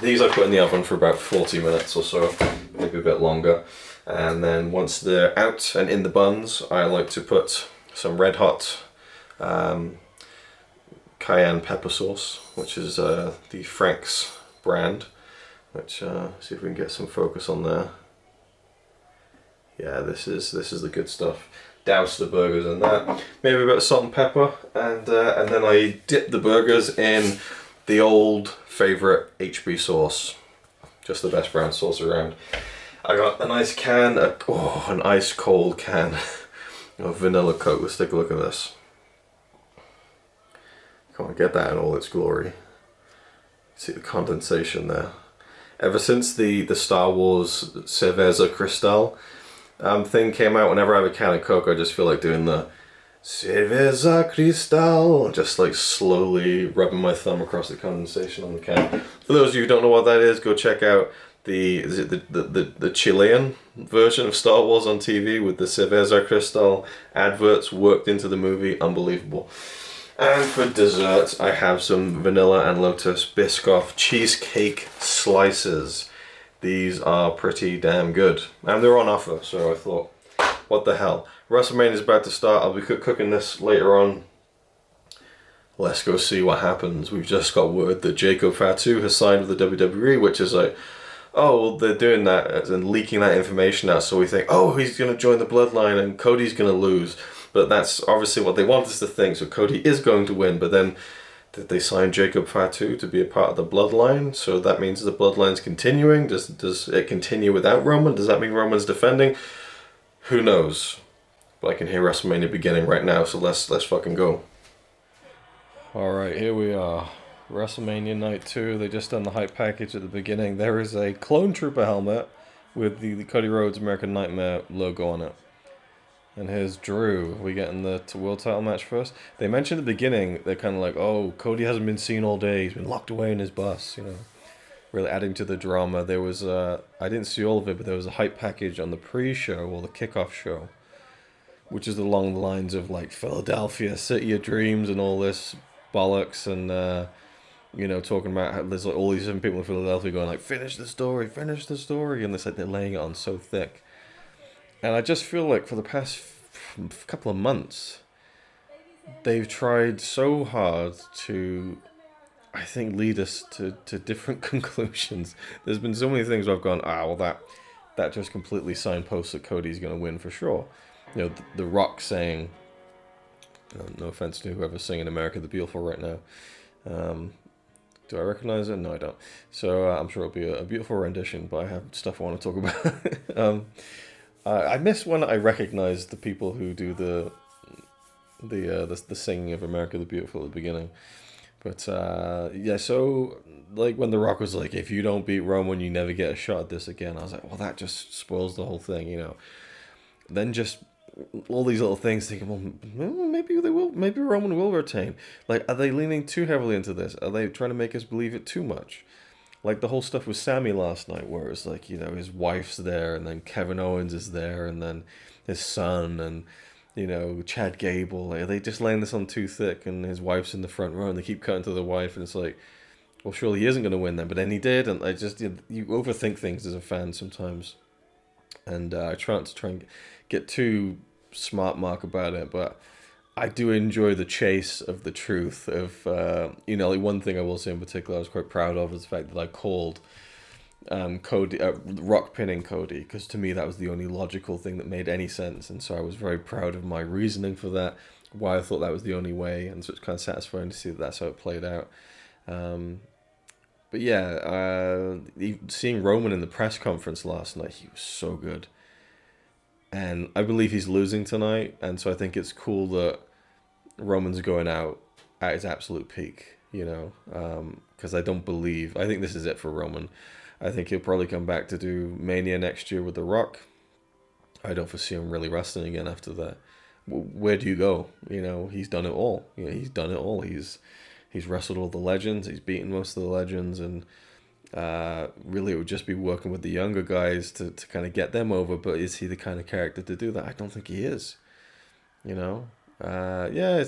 These I put in the oven for about 40 minutes or so, maybe a bit longer. And then once they're out and in the buns, I like to put some red hot cayenne pepper sauce, which is the Frank's brand. Which see if we can get some focus on there. Yeah, this is the good stuff. Douse the burgers in that. Maybe a bit of salt and pepper, and then I dip the burgers in the old favourite HB sauce. Just the best brown sauce around. I got a nice can, an ice cold can of vanilla Coke. Let's take a look at this. Come on, get that in all its glory. See the condensation there. Ever since the Star Wars Cerveza Cristal thing came out, whenever I have a can of Coke, I just feel like doing the Cerveza Cristal, just like slowly rubbing my thumb across the condensation on the can. For those of you who don't know what that is, go check out the Chilean version of Star Wars on TV with the Cerveza Cristal adverts worked into the movie. Unbelievable. And for dessert, I have some vanilla and lotus Biscoff cheesecake slices. These are pretty damn good. And they're on offer, so I thought, what the hell. WrestleMania is about to start. I'll be cooking this later on. Let's go see what happens. We've just got word that Jacob Fatu has signed with the WWE, which is like, oh, well, they're doing that and leaking that information out. So we think, oh, he's going to join the bloodline and Cody's going to lose. But that's obviously what they want us to think. So Cody is going to win. But then, did they sign Jacob Fatu to be a part of the bloodline? So that means the bloodline's continuing. Does it continue without Roman? Does that mean Roman's defending? Who knows? But I can hear WrestleMania beginning right now. So let's fucking go. All right, here we are. WrestleMania Night 2. They just done the hype package at the beginning. There is a Clone Trooper helmet with the Cody Rhodes American Nightmare logo on it. And here's Drew. Are we getting the world title match first? They mentioned at the beginning, they're kind of like, oh, Cody hasn't been seen all day. He's been locked away in his bus, you know. Really adding to the drama. There was, I didn't see all of it, but there was a hype package on the pre-show, or the kickoff show, which is along the lines of, like, Philadelphia, City of Dreams, and all this bollocks, and, you know, talking about how there's like all these different people in Philadelphia going, like, finish the story, and they said they're laying it on so thick. And I just feel like for the past couple of months, they've tried so hard to, I think, lead us to different conclusions. There's been so many things where I've gone, well, that just completely signposts that Cody's going to win for sure. You know, the Rock saying, no offense to whoever's singing America the Beautiful right now. Do I recognize it? No, I don't. So I'm sure it'll be a beautiful rendition, but I have stuff I want to talk about. I miss when I recognize the people who do the singing of America the Beautiful at the beginning. But yeah, so like when The Rock was like, if you don't beat Roman, you never get a shot at this again. I was like, well, that just spoils the whole thing, you know. Then just all these little things, thinking, well, maybe they will, maybe Roman will retain. Like, are they leaning too heavily into this? Are they trying to make us believe it too much? Like the whole stuff with Sammy last night, where it's like, you know, his wife's there, and then Kevin Owens is there, and then his son, and, you know, Chad Gable. Like, are they just laying this on too thick, and his wife's in the front row, and they keep cutting to the wife, and it's like, well, surely he isn't going to win then, but then he did, and I just, you overthink things as a fan sometimes, and I try not to try and get too smart mark about it, but I do enjoy the chase of the truth of, you know, like one thing I will say in particular I was quite proud of is the fact that I called Cody, Rock pinning Cody, because to me that was the only logical thing that made any sense, and so I was very proud of my reasoning for that, why I thought that was the only way, and so it's kind of satisfying to see that that's how it played out. But yeah, seeing Roman in the press conference last night, he was so good. And I believe he's losing tonight, and so I think it's cool that Roman's going out at his absolute peak, you know, because I think this is it for Roman. I think he'll probably come back to do Mania next year with The Rock. I don't foresee him really wrestling again after that. Where do you go? You know, he's done it all. You know, he's done it all. He's wrestled all the legends. He's beaten most of the legends, and really it would just be working with the younger guys to kind of get them over. But is he the kind of character to do that? I don't think he is. You know, yeah,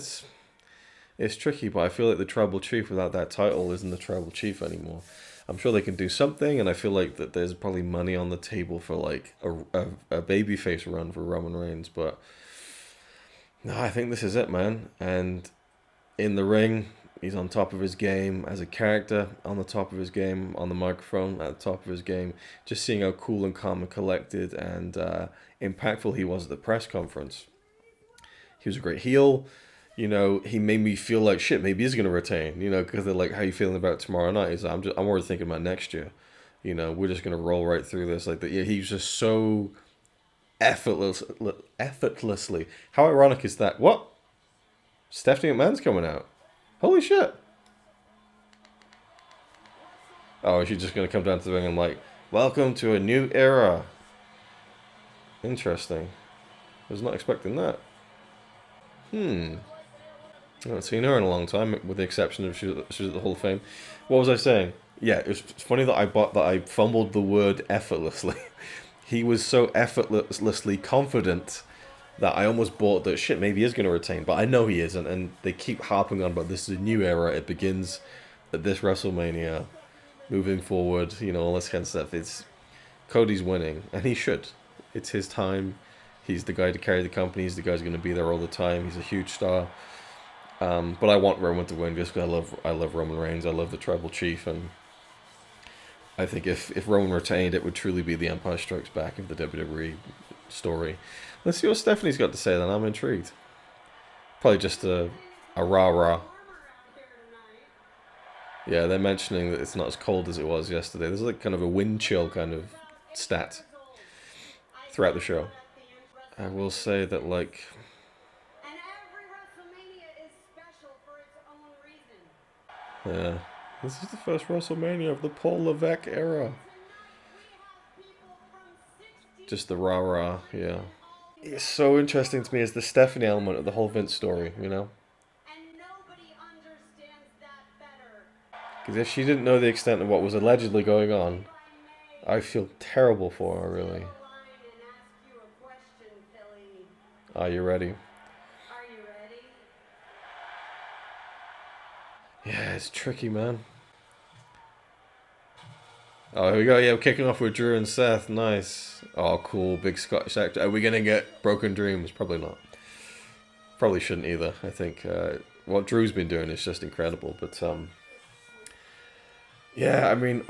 it's tricky, but I feel like the Tribal Chief without that title isn't the Tribal Chief anymore. I'm sure they can do something, and I feel like that there's probably money on the table for like a babyface run for Roman Reigns, but no, I think this is it, man. And in the ring, he's on top of his game as a character, on the top of his game, on the microphone, at the top of his game. Just seeing how cool and calm and collected and impactful he was at the press conference. He was a great heel. You know, he made me feel like shit. Maybe he's gonna retain. You know, because they're like, "How you feeling about tomorrow night?" He's like, I'm already thinking about next year. You know, we're just gonna roll right through this. Like that, yeah, he's just so effortlessly. How ironic is that? What? Stephanie McMahon's coming out. Holy shit! Oh, is she just gonna come down to the ring and like, welcome to a new era? Interesting. I was not expecting that. I haven't seen her in a long time, with the exception of she was at the Hall of Fame. What was I saying? Yeah, it's funny that I fumbled the word effortlessly. He was so effortlessly confident that I almost bought that shit. Maybe he is going to retain, but I know he isn't, and they keep harping on about this is a new era. It begins at this WrestleMania, moving forward. You know, all this kind of stuff. It's Cody's winning, and he should. It's his time. He's the guy to carry the company. He's the guy who's going to be there all the time. He's a huge star. But I want Roman to win just because I love Roman Reigns. I love the Tribal Chief, and I think if Roman retained, it would truly be the Empire Strikes Back of the WWE story. Let's see what Stephanie's got to say then. I'm intrigued. Probably just a rah-rah. Yeah, they're mentioning that it's not as cold as it was yesterday. There's like kind of a wind chill kind of stat throughout the show. I will say that, like, yeah, this is the first WrestleMania of the Paul Levesque era. Just the rah-rah, yeah. It's so interesting to me is the Stephanie element of the whole Vince story, you know? Because if she didn't know the extent of what was allegedly going on, I feel terrible for her, really. Are you ready? Yeah, it's tricky, man. Oh, here we go. Yeah, we're kicking off with Drew and Seth. Nice. Oh, cool. Big Scottish actor. Are we going to get Broken Dreams? Probably not. Probably shouldn't either. I think what Drew's been doing is just incredible. But, yeah, I mean,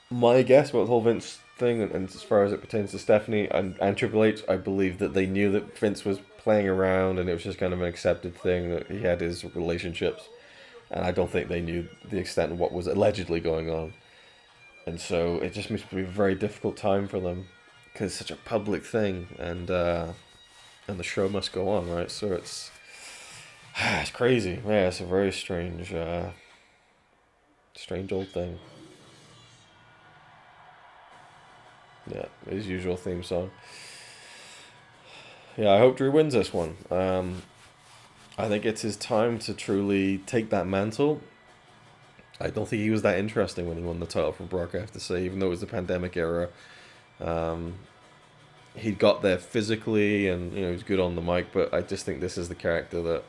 my guess about the whole Vince thing, and as far as it pertains to Stephanie and Triple H, I believe that they knew that Vince was playing around and it was just kind of an accepted thing that he had his relationships. And I don't think they knew the extent of what was allegedly going on. And so it just must be a very difficult time for them because it's such a public thing, and the show must go on, right? So it's crazy. Yeah, it's a very strange old thing. Yeah, his usual theme song. Yeah, I hope Drew wins this one. I think it's his time to truly take that mantle. I don't think he was that interesting when he won the title from Brock, I have to say, even though it was the pandemic era. He got there physically and, you know, he was good on the mic, but I just think this is the character that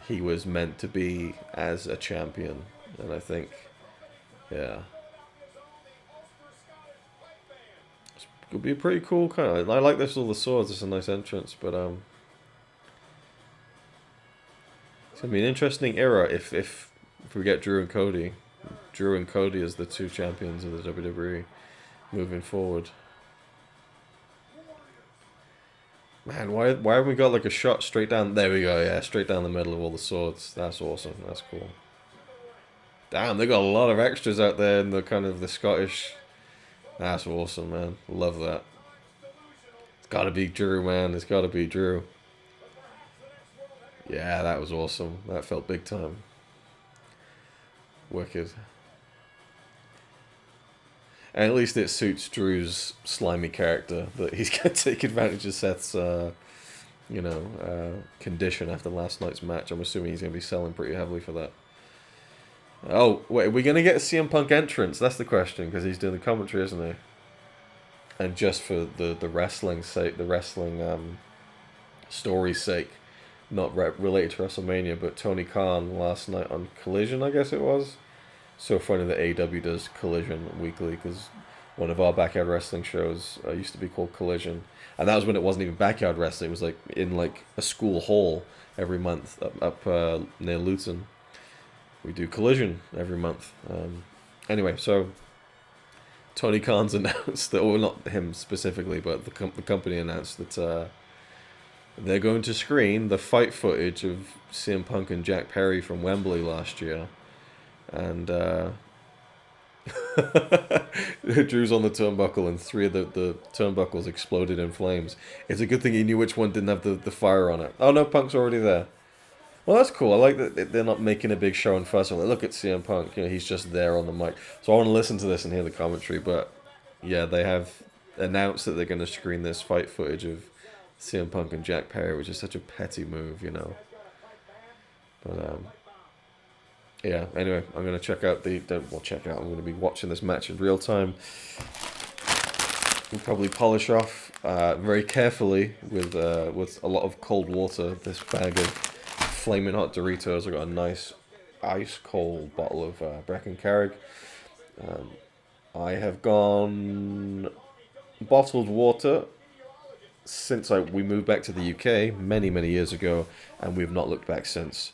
he was meant to be as a champion. And I think, yeah. It could be a pretty cool kind of, I like this with all the swords, it's a nice entrance, but it's going to be an interesting era if we get Drew and Cody. Drew and Cody as the two champions of the WWE moving forward. Man, why haven't we got like a shot straight down? There we go, yeah, straight down the middle of all the swords. That's awesome. That's cool. Damn, they got a lot of extras out there in the kind of the Scottish. That's awesome, man. Love that. It's got to be Drew, man. It's got to be Drew. Yeah, that was awesome. That felt big time. Wicked. And at least it suits Drew's slimy character that he's going to take advantage of Seth's, condition after last night's match. I'm assuming he's going to be selling pretty heavily for that. Oh, wait, are we going to get a CM Punk entrance? That's the question, because he's doing the commentary, isn't he? And just for the wrestling sake, the wrestling story's sake, not related to WrestleMania, but Tony Khan last night on Collision, I guess it was. So funny that AEW does Collision weekly, because one of our backyard wrestling shows used to be called Collision, and that was when it wasn't even backyard wrestling. It was like in like a school hall every month up near Luton. We do Collision every month. Anyway, so Tony Khan's announced that, or not him specifically, but the company announced that they're going to screen the fight footage of CM Punk and Jack Perry from Wembley last year. And Drew's on the turnbuckle, and three of the turnbuckles exploded in flames. It's a good thing he knew which one didn't have the fire on it. Oh no, Punk's already there. Well, that's cool. I like that they're not making a big show and fuss. Like, look at CM Punk. You know, he's just there on the mic. So I want to listen to this and hear the commentary. But yeah, they have announced that they're going to screen this fight footage of CM Punk and Jack Perry, which is such a petty move, you know. But yeah. Anyway, I'm going to check out check it out. I'm going to be watching this match in real time. We'll probably polish off very carefully with a lot of cold water this bag of flaming hot Doritos. I've got a nice ice cold bottle of Breckencarrig. I have gone bottled water since we moved back to the UK many years ago, and we've not looked back since.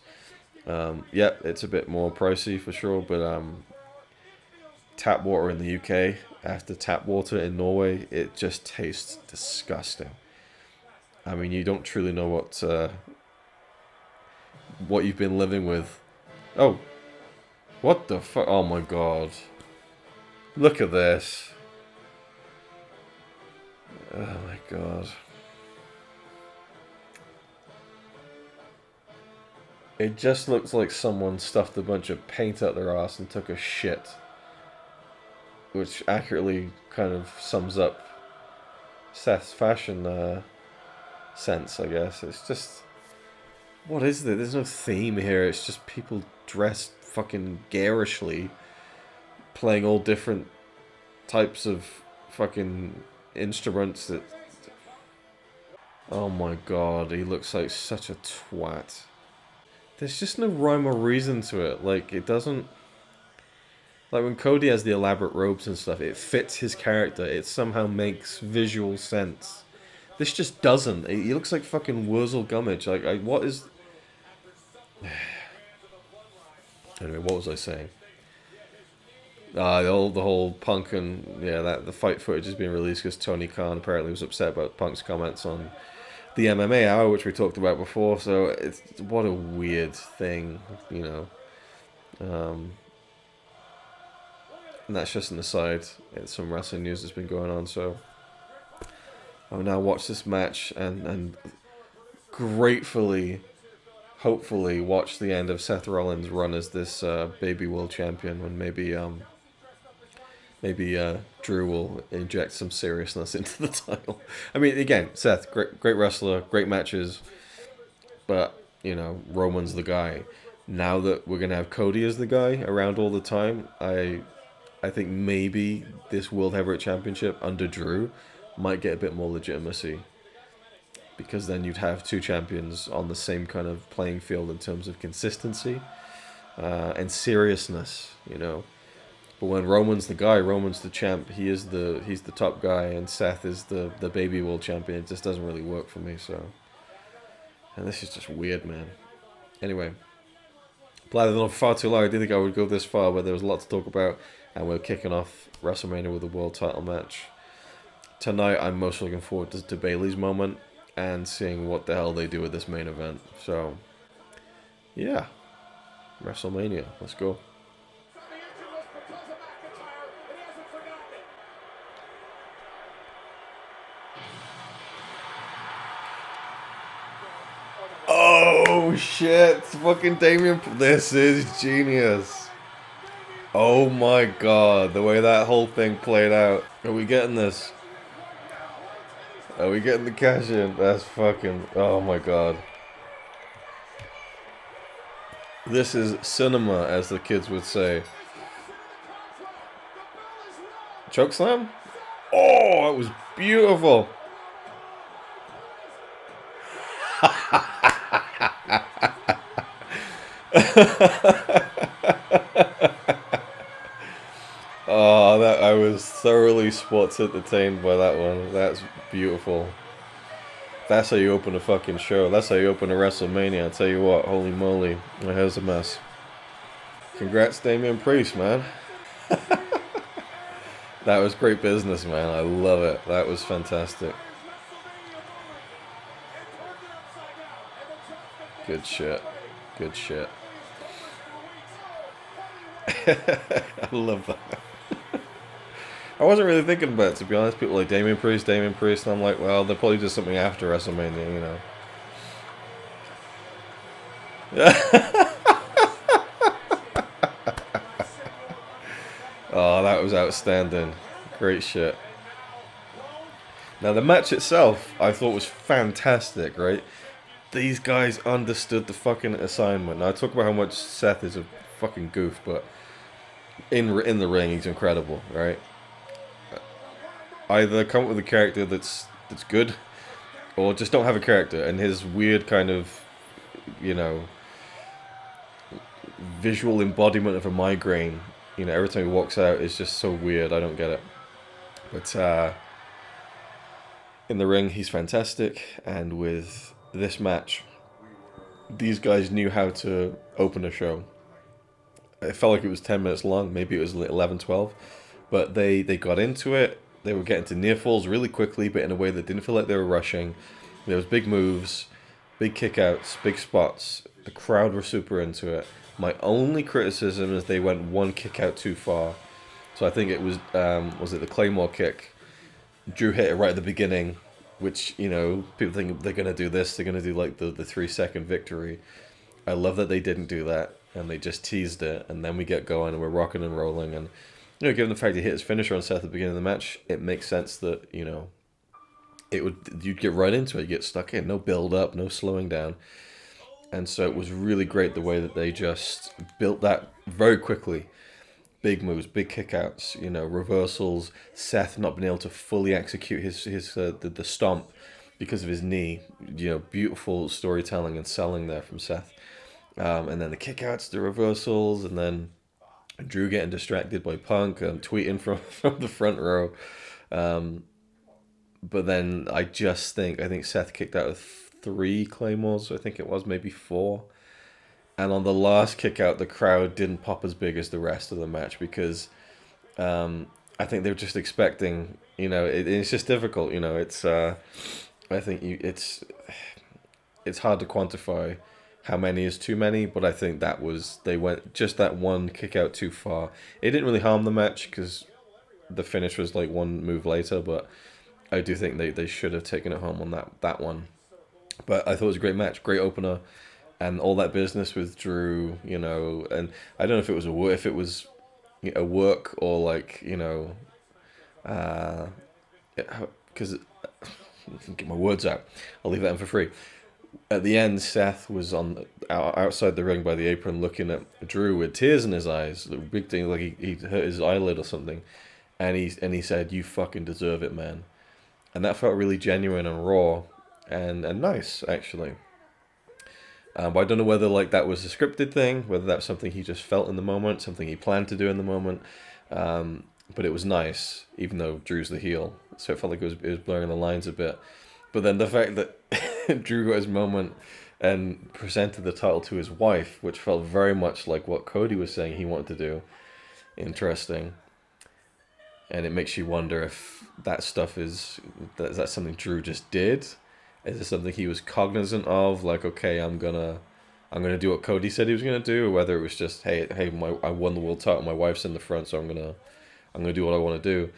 Yeah, it's a bit more pricey for sure, but tap water in the UK after tap water in Norway, it just tastes disgusting. I mean, you don't truly know what you've been living with. Oh, what the fuck? Oh my god. Look at this. Oh my god. It just looks like someone stuffed a bunch of paint up their ass and took a shit. Which accurately kind of sums up Seth's fashion sense, I guess. It's just... What is this? There's no theme here. It's just people dressed fucking garishly, playing all different types of fucking instruments that... Oh my god, he looks like such a twat. There's just no rhyme or reason to it. Like, it doesn't... Like, when Cody has the elaborate robes and stuff, it fits his character. It somehow makes visual sense. This just doesn't. He looks like fucking Wurzel Gummidge. Like, what is... Anyway, what was I saying? The whole Punk and... Yeah, the fight footage has been released because Tony Khan apparently was upset about Punk's comments on the MMA Hour, which we talked about before. So, it's... What a weird thing, you know. And that's just an aside. It's some wrestling news that's been going on, so I'll now watch this match and gratefully, hopefully, watch the end of Seth Rollins' run as this baby world champion, when maybe Drew will inject some seriousness into the title. I mean, again, Seth, great wrestler, great matches, but you know, Roman's the guy. Now that we're gonna have Cody as the guy around all the time, I think maybe this World Heavyweight Championship under Drew might get a bit more legitimacy. Because then you'd have two champions on the same kind of playing field in terms of consistency and seriousness, you know. But when Roman's the guy, Roman's the champ, he's the top guy, and Seth is the baby world champion, it just doesn't really work for me, so. And this is just weird, man. Anyway. Blather on far too long. I didn't think I would go this far, but there was a lot to talk about. And we're kicking off WrestleMania with a world title match. Tonight, I'm most looking forward to Bayley's moment and seeing what the hell they do with this main event. So, yeah. WrestleMania. Let's go. Oh, shit. Fucking Damian. This is genius. Oh my god, the way that whole thing played out. Are we getting this? Are we getting the cash in? That's fucking... Oh my god. This is cinema, as the kids would say. Chokeslam? Oh, it was beautiful. Oh, I was thoroughly sports entertained by that one. That's beautiful. That's how you open a fucking show. That's how you open a WrestleMania. I'll tell you what, holy moly. My hair's a mess. Congrats, Damian Priest, man. That was great business, man. I love it. That was fantastic. Good shit. Good shit. I love that. I wasn't really thinking about it, to be honest. People like Damian Priest, and I'm like, well, they'll probably do something after WrestleMania, you know. Oh, that was outstanding. Great shit. Now, the match itself, I thought was fantastic, right? These guys understood the fucking assignment. Now, I talk about how much Seth is a fucking goof, but in the ring, he's incredible, right? Either come up with a character that's good, or just don't have a character. And his weird kind of, you know, visual embodiment of a migraine, you know, every time he walks out is just so weird. I don't get it. But in the ring, he's fantastic. And with this match, these guys knew how to open a show. It felt like it was 10 minutes long. Maybe it was 11, 12. But they got into it. They were getting to near falls really quickly, but in a way that didn't feel like they were rushing. There was big moves, big kickouts, big spots. The crowd were super into it. My only criticism is they went one kick out too far. So I think it was it the Claymore kick? Drew hit it right at the beginning, which, you know, people think they're going to do this. They're going to do like the 3 second victory. I love that they didn't do that and they just teased it. And then we get going and we're rocking and rolling. And, you know, given the fact he hit his finisher on Seth at the beginning of the match, it makes sense that, you know, you'd get right into it. You get stuck in. No build up, no slowing down. And so it was really great the way that they just built that very quickly. Big moves, big kickouts, you know, reversals. Seth not being able to fully execute the stomp because of his knee. You know, beautiful storytelling and selling there from Seth. And then the kickouts, the reversals, and then Drew getting distracted by Punk and tweeting from the front row. But then I think Seth kicked out of 3 claymores. I think it was maybe 4. And on the last kick out, the crowd didn't pop as big as the rest of the match because I think they were just expecting, you know, it's just difficult, you know. It's I think it's hard to quantify how many is too many, but I think they went just that one kick out too far. It didn't really harm the match because the finish was like one move later, but I do think they should have taken it home on that one. But I thought it was a great match, great opener. And all that business with Drew, you know, and I don't know if it was a work or like, you know, because get my words out. I'll leave that in for free. At the end, Seth was outside the ring by the apron, looking at Drew with tears in his eyes. The big thing, like he hurt his eyelid or something, and he said, "You fucking deserve it, man," and that felt really genuine and raw, and nice actually. But I don't know whether like that was a scripted thing, whether that's something he just felt in the moment, something he planned to do in the moment. But it was nice, even though Drew's the heel, so it felt like it was blurring the lines a bit. But then the fact that Drew got his moment and presented the title to his wife, which felt very much like what Cody was saying he wanted to do, interesting. And it makes you wonder if that stuff is that something Drew just did. Is it something he was cognizant of? Like, okay, I'm gonna do what Cody said he was gonna do, or whether it was just, hey, I won the world title, my wife's in the front, so I'm gonna do what I want to do.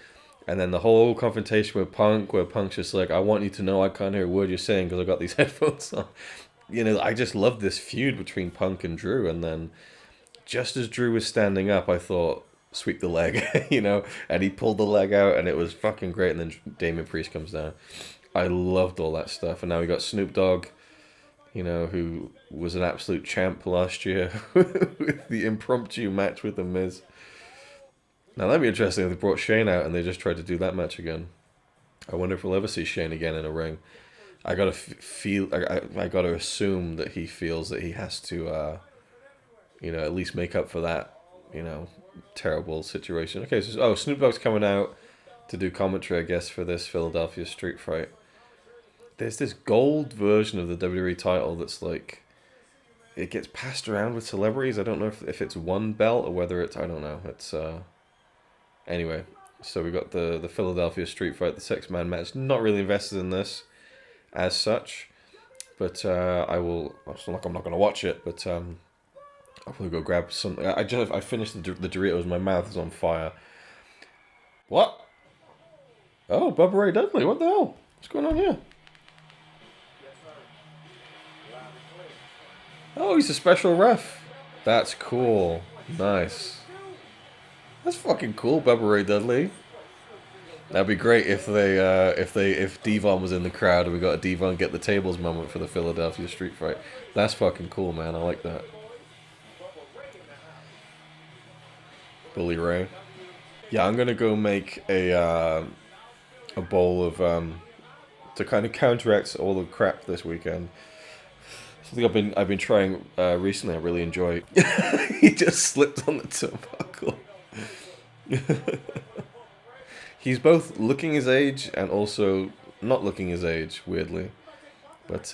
And then the whole confrontation with Punk, where Punk's just like, I want you to know I can't hear a word you're saying because I got these headphones on. You know, I just loved this feud between Punk and Drew. And then just as Drew was standing up, I thought, sweep the leg, you know, and he pulled the leg out, and it was fucking great. And then Damian Priest comes down. I loved all that stuff. And now we got Snoop Dogg, you know, who was an absolute champ last year with the impromptu match with The Miz. Now that'd be interesting if they brought Shane out and they just tried to do that match again. I wonder if we'll ever see Shane again in a ring. I gotta I gotta assume that he feels that he has to, you know, at least make up for that, you know, terrible situation. Okay, so Snoop Dogg's coming out to do commentary, I guess, for this Philadelphia street fight. There's this gold version of the WWE title that's like, it gets passed around with celebrities. I don't know if it's one belt or whether it's, I don't know. It's anyway. So we got the Philadelphia street fight, the 6-man match. Not really invested in this as such, but I will. It's not like I'm not gonna watch it, but I'll probably go grab some. I finished the Doritos. My mouth is on fire. What? Oh, Bubba Ray Dudley. What the hell? What's going on here? Oh, he's a special ref. That's cool. Nice. That's fucking cool, Bubba Ray Dudley. That'd be great if if Devon was in the crowd and we got a Devon get the tables moment for the Philadelphia street fight. That's fucking cool, man. I like that. Bully Ray. Yeah, I'm gonna go make a bowl of to kind of counteract all the crap this weekend. Something I've been trying recently. I really enjoy. He just slipped on the turnbuckle. He's both looking his age and also not looking his age, weirdly. But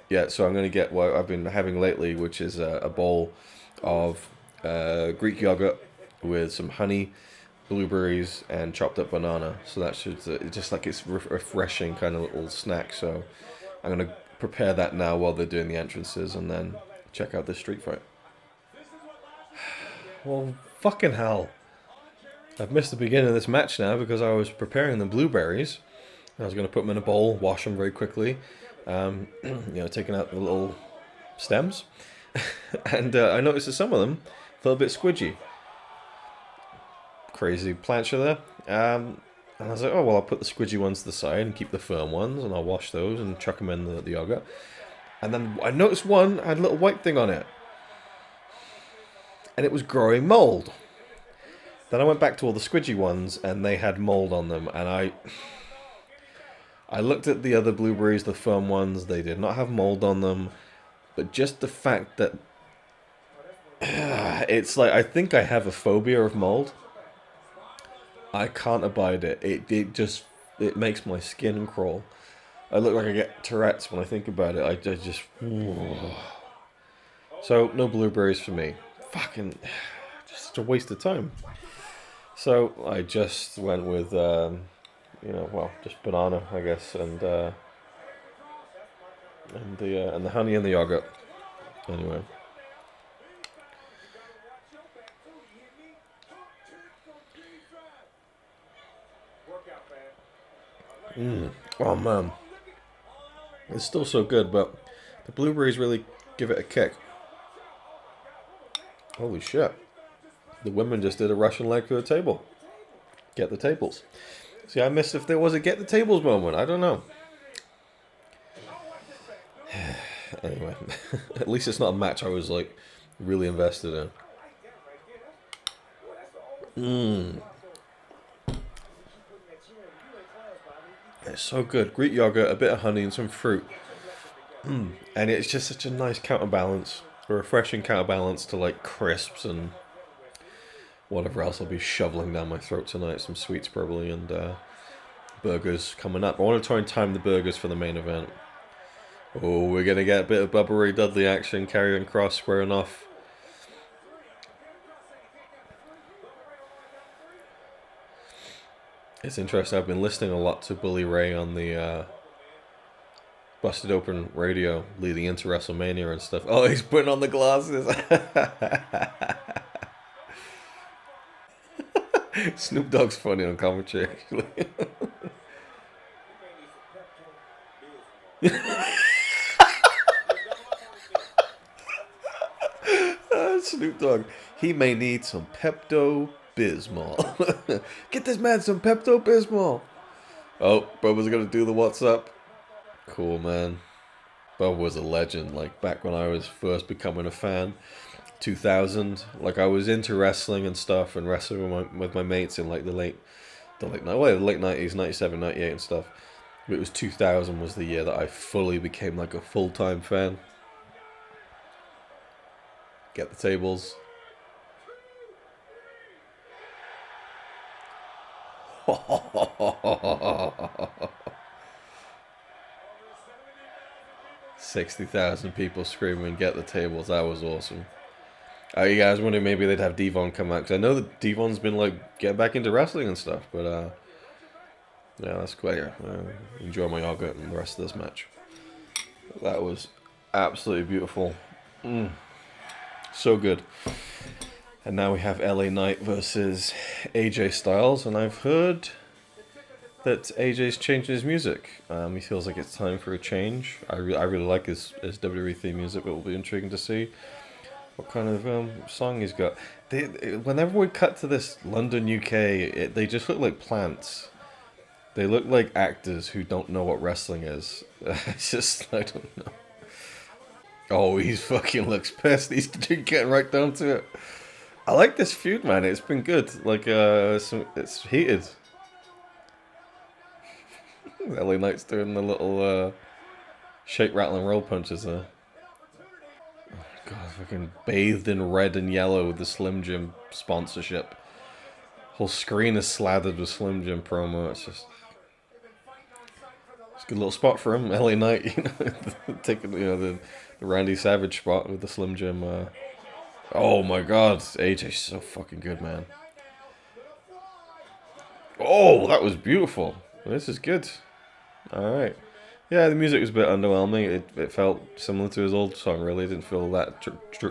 yeah, so I'm gonna get what I've been having lately, which is a bowl of Greek yogurt with some honey, blueberries, and chopped up banana. So that should just like it's refreshing kind of little snack. So I'm gonna prepare that now while they're doing the entrances, and then check out the street fight. Well, fucking hell! I've missed the beginning of this match now because I was preparing the blueberries. I was gonna put them in a bowl, wash them very quickly, taking out the little stems, and I noticed that some of them felt a bit squidgy. Crazy plancher there. And I was like, oh, well, I'll put the squidgy ones to the side and keep the firm ones, and I'll wash those and chuck them in the yogurt. And then I noticed one had a little white thing on it. And it was growing mold. Then I went back to all the squidgy ones, and they had mold on them. And I looked at the other blueberries, the firm ones, they did not have mold on them. But just the fact that it's like, I think I have a phobia of mold. I can't abide it. It makes my skin crawl. I look like I get Tourette's when I think about it. I just... So, no blueberries for me. Fucking... Just a waste of time. So, I just went with, just banana, I guess, and the honey and the yogurt. Anyway. Oh man, it's still so good, but the blueberries really give it a kick. Holy shit. The women just did a Russian leg to the table. Get the tables. See, I missed if there was a get the tables moment. I don't know. Anyway, at least it's not a match I was like really invested in. It's so good. Greek yogurt, a bit of honey, and some fruit. And it's just such a nice counterbalance. A refreshing counterbalance to like crisps and whatever else I'll be shoveling down my throat tonight. Some sweets probably, and burgers coming up. I want to try and time the burgers for the main event. Oh, we're going to get a bit of Bubba Ray Dudley action. Karrion Kross squaring off. It's interesting. I've been listening a lot to Bully Ray on the Busted Open radio leading into WrestleMania and stuff. Oh, he's putting on the glasses. Snoop Dogg's funny on commentary, actually. Snoop Dogg. He may need some Pepto-Bismol. Get this man some Pepto-Bismol. Oh, Bubba's gonna do the what's up. Cool, man. Bubba was a legend. Like back when I was first becoming a fan, 2000. Like I was into wrestling and stuff, and wrestling with my mates in like the late 90s, 97, 98 and stuff. But it was 2000 was the year that I fully became like a full-time fan. Get the tables. $60,000 people screaming, get the tables. That was awesome. You guys wondering maybe they'd have Devon come out, because I know that Devon's been like getting back into wrestling and stuff, but yeah, that's great. Enjoy my yogurt and the rest of this match. That was absolutely beautiful. So good. And now we have LA Knight versus AJ Styles, and I've heard that AJ's changing his music. He feels like it's time for a change. I really like his WWE theme music, but it'll be intriguing to see what kind of song he's got. Whenever we cut to this London, UK, they just look like plants. They look like actors who don't know what wrestling is. It's just, I don't know. Oh, he's fucking looks pissed. He's getting right down to it. I like this feud, man. It's been good. Like, it's heated. LA Knight's doing the little shake, rattle, and roll punches there. God, fucking bathed in red and yellow with the Slim Jim sponsorship. Whole screen is slathered with Slim Jim promo. It's a good little spot for him. LA Knight, taking the Randy Savage spot with the Slim Jim. Oh my God, AJ's so fucking good, man. Oh, that was beautiful. This is good. All right. Yeah, the music was a bit underwhelming. It felt similar to his old song, really. It didn't feel that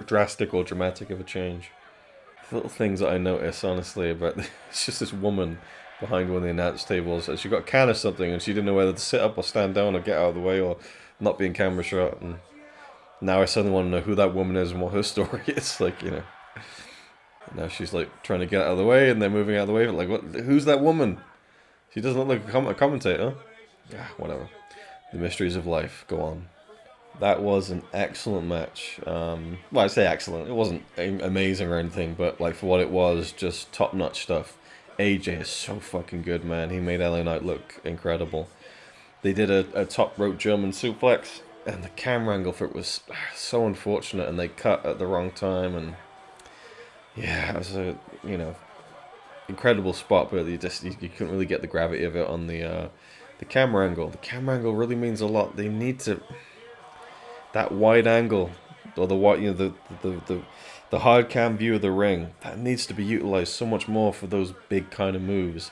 drastic or dramatic of a change. Little things that I notice, honestly, about it's just this woman behind one of the announce tables. And she got a can of something, and she didn't know whether to sit up or stand down or get out of the way or not be in camera shot. And now I suddenly want to know who that woman is and what her story is. Like, now she's like trying to get out of the way, and they're moving out of the way. But like, what? Who's that woman? She doesn't look like a commentator. Yeah, whatever. The mysteries of life go on. That was an excellent match. Well, I say excellent. It wasn't amazing or anything, but like for what it was, just top-notch stuff. AJ is so fucking good, man. He made LA Knight look incredible. They did a top rope German suplex, and the camera angle for it was so unfortunate, and they cut at the wrong time, and yeah, it was a incredible spot, but you couldn't really get the gravity of it on the camera angle. The camera angle really means a lot. They need to that wide angle, or the hard cam view of the ring, that needs to be utilized so much more for those big kind of moves.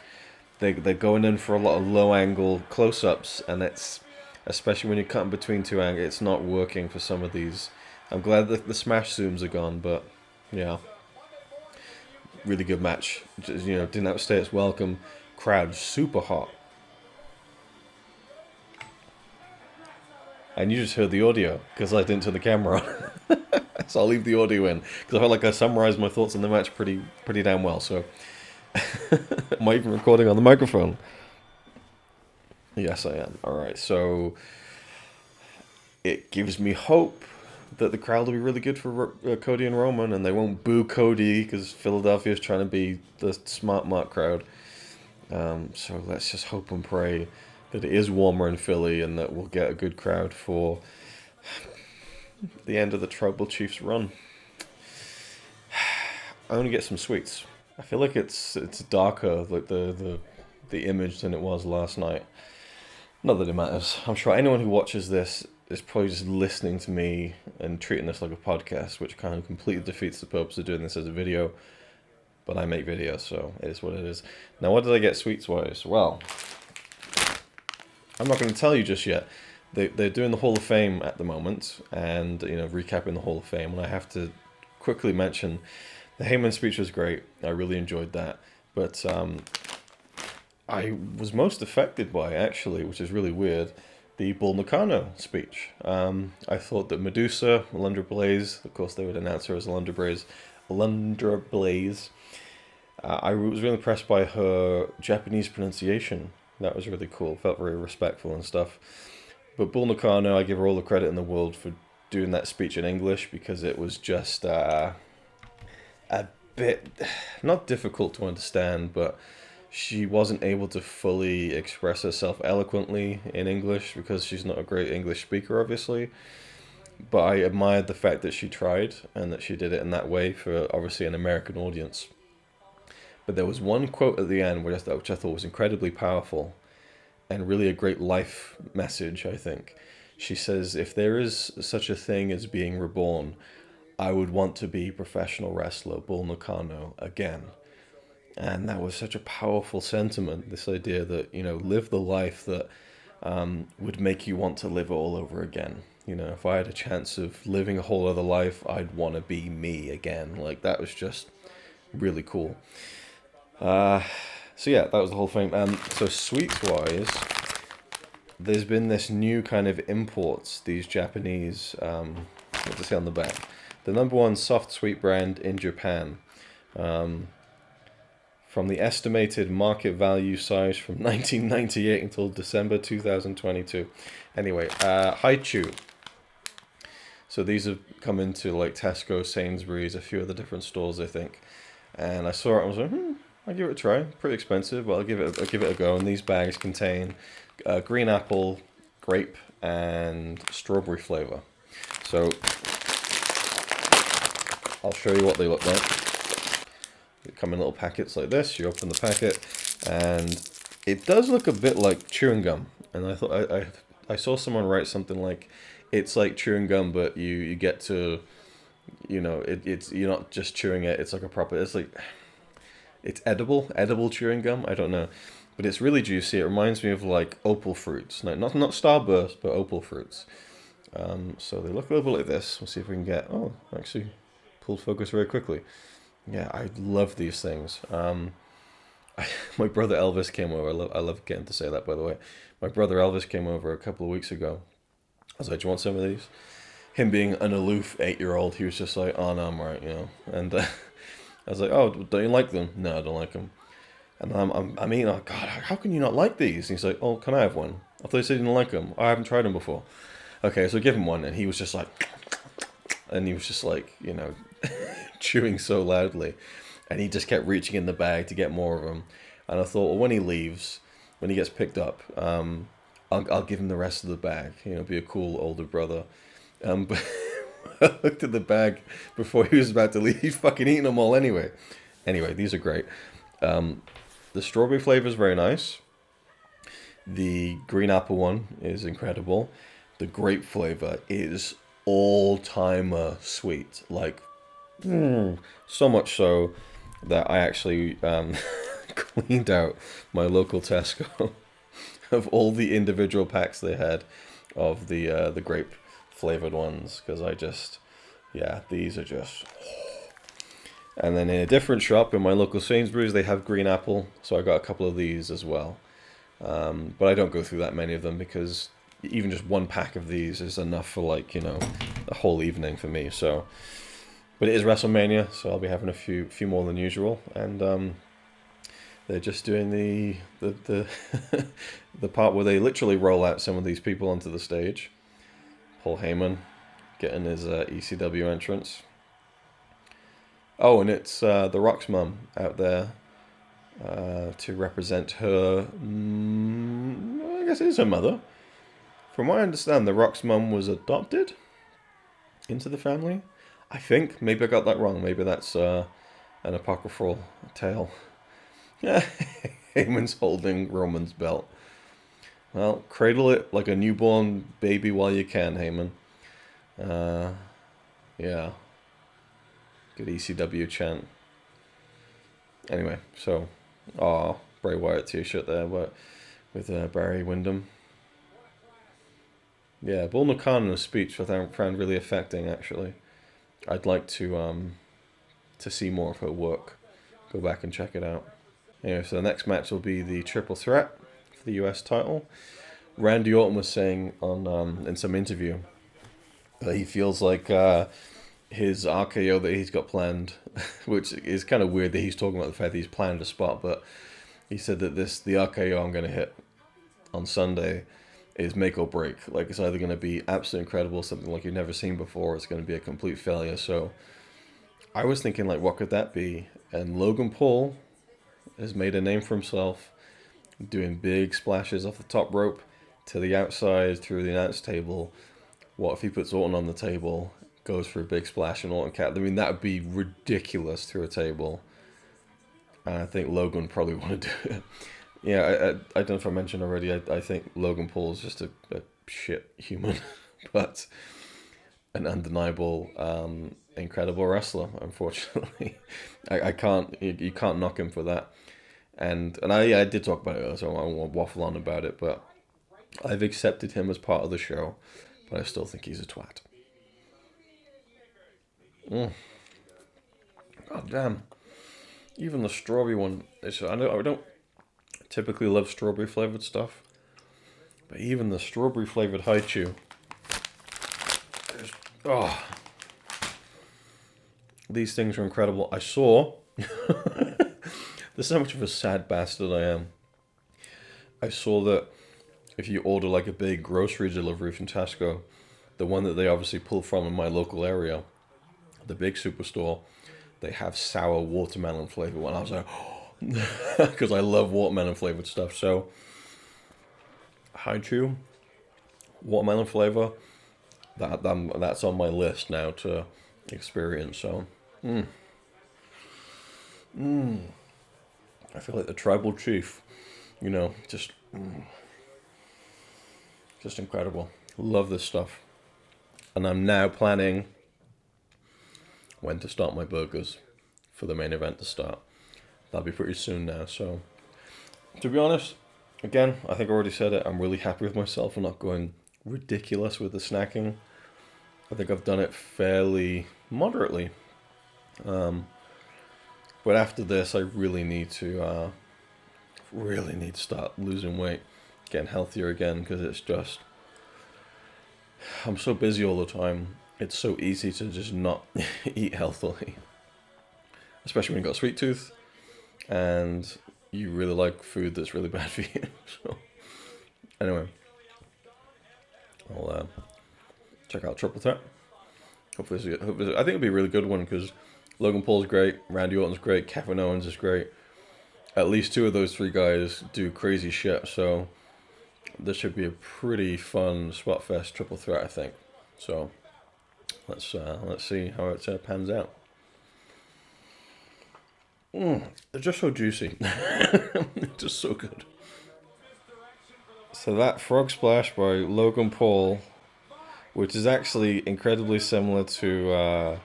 They're going in for a lot of low angle close ups, and it's especially when you're cutting between two angles, it's not working for some of these. I'm glad that the smash zooms are gone, but yeah, really good match. Just, didn't outstay its welcome. Crowd super hot. And you just heard the audio, because I didn't turn the camera on. So I'll leave the audio in, because I felt like I summarized my thoughts on the match pretty damn well. So, am I even recording on the microphone? Yes, I am. Alright, so it gives me hope that the crowd will be really good for Cody and Roman, and they won't boo Cody, because Philadelphia's trying to be the smart mark crowd. So let's just hope and pray that it is warmer in Philly, and that we'll get a good crowd for the end of the Tribal Chiefs run. I only get some sweets. I feel like it's darker, like the image, than it was last night. Not that it matters. I'm sure anyone who watches this is probably just listening to me and treating this like a podcast, which kind of completely defeats the purpose of doing this as a video. But I make videos, so it is what it is. Now, what did I get sweets-wise? Well, I'm not going to tell you just yet. They're doing the Hall of Fame at the moment, and recapping the Hall of Fame. And I have to quickly mention the Heyman speech was great. I really enjoyed that, but I was most affected by, actually, which is really weird, the Bull Nakano speech. I thought that Medusa, Alundra Blaze, of course they would announce her as Alundra Blaze. I was really impressed by her Japanese pronunciation. That was really cool. Felt very respectful and stuff. But Bull Nakano, I give her all the credit in the world for doing that speech in English, because it was just a bit, not difficult to understand, but she wasn't able to fully express herself eloquently in English because she's not a great English speaker, obviously. But I admired the fact that she tried and that she did it in that way for, obviously, an American audience. But there was one quote at the end which I thought was incredibly powerful and really a great life message, I think. She says, if there is such a thing as being reborn, I would want to be professional wrestler Bull Nakano again. And that was such a powerful sentiment, this idea that, live the life that would make you want to live all over again. If I had a chance of living a whole other life, I'd want to be me again. Like, that was just really cool. So yeah, that was the whole thing. So sweets-wise, there's been this new kind of imports, these Japanese, what does it say on the back? The #1 soft sweet brand in Japan. From the estimated market value size from 1998 until December 2022. Anyway, Haichu. So these have come into like Tesco, Sainsbury's, a few other different stores, I think. And I saw it and I was like, I'll give it a try. Pretty expensive, but I'll give it a go. And these bags contain green apple, grape, and strawberry flavor. So I'll show you what they look like. They come in little packets like this. You open the packet, and it does look a bit like chewing gum. And I thought I saw someone write something like, it's like chewing gum, but you get to, you know, it's you're not just chewing it. It's like a proper. It's like, it's edible chewing gum. I don't know, but it's really juicy. It reminds me of like opal fruits, no, not Starburst, but opal fruits. So they look a little bit like this. We'll see if we can get. Oh, actually, pulled focus very quickly. Yeah, I love these things. My brother Elvis came over. I love getting to say that, by the way. My brother Elvis came over a couple of weeks ago. I was like, "Do you want some of these?" Him being an aloof 8-year-old, he was just like, "Oh no, I'm right," you know. And I was like, "Oh, don't you like them?" "No, I don't like them." And I mean, oh God, how can you not like these? And he's like, "Oh, can I have one?" I thought you said you didn't like them. I haven't tried them before. Okay, so I give him one, and he was just like, and he was just like, you know, chewing so loudly, and he just kept reaching in the bag to get more of them. And I thought, well, when he leaves, when he gets picked up, I'll give him the rest of the bag. You know, be a cool older brother. But I looked at the bag before he was about to leave. He's fucking eating them all anyway. Anyway, these are great. The strawberry flavor is very nice. The green apple one is incredible. The grape flavor is all-timer sweet. Like, so much so that I actually cleaned out my local Tesco of all the individual packs they had of the grape flavored ones, because these are just. And then in a different shop in my local Sainsbury's, they have green apple, so I got a couple of these as well. But I don't go through that many of them, because even just one pack of these is enough for, like, you know, a whole evening for me. So, but it is WrestleMania, so I'll be having a few more than usual. And they're just doing the the part where they literally roll out some of these people onto the stage. Paul Heyman getting his ECW entrance. Oh, and it's The Rock's mum out there to represent her. I guess it is her mother. From what I understand, The Rock's mum was adopted into the family. I think. Maybe I got that wrong. Maybe that's an apocryphal tale. Heyman's holding Roman's belt. Well, cradle it like a newborn baby while you can, Heyman. Yeah. Good ECW chant. Anyway, so, Bray Wyatt t-shirt there, but with Barry Windham. Yeah, Bull Nakano's speech I found really affecting, actually. I'd like to see more of her work. Go back and check it out. Anyway, so the next match will be the triple threat for the US title. Randy Orton was saying on in some interview that he feels like his RKO that he's got planned, which is kind of weird that he's talking about the fact that he's planned a spot, but he said that the RKO I'm going to hit on Sunday is make or break. Like, it's either going to be absolutely incredible, something like you've never seen before, or it's going to be a complete failure. So I was thinking, like, what could that be? And Logan Paul has made a name for himself doing big splashes off the top rope to the outside through the announce table. What if he puts Orton on the table, goes for a big splash, and Orton cat? I mean, that would be ridiculous through a table. And I think Logan would probably want to do it. Yeah, I don't know if I mentioned already, I think Logan Paul is just a shit human, but an undeniable, incredible wrestler, unfortunately. I can't, you can't knock him for that. And I did talk about it, so I won't waffle on about it, but I've accepted him as part of the show, but I still think he's a twat. God damn. Even the strawberry one, I don't Typically love strawberry flavored stuff, but even the strawberry flavored haichu, oh, these things are incredible. I saw, this is how much of a sad bastard I am. I saw that if you order like a big grocery delivery from Tesco, the one that they obviously pull from in my local area, the big superstore, they have sour watermelon flavor one. I was like, because I love watermelon flavored stuff. So, haichu, watermelon flavor, that's on my list now to experience. So, I feel like the tribal chief, you know, just incredible. Love this stuff. And I'm now planning when to start my burgers for the main event to start. That'll be pretty soon now. So, to be honest, again, I think I already said it, I'm really happy with myself for not going ridiculous with the snacking. I think I've done it fairly moderately. But after this, I really need to start losing weight, getting healthier again, because it's just, I'm so busy all the time. It's so easy to just not eat healthily, especially when you've got a sweet tooth and you really like food that's really bad for you. So, anyway, I'll check out Triple Threat. Hopefully, I think it'll be a really good one because Logan Paul's great, Randy Orton's great, Kevin Owens is great. At least two of those three guys do crazy shit, so this should be a pretty fun spot fest triple threat, I think. So let's see how it pans out. They're just so juicy, just so good. So that frog splash by Logan Paul, which is actually incredibly similar to a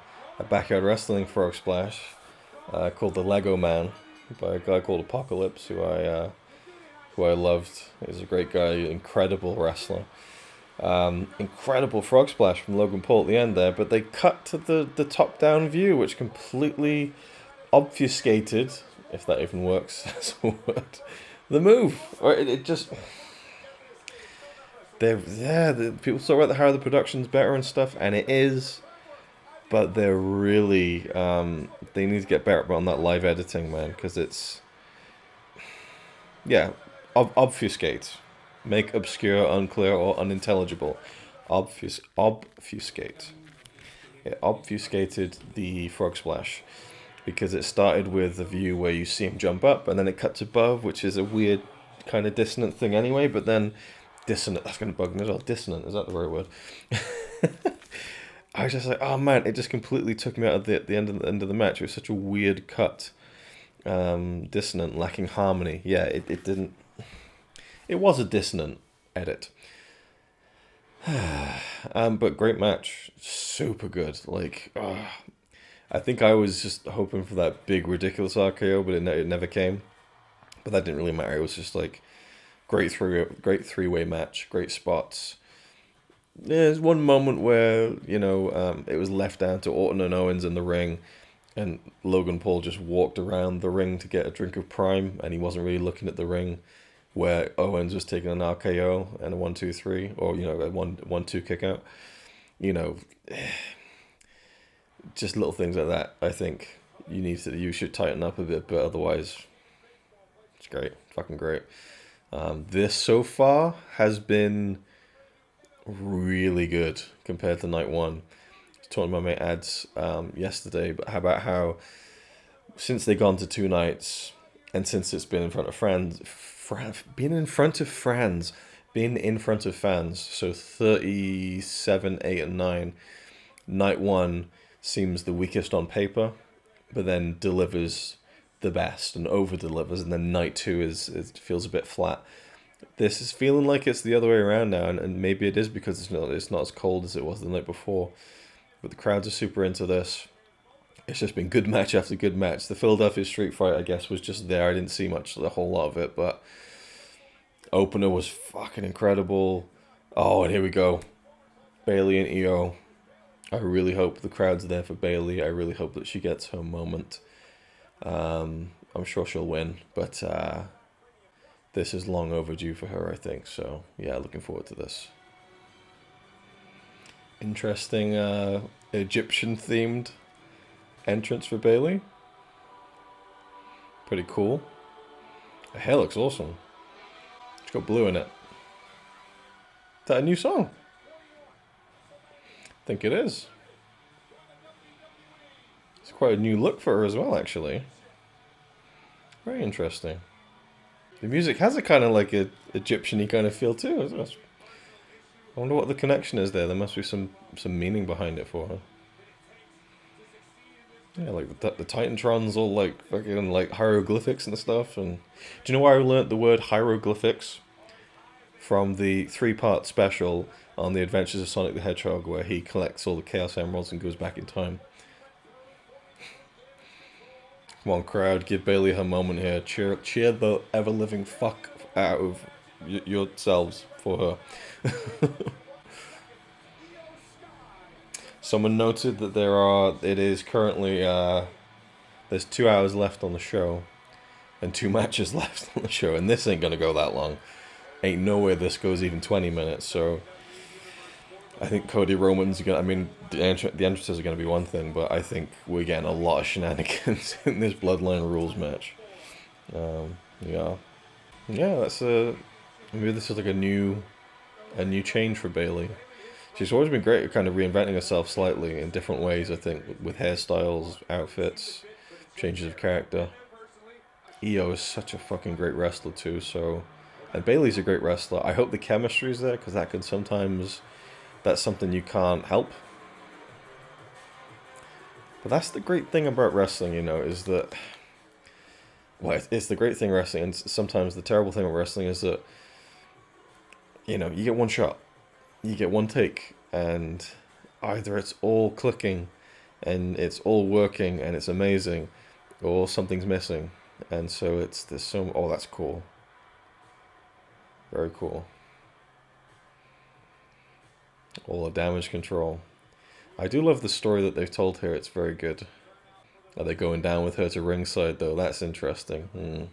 backyard wrestling frog splash called the Lego Man by a guy called Apocalypse, who I loved. He's a great guy, incredible wrestler. Incredible frog splash from Logan Paul at the end there, but they cut to the top-down view, which completely obfuscated, if that even works as a word, the move. Or it just... people talk about how the production's better and stuff, and it is, but they're really, they need to get better on that live editing, man, because it's, obfuscate. Make obscure, unclear, or unintelligible. Obfuscate. It obfuscated the frog splash because it started with a view where you see him jump up and then it cuts above, which is a weird kind of dissonant thing anyway, but then dissonant, that's going to bug me as well. Dissonant, is that the right word? I was just like, oh man, it just completely took me out of the end of the match. It was such a weird cut. Dissonant, lacking harmony. Yeah, it didn't... It was a dissonant edit. But great match. Super good. Like, I think I was just hoping for that big, ridiculous RKO, but it never came. But that didn't really matter. It was just like great three-way match, great spots. There's one moment where, it was left down to Orton and Owens in the ring, and Logan Paul just walked around the ring to get a drink of Prime, and he wasn't really looking at the ring, where Owens was taking an RKO and a 1-2-3, or, a 1-2 kick out. Just little things like that, I think you should tighten up a bit, but otherwise, it's great. Fucking great. This so far has been really good compared to night one. I was talking to my mate Ads yesterday, but about how since they've gone to 2 nights, and since it's been in front of fans, so 37, 8, and 9, night one seems the weakest on paper, but then delivers the best and over delivers, and then night two it feels a bit flat. This is feeling like it's the other way around now, and maybe it is because it's not as cold as it was the night before, but the crowds are super into this. It's just been good match after good match. The Philadelphia Street Fight, I guess, was just there. I didn't see a whole lot of it, but opener was fucking incredible. Oh, and here we go. Bayley and Io. I really hope the crowd's there for Bayley. I really hope that she gets her moment. I'm sure she'll win, but this is long overdue for her, I think. So yeah, looking forward to this. Interesting Egyptian themed entrance for Bayley. Pretty cool. Her hair looks awesome. She's got blue in it. Is that a new song? I think it is. It's quite a new look for her as well, actually. Very interesting. The music has a kind of like a Egyptian-y kind of feel too. I wonder what the connection is there. There must be some meaning behind it for her. Yeah, like the Titantrons all like fucking like hieroglyphics and stuff. And do you know where I learnt the word hieroglyphics? From the 3-part special on the Adventures of Sonic the Hedgehog, where he collects all the Chaos Emeralds and goes back in time. Come on, crowd, give Bayley her moment here. Cheer the ever-living fuck out of yourselves for her. Someone noted that it is currently, there's 2 hours left on the show, and 2 matches left on the show, and this ain't gonna go that long. Ain't no way this goes even 20 minutes, so I think Cody Roman's gonna, I mean, the entrances are gonna be one thing, but I think we're getting a lot of shenanigans in this Bloodline Rules match. Yeah, that's maybe this is like a new change for Bayley. She's always been great at kind of reinventing herself slightly in different ways, I think, with hairstyles, outfits, changes of character. Io is such a fucking great wrestler too, so... And Bayley's a great wrestler. I hope the chemistry's there, because that can sometimes... That's something you can't help. But that's the great thing about wrestling, you know, is that... Well, it's the great thing wrestling, and sometimes the terrible thing about wrestling is that... You know, you get one shot. You get one take, and either it's all clicking, and it's all working, and it's amazing, or something's missing. And so there's so... Oh, that's cool. Very cool. All the damage control. I do love the story that they've told here. It's very good. Are they going down with her to ringside, though? That's interesting.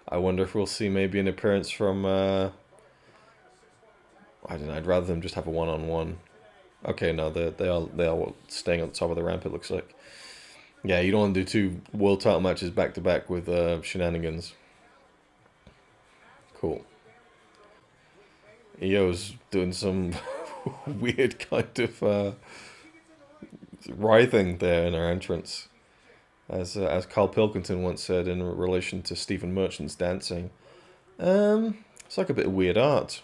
I wonder if we'll see maybe an appearance from... I don't know. I'd rather them just have a one-on-one. Okay, no, they are staying on the top of the ramp, it looks like. Yeah, you don't want to do 2 world title matches back-to-back with shenanigans. Cool. Io's doing some weird kind of writhing there in her entrance. As Carl Pilkington once said in relation to Stephen Merchant's dancing, it's like a bit of weird art.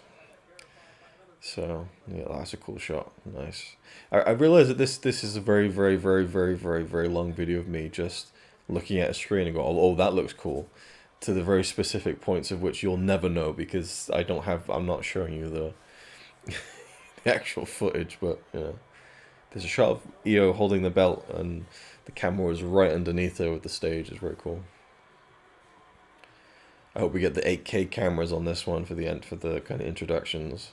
So, yeah, that's a cool shot. Nice. I realize that this is a very, very, very, very, very, very long video of me just looking at a screen and go, oh, that looks cool. To the very specific points of which you'll never know, because I'm not showing you the the actual footage, but yeah. There's a shot of Io holding the belt and the camera is right underneath her with the stage. It's very cool. I hope we get the 8K cameras on this one for the kind of introductions.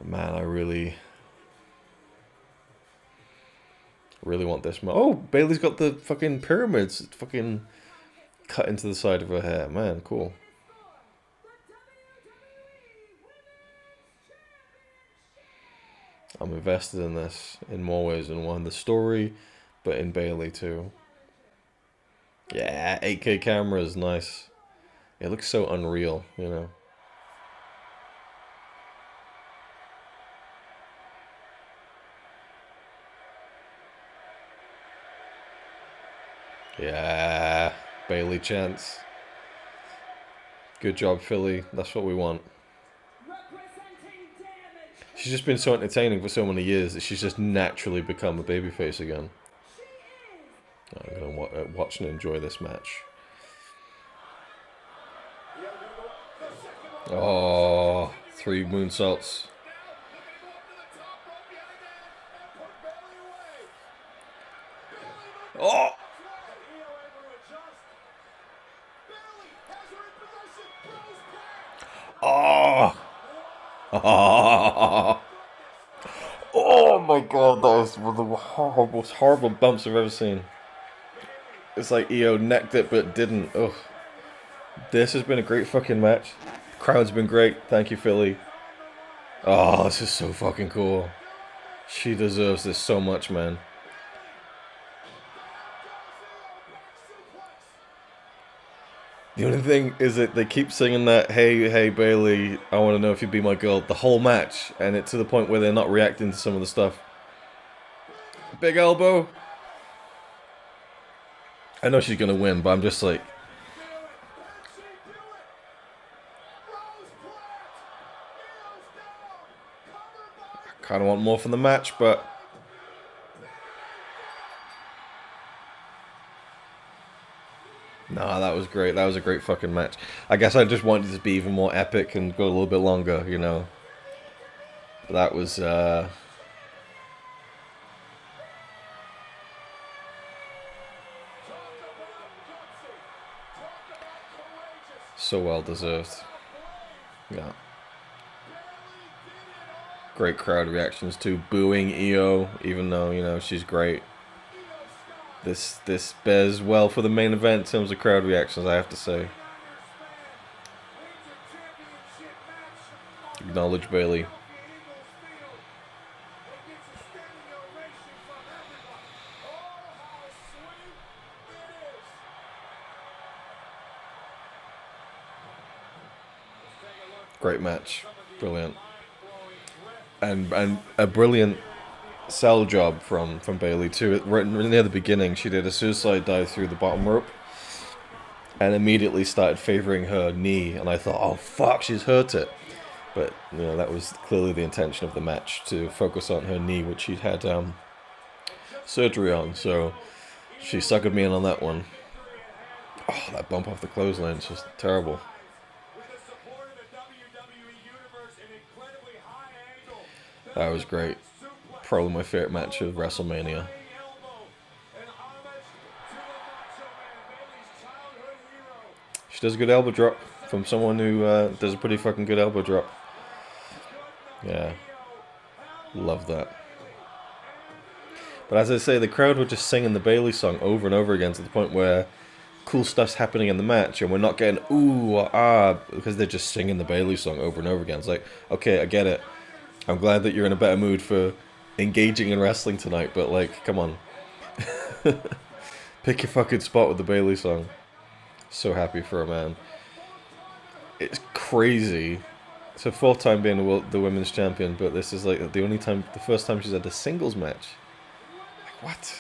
Man, I really want this. Oh, Bayley's got the fucking pyramids fucking cut into the side of her hair. Man, cool. I'm invested in this in more ways than one. The story, but in Bayley too. Yeah, 8K cameras, nice. It looks so unreal, you know. Yeah, Bayley chance. Good job, Philly. That's what we want. She's just been so entertaining for so many years that she's just naturally become a babyface again. I'm going to watch and enjoy this match. Oh, 3 moonsaults. Oh! Oh! Oh my god, that was one of the most horrible bumps I've ever seen. It's like Io necked it but didn't. Ugh. This has been a great fucking match. Crowd's been great. Thank you, Philly. Oh, this is so fucking cool. She deserves this so much, man. The only thing is that they keep singing that, hey, hey, Bailey, I want to know if you'd be my girl, the whole match. And it's to the point where they're not reacting to some of the stuff. Big elbow. I know she's going to win, but I'm just like... I kind of want more from the match, but... Nah, that was great. That was a great fucking match. I guess I just wanted it to be even more epic and go a little bit longer, you know. But that was, so well deserved. Yeah. Great crowd reactions too. Booing Io, even though, you know, she's great. This bears well for the main event in terms of crowd reactions, I have to say. Acknowledge Bailey. Great match. Brilliant. And a brilliant sell job from Bailey too. Right near the beginning, she did a suicide dive through the bottom rope and immediately started favoring her knee, and I thought, oh fuck, she's hurt it. But you know, that was clearly the intention of the match, to focus on her knee, which she'd had surgery on. So she suckered me in on that one. Oh, that bump off the clothesline is just terrible. That was great. Probably my favorite match of WrestleMania. She does a good elbow drop from someone who does a pretty fucking good elbow drop. Yeah. Love that. But as I say, the crowd were just singing the Bailey song over and over again, to the point where cool stuff's happening in the match and we're not getting ooh or ah, because they're just singing the Bailey song over and over again. It's like, okay, I get it. I'm glad that you're in a better mood for engaging in wrestling tonight, but like, come on. Pick your fucking spot with the Bailey song. So happy for her, man. It's crazy. It's her fourth time being the women's champion, but this is like the first time she's had a singles match. Like, what?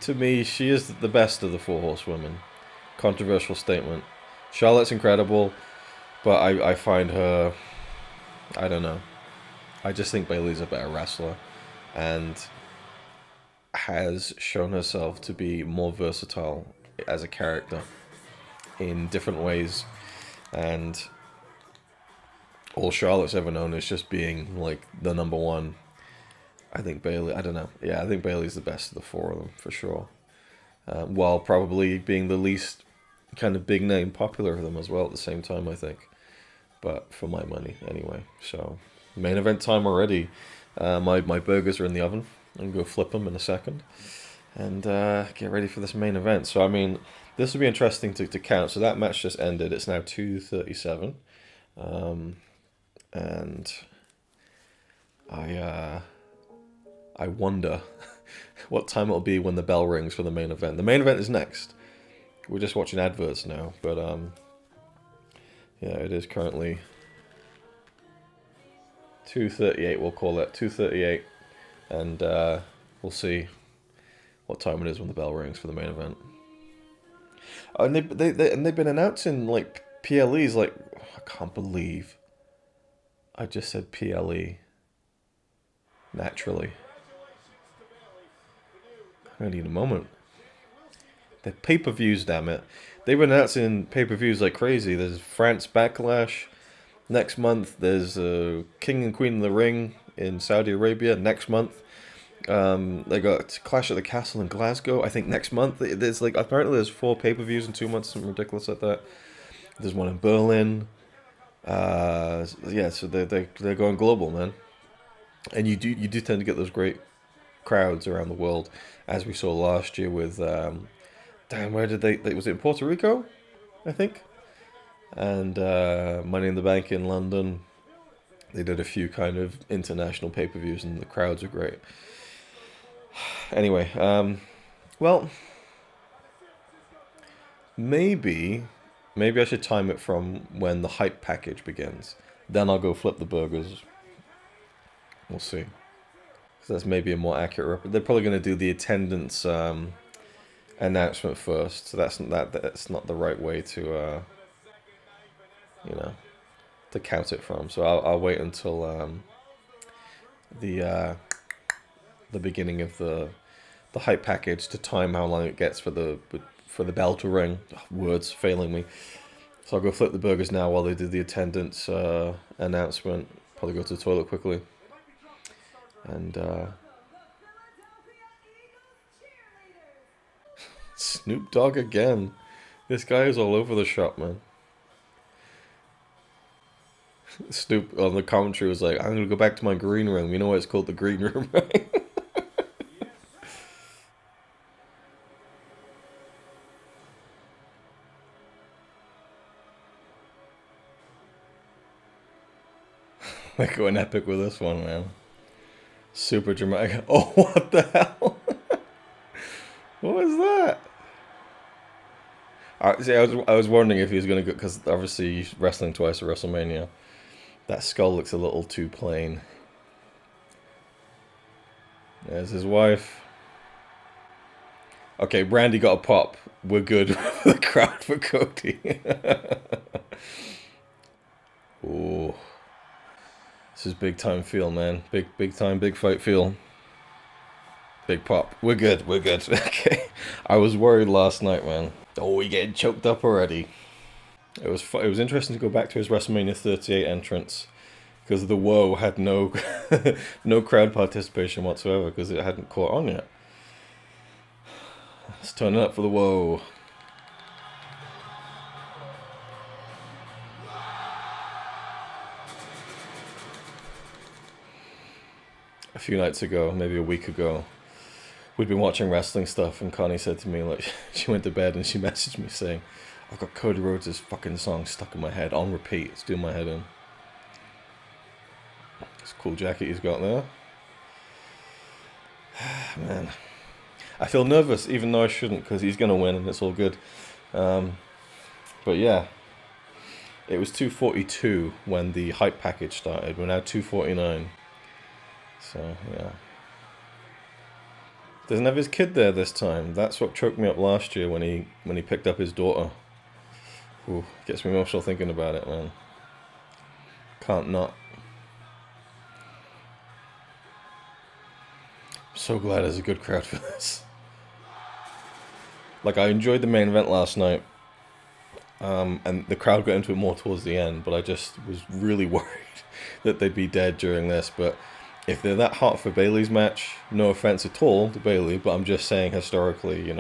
To me, she is the best of the four horsewomen. Controversial statement. Charlotte's incredible, but I find her, I don't know. I just think Bailey's a better wrestler and has shown herself to be more versatile as a character in different ways. And all Charlotte's ever known is just being like the number one. I think Bailey, I don't know. Yeah, I think Bailey's the best of the four of them for sure. While probably being the least kind of big name popular of them as well at the same time, I think. But for my money, anyway. So, main event time already. My burgers are in the oven. I'm going to go flip them in a second. And get ready for this main event. So, I mean, this will be interesting to count. So, that match just ended. It's now 2:37. And I wonder what time it'll be when the bell rings for the main event. The main event is next. We're just watching adverts now. But, yeah, it is currently 2:38, we'll call it 2:38, and we'll see what time it is when the bell rings for the main event. And they've been announcing like PLEs. Like, I can't believe I just said PLE naturally. I need a moment. The pay-per-views, damn it. They've been announcing pay-per-views like crazy. There's France Backlash next month. There's King and Queen of the Ring in Saudi Arabia next month. They got Clash at the Castle in Glasgow, I think, next month. There's like, apparently there's 4 pay-per-views in 2 months, something ridiculous like that. There's one in Berlin. Yeah, so they're going global, man. And you do tend to get those great crowds around the world, as we saw last year with damn, where did they was it in Puerto Rico, I think? and Money in the Bank in London. They did a few kind of international pay-per-views, and the crowds are great. Anyway, well, maybe I should time it from when the hype package begins. Then I'll go flip the burgers. We'll see. So that's maybe a more accurate. They're probably going to do the attendance announcement first. So that's not the right way to to count it from. So I'll wait until the beginning of the hype package to time how long it gets for the bell to ring. Words failing me. So I'll go flip the burgers now while they do the attendance announcement. Probably go to the toilet quickly. And Snoop Dogg again. This guy is all over the shop, man. Snoop on the commentary was like, I'm going to go back to my green room. You know why it's called the green room, right? They're going epic with this one, man. Super dramatic. Oh, what the hell? What was that? I was wondering if he was going to go, because obviously he's wrestling twice at WrestleMania. That skull looks a little too plain. There's his wife. Okay, Randy got a pop. We're good for the crowd for Cody. Ooh. This is big time feel, man. Big time, big fight feel. Big pop. We're good. We're good. Okay. I was worried last night, man. Oh, we getting choked up already. It was interesting to go back to his WrestleMania 38 entrance because the Woe had no no crowd participation whatsoever because it hadn't caught on yet. Let's turn it up for the Woe. A few nights ago, maybe a week ago, we'd been watching wrestling stuff, and Connie said to me, like, she went to bed and she messaged me saying, I've got Cody Rhodes' fucking song stuck in my head on repeat. It's doing my head in. It's a cool jacket he's got there. Man. I feel nervous, even though I shouldn't, because he's going to win and it's all good. But yeah. It was 2:42 when the hype package started. We're now 2:49. So, yeah. Doesn't have his kid there this time. That's what choked me up last year when he picked up his daughter. Ooh, gets me emotional thinking about it, man. Can't not. I'm so glad there's a good crowd for this. Like, I enjoyed the main event last night. And the crowd got into it more towards the end, but I just was really worried that they'd be dead during this. But if they're that hot for Bayley's match, no offense at all to Bayley, but I'm just saying historically,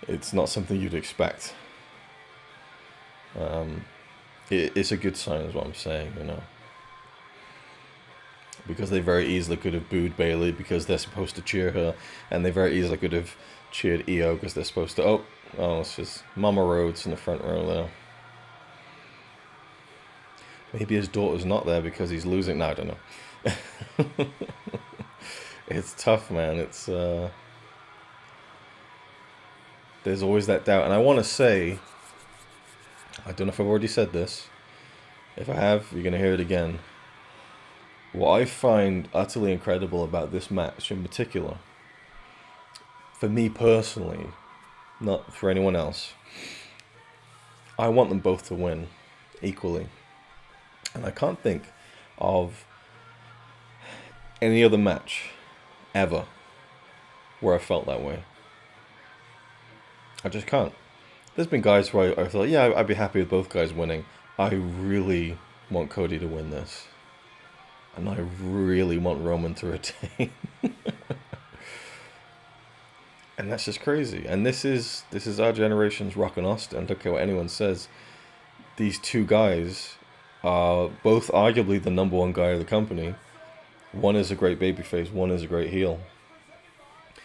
it's not something you'd expect. It's a good sign is what I'm saying, because they very easily could have booed Bayley because they're supposed to cheer her, and they very easily could have cheered Io because they're supposed to. Oh, it's just Mama Rhodes in the front row there. Maybe his daughter's not there because he's losing. No, I don't know. It's tough, man. It's there's always that doubt, and I want to say, I don't know if I've already said this. If I have, you're gonna hear it again. What I find utterly incredible about this match in particular, for me personally, not for anyone else, I want them both to win equally. And I can't think of any other match ever where I felt that way. I just can't. There's been guys where I thought, yeah, I'd be happy with both guys winning. I really want Cody to win this. And I really want Roman to retain. And that's just crazy. And this is our generation's Rock and Austin. I don't care what anyone says. These two guys are both arguably the number one guy of the company. One is a great babyface, one is a great heel.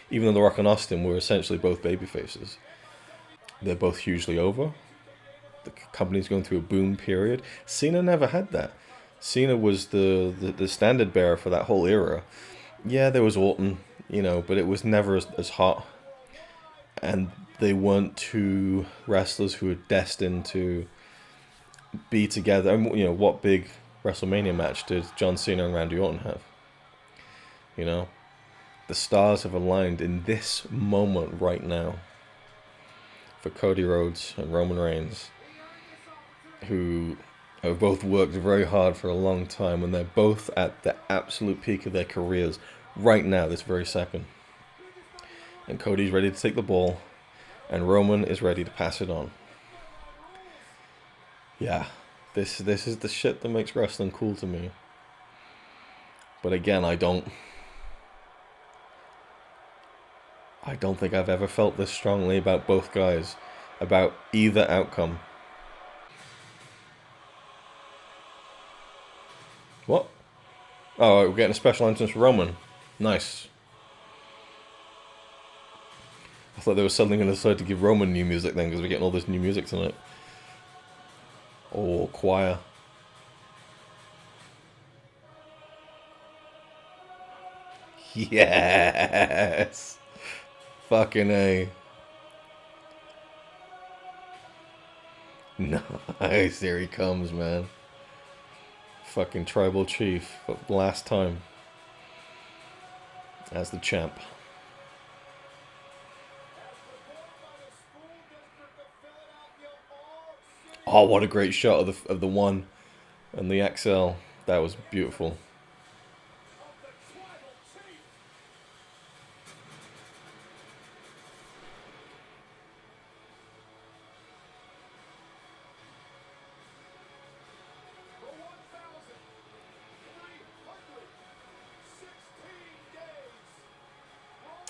Even though The Rock and Austin were essentially both babyfaces. They're both hugely over. The company's going through a boom period. Cena never had that. Cena was the standard bearer for that whole era. Yeah, there was Orton, but it was never as hot. And they weren't two wrestlers who were destined to be together. And, what big WrestleMania match did John Cena and Randy Orton have? The stars have aligned in this moment right now for Cody Rhodes and Roman Reigns, who have both worked very hard for a long time, and they're both at the absolute peak of their careers right now, this very second. And Cody's ready to take the ball, and Roman is ready to pass it on. Yeah, this is the shit that makes wrestling cool to me. But again, I don't think I've ever felt this strongly about both guys, about either outcome. What? Oh, we're getting a special entrance for Roman. Nice. I thought they were suddenly going to decide to give Roman new music then, because we're getting all this new music tonight. Oh, choir. Yes! Fucking A. Nice, here he comes, man. Fucking Tribal Chief, for last time as the champ. Oh, what a great shot of the one and the XL. That was beautiful.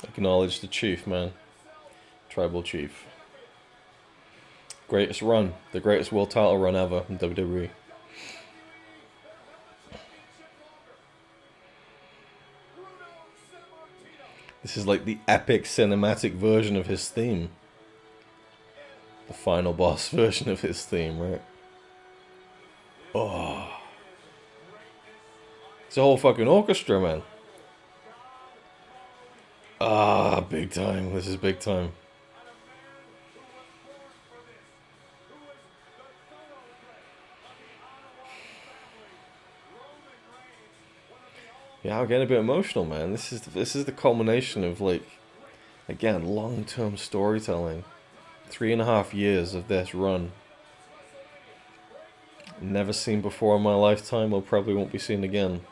Acknowledge the Chief, man. Tribal Chief. Greatest run. The greatest world title run ever in WWE. This is like the epic cinematic version of his theme. The final boss version of his theme, right? Oh. It's a whole fucking orchestra, man. Ah, big time. This is big time. Yeah, I'm getting a bit emotional, man. This is the culmination of, like, again, long-term storytelling. 3.5 years of this run. Never seen before in my lifetime, or probably won't be seen again.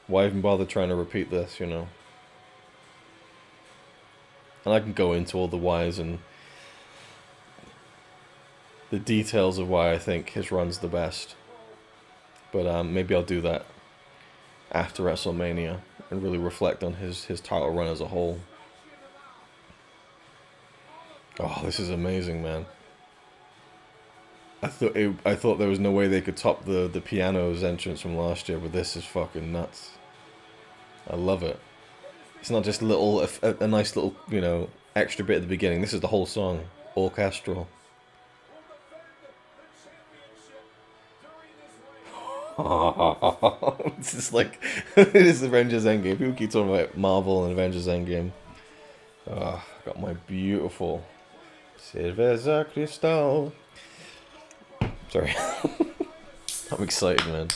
Why even bother trying to repeat this, And I can go into all the whys and the details of why I think his run's the best. But maybe I'll do that after WrestleMania and really reflect on his title run as a whole. Oh, this is amazing, man. I thought there was no way they could top the piano's entrance from last year, but this is fucking nuts. I love it. It's not just a nice little, extra bit at the beginning. This is the whole song, orchestral. This is like, it is Avengers Endgame. People keep talking about Marvel and Avengers Endgame. Oh, got my beautiful Cerveza Cristal. Sorry. I'm excited, man.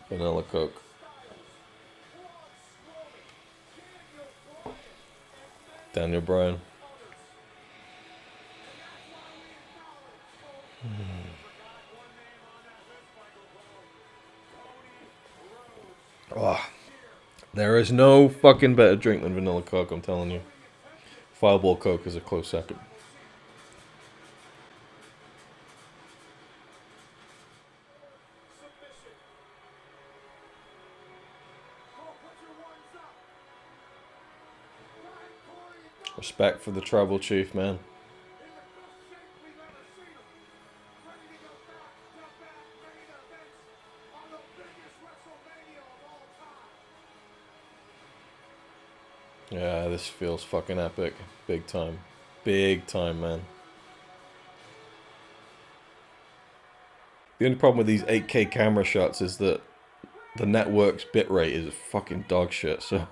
Vanilla Coke. Daniel Bryan. Oh, there is no fucking better drink than Vanilla Coke, I'm telling you. Fireball Coke is a close second. Respect for the Tribal Chief, man. this feels fucking epic. Big time. Big time, man. The only problem with these 8K camera shots is that the network's bitrate is fucking dog shit, so...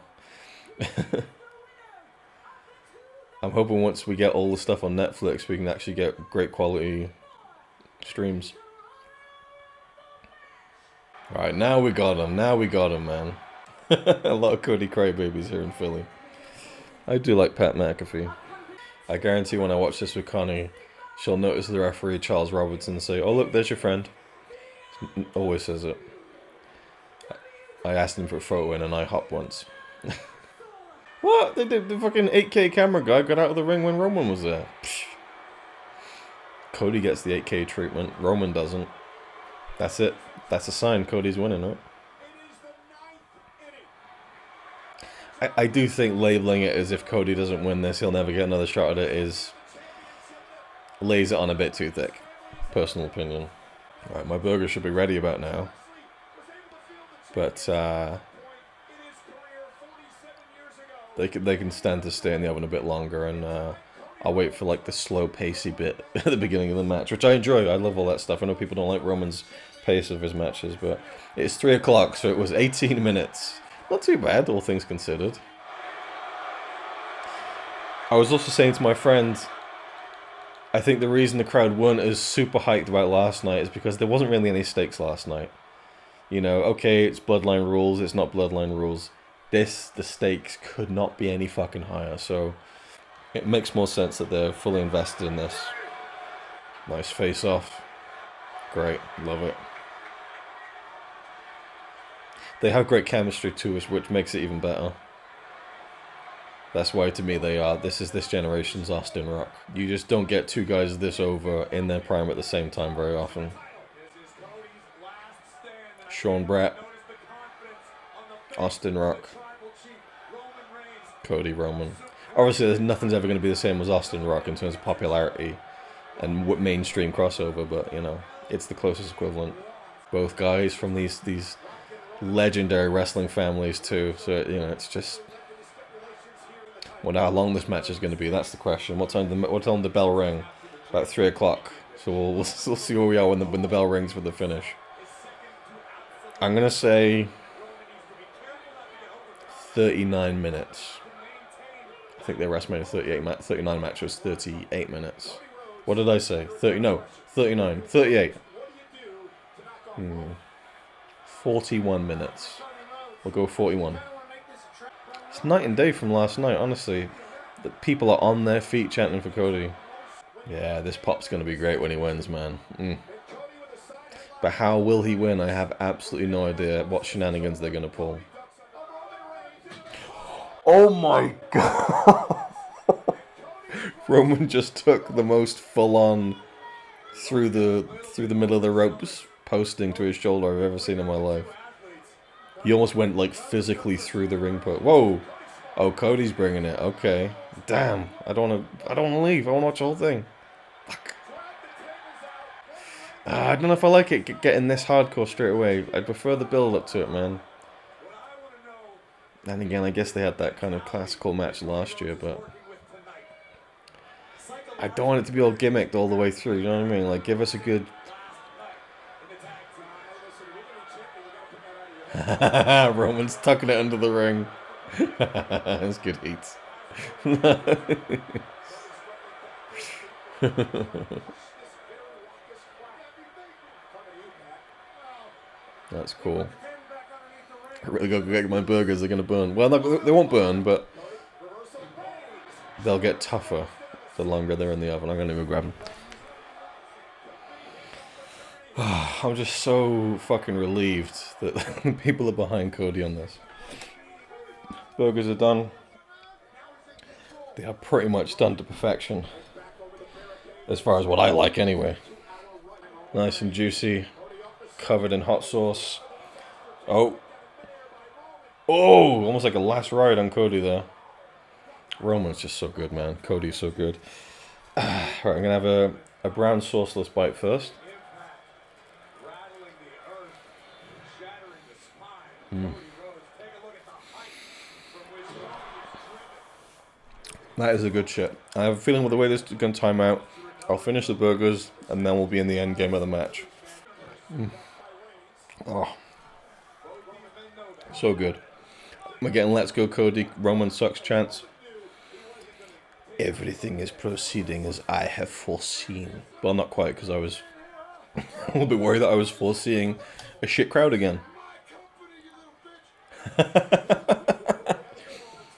I'm hoping once we get all the stuff on Netflix, we can actually get great quality streams. Alright, now we got him. Now we got him, man. A lot of Cody crybabies here in Philly. I do like Pat McAfee. I guarantee when I watch this with Connie, she'll notice the referee, Charles Robertson, and say, "Oh, look, there's your friend." Always says it. I asked him for a photo in an IHOP once. What? They did the fucking 8K camera guy got out of the ring when Roman was there. Psh. Cody gets the 8K treatment. Roman doesn't. That's it. That's a sign Cody's winning, right? I do think labeling it as if Cody doesn't win this, he'll never get another shot at it lays it on a bit too thick. Personal opinion. Right, my burger should be ready about now. But they can stand to stay in the oven a bit longer, and I'll wait for like the slow pacey bit at the beginning of the match, which I enjoy. I love all that stuff. I know people don't like Roman's pace of his matches, but it's 3 o'clock, so it was 18 minutes. Not too bad, all things considered. I was also saying to my friend, I think the reason the crowd weren't as super hyped about last night is because there wasn't really any stakes last night. You know, okay, it's Bloodline rules, it's not Bloodline rules. The stakes could not be any fucking higher, so it makes more sense that they're fully invested in this. Nice face-off. Great, love it. They have great chemistry too, which makes it even better. That's why, to me, this is this generation's Austin Rock. You just don't get two guys this over in their prime at the same time very often. Sean Brett, Austin Rock, Cody Roman. Obviously, nothing's ever going to be the same as Austin Rock in terms of popularity and mainstream crossover, but, you know, it's the closest equivalent. Both guys from these legendary wrestling families too, so you know, it's just, wonder how long this match is going to be. That's the question. What time the bell ring? About 3 o'clock. So we'll see where we are when the bell rings for the finish. I'm gonna say 39 minutes. I think their WrestleMania 39 match was 38 minutes. What did I say? 39, 38. 41 minutes. We'll go 41. It's night and day from last night, honestly. The people are on their feet chanting for Cody. Yeah, this pop's going to be great when he wins, man. But how will he win? I have absolutely no idea what shenanigans they're going to pull. Oh my god! Roman just took the most full-on through the middle of the ropes posting to his shoulder I've ever seen in my life. He almost went like physically through the ring post. Whoa! Oh, Cody's bringing it. Okay. Damn. I don't want to leave. I want to watch the whole thing. Fuck. I don't know if I like it getting this hardcore straight away. I'd prefer the build up to it, man. And again, I guess they had that kind of classical match last year, but I don't want it to be all gimmicked all the way through. You know what I mean? Like, give us a good. Roman's tucking it under the ring. That's good heat. That's cool. I really gotta go get my burgers. They're gonna burn. Well, they won't burn, but they'll get tougher the longer they're in the oven. I'm gonna go grab them. I'm just so fucking relieved that people are behind Cody on this. Burgers are done. They are pretty much done to perfection. As far as what I like, anyway. Nice and juicy. Covered in hot sauce. Oh, almost like a last ride on Cody there. Roman's just so good, man. Cody's so good. Alright, I'm going to have a brown sauceless bite first. That is a good shit. I have a feeling with the way this is going to time out, I'll finish the burgers and then we'll be in the end game of the match. Oh, so good. We're getting Let's Go Cody, Roman sucks chants. Everything is proceeding as I have foreseen. Well, not quite, because I was a little bit worried that I was foreseeing a shit crowd again.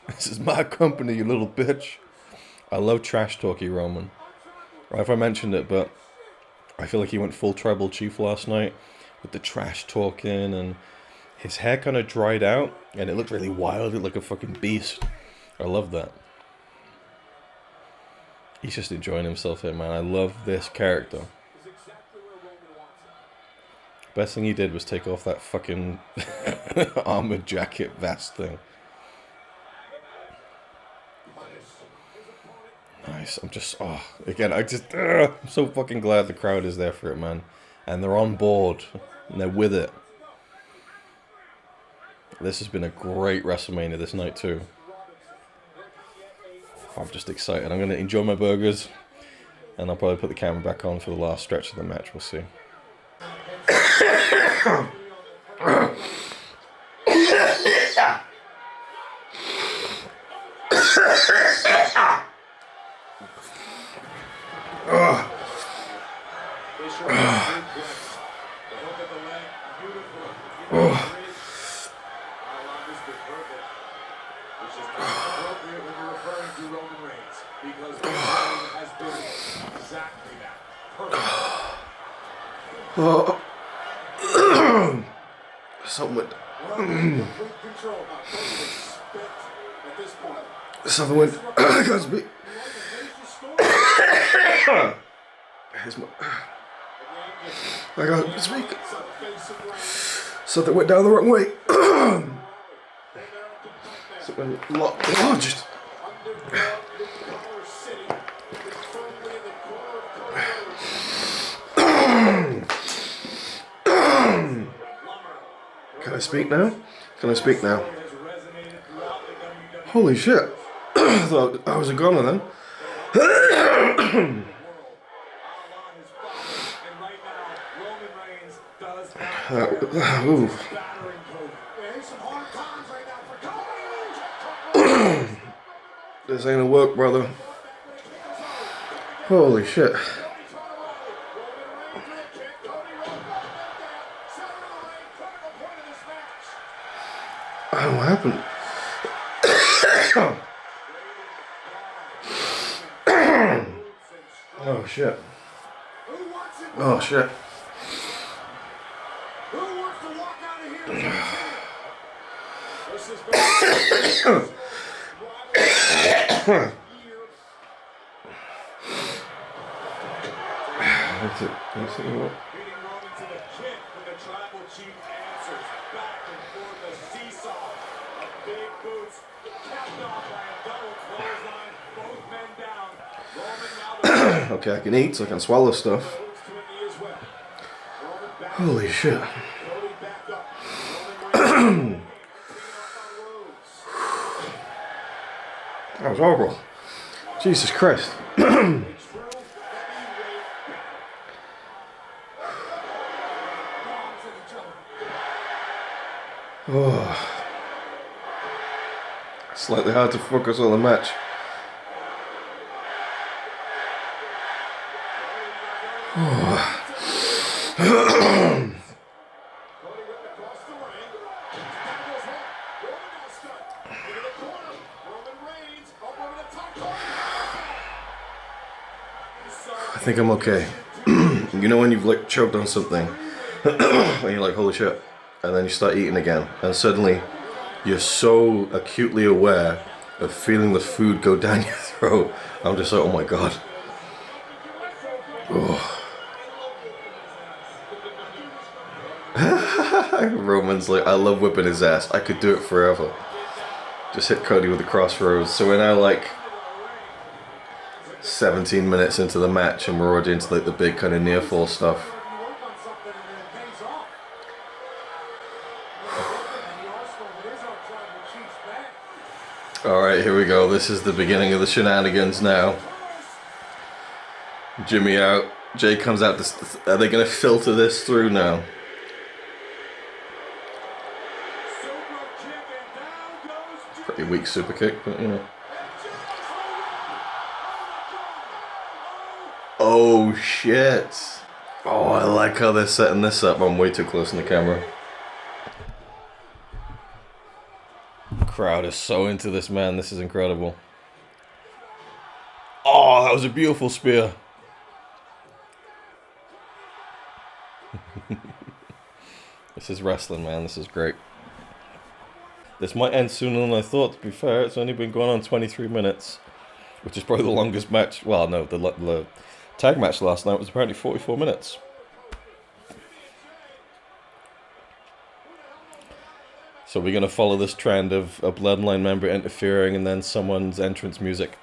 This is my company, you little bitch. I love trash talky Roman. I don't know if I mentioned it, but I feel like he went full tribal chief last night with the trash talking, and his hair kind of dried out and it looked really wild. It looked like a fucking beast. I love that. He's just enjoying himself here, man. I love this character. Best thing he did was take off that fucking armored jacket vest thing. Nice. I'm just, I'm so fucking glad the crowd is there for it, man. And they're on board. And they're with it. This has been a great WrestleMania this night, too. I'm just excited. I'm going to enjoy my burgers. And I'll probably put the camera back on for the last stretch of the match. We'll see. Something went. I can't speak. I can't speak. Something went down the wrong way. Something just. Can I speak now? Can I speak now? Holy shit. I thought I was a goner then. This ain't a work, brother. Holy shit. What happened? Oh shit. Oh shit. That's it. Let's see what. Okay, I can eat, so I can swallow stuff. Holy shit. That was horrible. Jesus Christ. Oh. Slightly hard to focus on the match. Oh. I think I'm okay. You know when you've like choked on something and you're like, holy shit, and then you start eating again and suddenly you're so acutely aware of feeling the food go down your throat. I'm just like, oh my god. Oh. Roman's like, I love whipping his ass. I could do it forever. Just hit Cody with the crossroads. So we're now like 17 minutes into the match and we're already into like the big kind of near fall stuff. Alright. Alright, here we go. This is the beginning of the shenanigans now. Jimmy out. Jay comes out. Are they going to filter this through now? Pretty weak super kick, but you know. Oh shit. Oh, I like how they're setting this up. I'm way too close in the camera. Crowd is so into this, man. This is incredible. Oh, that was a beautiful spear. This is wrestling, man. This is great. This might end sooner than I thought, to be fair. It's only been going on 23 minutes, which is probably the longest match. Well, no, the tag match last night was apparently 44 minutes. So we're going to follow this trend of a Bloodline member interfering and then someone's entrance music.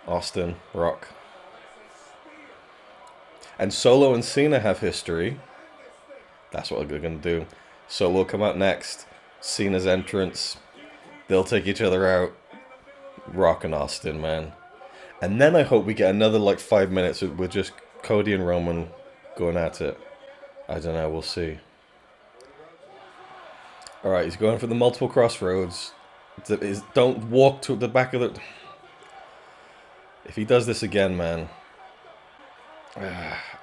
Austin, Rock. And Solo and Cena have history. That's what we're going to do. Solo will come out next. Cena's entrance. They'll take each other out. Rock and Austin, man. And then I hope we get another like 5 minutes with just Cody and Roman going at it. I don't know, we'll see. Alright, he's going for the multiple crossroads. Don't walk to the back of the... If he does this again, man...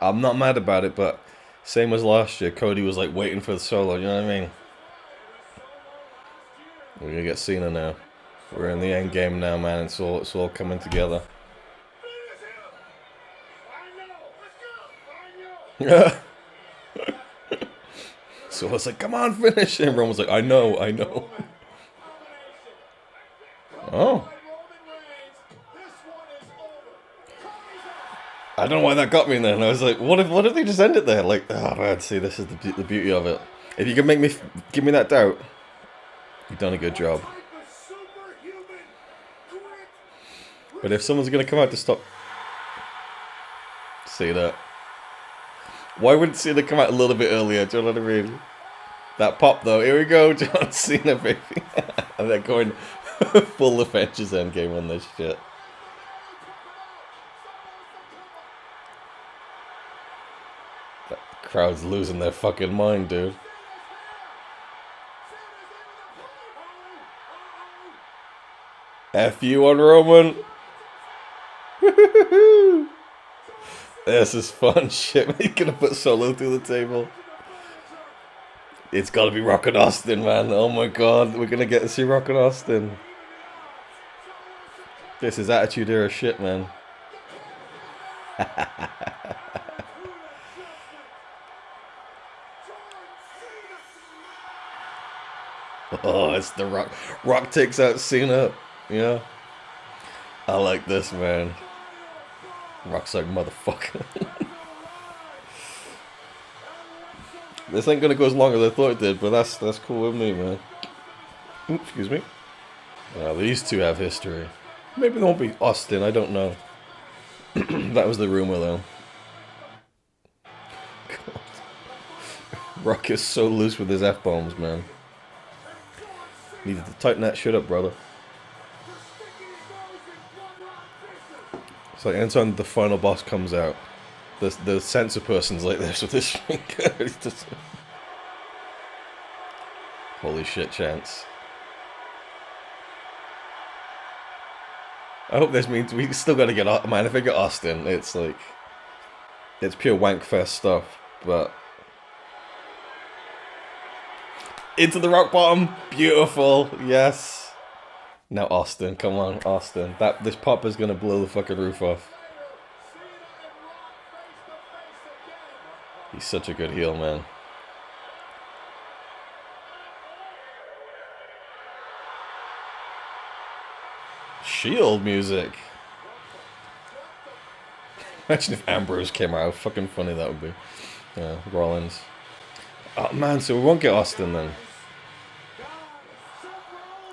I'm not mad about it, but same as last year, Cody was like waiting for the Solo, you know what I mean? We're gonna get Cena now. We're in the end game now, man. It's all coming together. So I was like, come on, finish. And Roman was like, I know. Oh. I don't know why that got me then. I was like, what if they just end it there? Like, oh man, see, this is the beauty of it. If you can give me that doubt, you've done a good job. But if someone's gonna come out to stop, see that. Why wouldn't Cena come out a little bit earlier? Do you know what I mean? That pop though. Here we go, John Cena, baby. And they're going full Avengers Endgame on this shit. That crowd's losing their fucking mind, dude. F you on Roman. This is fun shit. He's gonna put Solo through the table. It's gotta be Rock and Austin, man. Oh my god, we're gonna get to see Rock and Austin. This is Attitude Era shit, man. Oh, it's the Rock. Rock takes out Cena. Yeah. I like this, man. Rock's like, motherfucker. This ain't gonna go as long as I thought it did, but that's cool with me, man. Oops, excuse me. Well, these two have history. Maybe they won't be Austin, I don't know. That was the rumor, though. God. Rock is so loose with his F-bombs, man. Needed to tighten that shit up, brother. It's like anytime the final boss comes out, the censor person's like this with his finger. Just... Holy shit, Chance. I hope this means we still gotta get... Man, if I get Austin, it's like... It's pure wankfest stuff, but... Into the rock bottom! Beautiful! Yes! Now Austin, come on, Austin. This pop is gonna blow the fucking roof off. He's such a good heel, man. Shield music. Imagine if Ambrose came out. How fucking funny that would be. Yeah, Rollins. Oh man, so we won't get Austin then.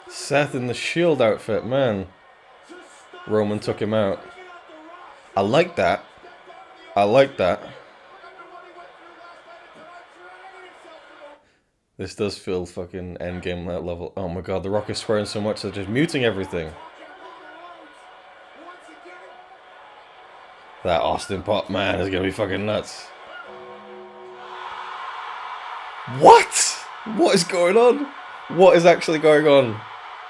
Seth in the Shield outfit, man. Roman took him out. I like that. I like that. This does feel fucking endgame that level. Oh my god, The Rock is swearing so much they're just muting everything. That Austin pop, man, is gonna be fucking nuts. What? What is going on? What is actually going on?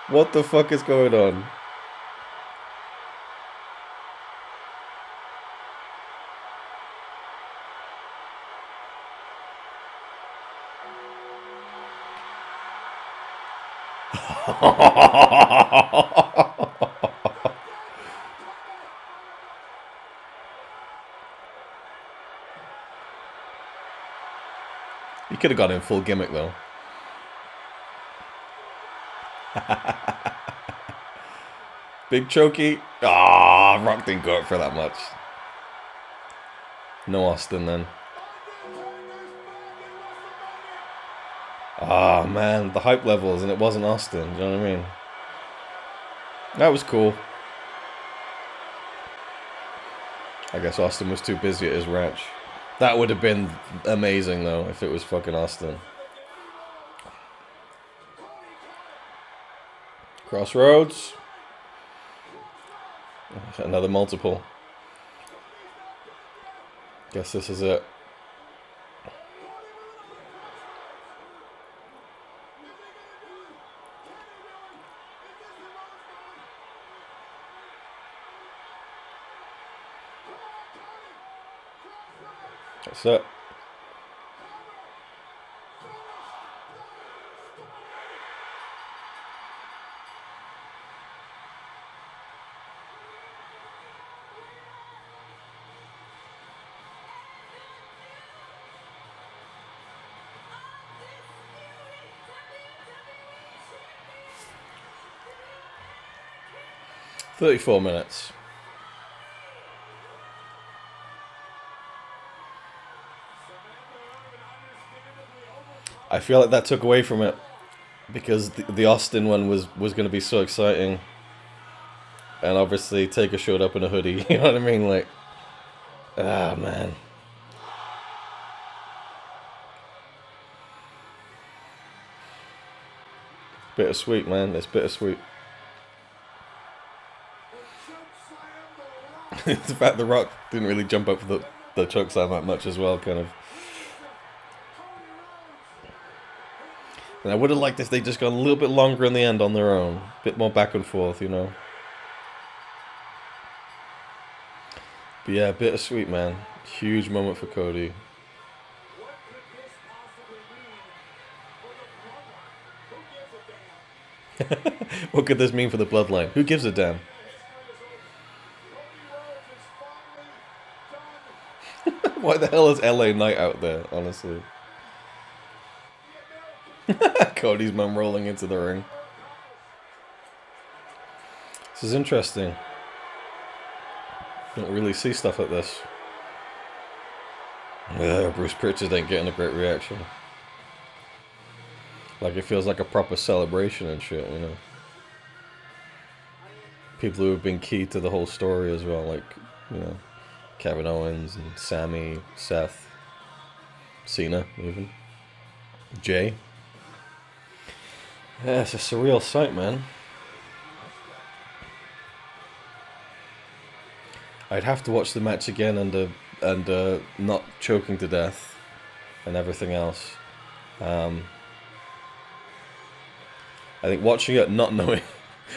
What the fuck is going on? You could have gone in full gimmick though. Big chokey. Ah, Rock didn't go up for that much. No Austin then. Ah, man, the hype levels, and it wasn't Austin. Do you know what I mean? That was cool. I guess Austin was too busy at his ranch. That would have been amazing, though, if it was fucking Austin. Crossroads. Another multiple. Guess this is it. That's it. "34 minutes. I feel like that took away from it because the Austin one was going to be so exciting, and obviously Taker showed up in a hoodie. You know what I mean? Like, ah, man. Bittersweet, man. It's bittersweet. The fact The Rock didn't really jump up for the choke slam that much as well, kind of. And I would have liked if they just gone a little bit longer in the end on their own. A bit more back and forth, you know. But yeah, bittersweet, man. Huge moment for Cody. What could this mean for the bloodline? Who gives a damn? Why the hell is LA Knight out there, honestly? Cody's mum rolling into the ring. This is interesting. Don't really see stuff like this. Bruce Pritchard ain't getting a great reaction. Like, it feels like a proper celebration and shit, you know. People who have been key to the whole story as well, like, you know, Kevin Owens and Sammy, Seth, Cena, even. Jay. Yeah, it's a surreal sight, man. I'd have to watch the match again and not choking to death and everything else. I think watching it, not knowing,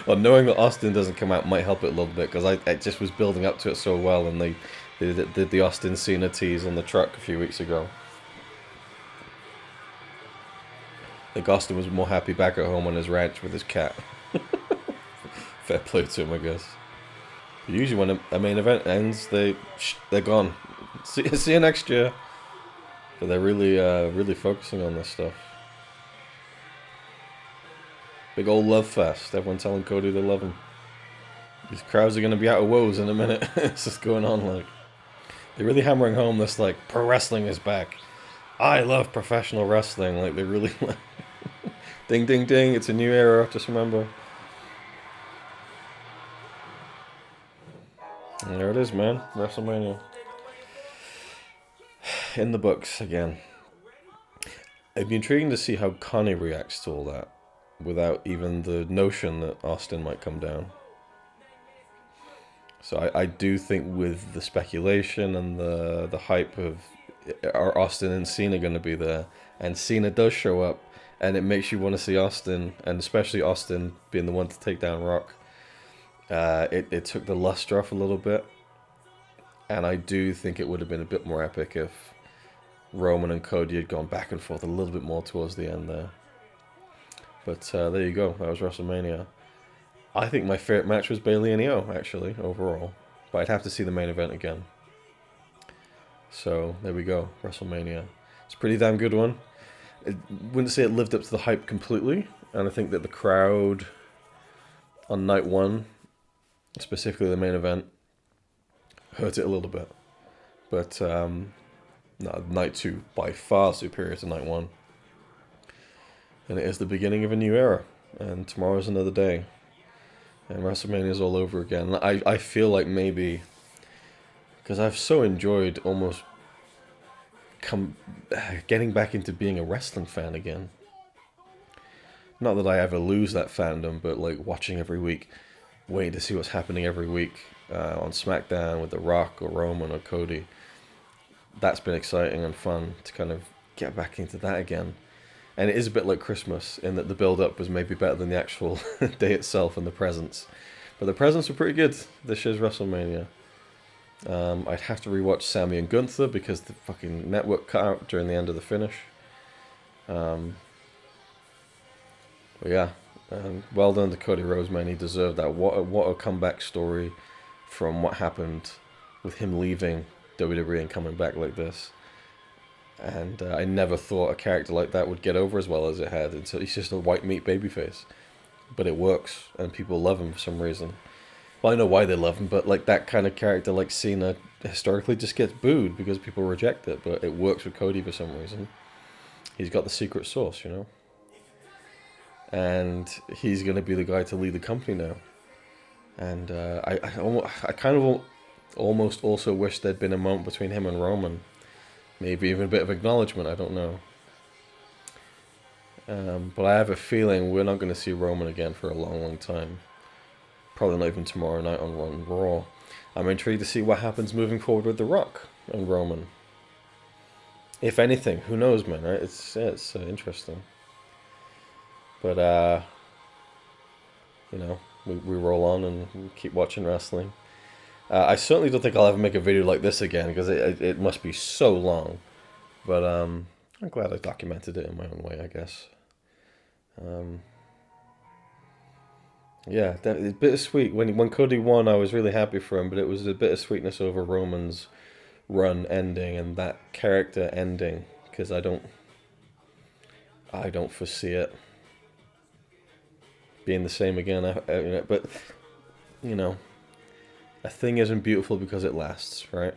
or knowing that Austin doesn't come out might help it a little bit, because I just was building up to it so well, and they did the Austin Cena tease on the truck a few weeks ago. I think Austin was more happy back at home on his ranch with his cat. Fair play to him, I guess. Usually when a main event ends, they're gone. See you next year. But they're really focusing on this stuff. Big old love fest. Everyone telling Cody they love him. These crowds are going to be out of woes in a minute. It's just going on, like, they're really hammering home this, like, pro wrestling is back. I love professional wrestling. Like, they really like, ding ding ding, it's a new era, just remember. And there it is, man. WrestleMania. In the books again. It'd be intriguing to see how Connie reacts to all that, without even the notion that Austin might come down. So I do think with the speculation and the hype of are Austin and Cena going to be there, and Cena does show up, and it makes you want to see Austin, and especially Austin being the one to take down Rock. It took the luster off a little bit, and I do think it would have been a bit more epic if Roman and Cody had gone back and forth a little bit more towards the end there. But there you go, that was WrestleMania. I think my favorite match was Bayley and Io, actually, overall. But I'd have to see the main event again. So, there we go, WrestleMania. It's a pretty damn good one. I wouldn't say it lived up to the hype completely. And I think that the crowd on night one, specifically the main event, hurt it a little bit. But, no, night two, by far superior to night one. And it is the beginning of a new era. And tomorrow's another day. And WrestleMania is all over again. I feel like maybe, because I've so enjoyed almost getting back into being a wrestling fan again. Not that I ever lose that fandom, but like watching every week, waiting to see what's happening every week on SmackDown with The Rock or Roman or Cody. That's been exciting and fun to kind of get back into that again. And it is a bit like Christmas in that the build-up was maybe better than the actual day itself and the presents. But the presents were pretty good this year's WrestleMania. I'd have to rewatch Sammy and Gunther because the fucking network cut out during the end of the finish. But yeah, well done to Cody Rhodes, man. He deserved that. What a comeback story from what happened with him leaving WWE and coming back like this. And I never thought a character like that would get over as well as it had. And so he's just a white meat babyface. But it works, and people love him for some reason. Well, I know why they love him, but like that kind of character like Cena historically just gets booed because people reject it. But it works with Cody for some reason. He's got the secret sauce, you know? And he's going to be the guy to lead the company now. And I kind of almost also wish there'd been a moment between him and Roman. Maybe even a bit of acknowledgement, I don't know. But I have a feeling we're not going to see Roman again for a long, long time. Probably not even tomorrow night on Raw. I'm intrigued to see what happens moving forward with The Rock and Roman. If anything, who knows, man, right? It's interesting. But, you know, we roll on and we keep watching wrestling. I certainly don't think I'll ever make a video like this again because it must be so long. But I'm glad I documented it in my own way, I guess. Yeah, it's bittersweet. When Cody won, I was really happy for him, but it was a bittersweetness over Roman's run ending and that character ending because I don't foresee it being the same again. But you know. A thing isn't beautiful because it lasts, right?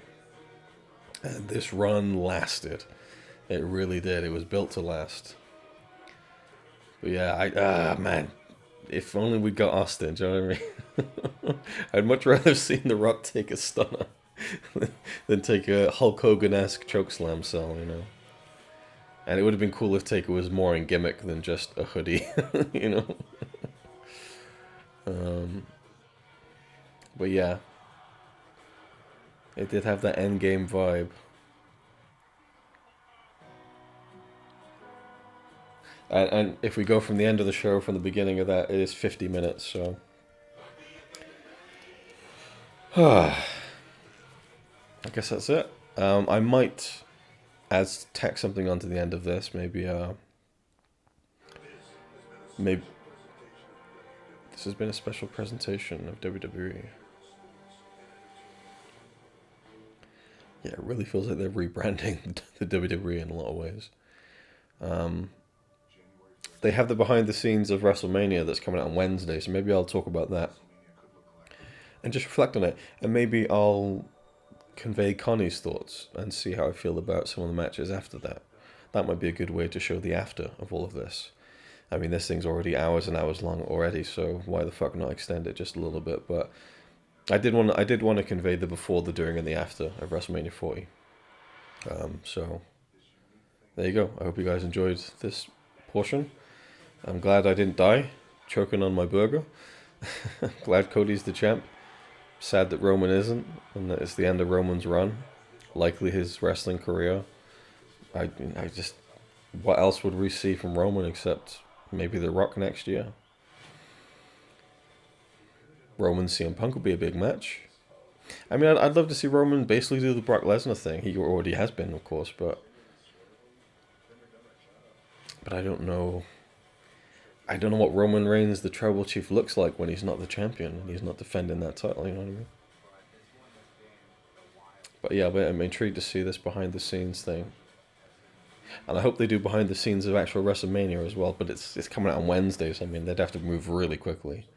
And this run lasted. It really did. It was built to last. But yeah, man. If only we got Austin, do you know what I mean? I'd much rather have seen The Rock take a stunner than take a Hulk Hogan-esque chokeslam cell, you know? And it would have been cool if Taker was more in gimmick than just a hoodie, you know? But yeah. It did have that endgame vibe. And if we go from the end of the show, from the beginning of that, it is 50 minutes, so... I guess that's it. I might tack something onto the end of this, maybe this has been a special presentation of WWE. Yeah, it really feels like they're rebranding the WWE in a lot of ways. They have the behind the scenes of WrestleMania that's coming out on Wednesday, so maybe I'll talk about that. And just reflect on it. And maybe I'll convey Connie's thoughts and see how I feel about some of the matches after that. That might be a good way to show the after of all of this. I mean, this thing's already hours and hours long already, so why the fuck not extend it just a little bit? But I did want to convey the before, the during, and the after of WrestleMania 40. So there you go. I hope you guys enjoyed this portion. I'm glad I didn't die choking on my burger. Glad Cody's the champ. Sad that Roman isn't, and that it's the end of Roman's run. Likely his wrestling career. I just, what else would we see from Roman except maybe The Rock next year? Roman CM Punk would be a big match. I mean, I'd love to see Roman basically do the Brock Lesnar thing. He already has been, of course, but I don't know. I don't know what Roman Reigns, the Tribal Chief, looks like when he's not the champion and he's not defending that title. You know what I mean? But yeah, I'm intrigued to see this behind the scenes thing, and I hope they do behind the scenes of actual WrestleMania as well. But it's coming out on Wednesday, so I mean they'd have to move really quickly.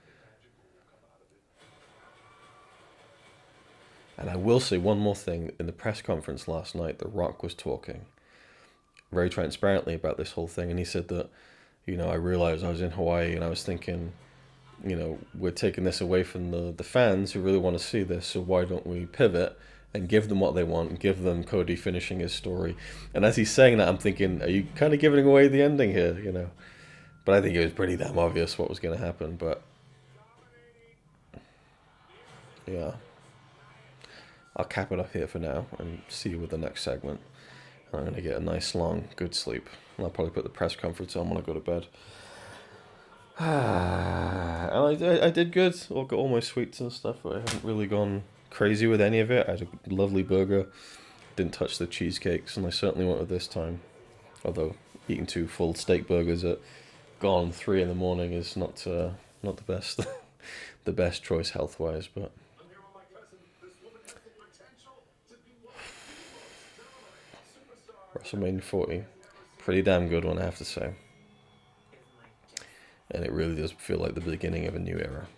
And I will say one more thing. In the press conference last night, The Rock was talking very transparently about this whole thing, and he said that, I realized I was in Hawaii and I was thinking, we're taking this away from the fans who really want to see this, so why don't we pivot and give them what they want and give them Cody finishing his story? And as he's saying that, I'm thinking, are you kind of giving away the ending here, But I think it was pretty damn obvious what was going to happen, but yeah. I'll cap it off here for now and see you with the next segment. I'm going to get a nice, long, good sleep. And I'll probably put the press conference on when I go to bed. And I did good. I got all my sweets and stuff, but I haven't really gone crazy with any of it. I had a lovely burger. Didn't touch the cheesecakes, and I certainly won't with this time. Although eating 2 full steak burgers at gone 3 in the morning is not the best the best choice health-wise, but WrestleMania 40, pretty damn good one, I have to say. And it really does feel like the beginning of a new era.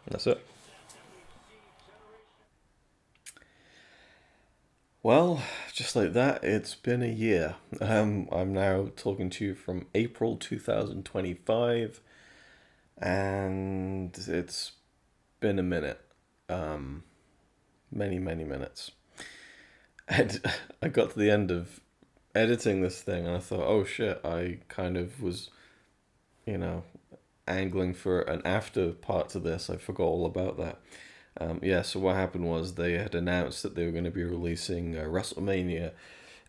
And that's it. Well, just like that, it's been a year. I'm now talking to you from April 2025, and it's been a minute. Many, many minutes. And I got to the end of editing this thing and I thought, oh shit, I kind of was, angling for an after part to this. I forgot all about that. So what happened was they had announced that they were going to be releasing WrestleMania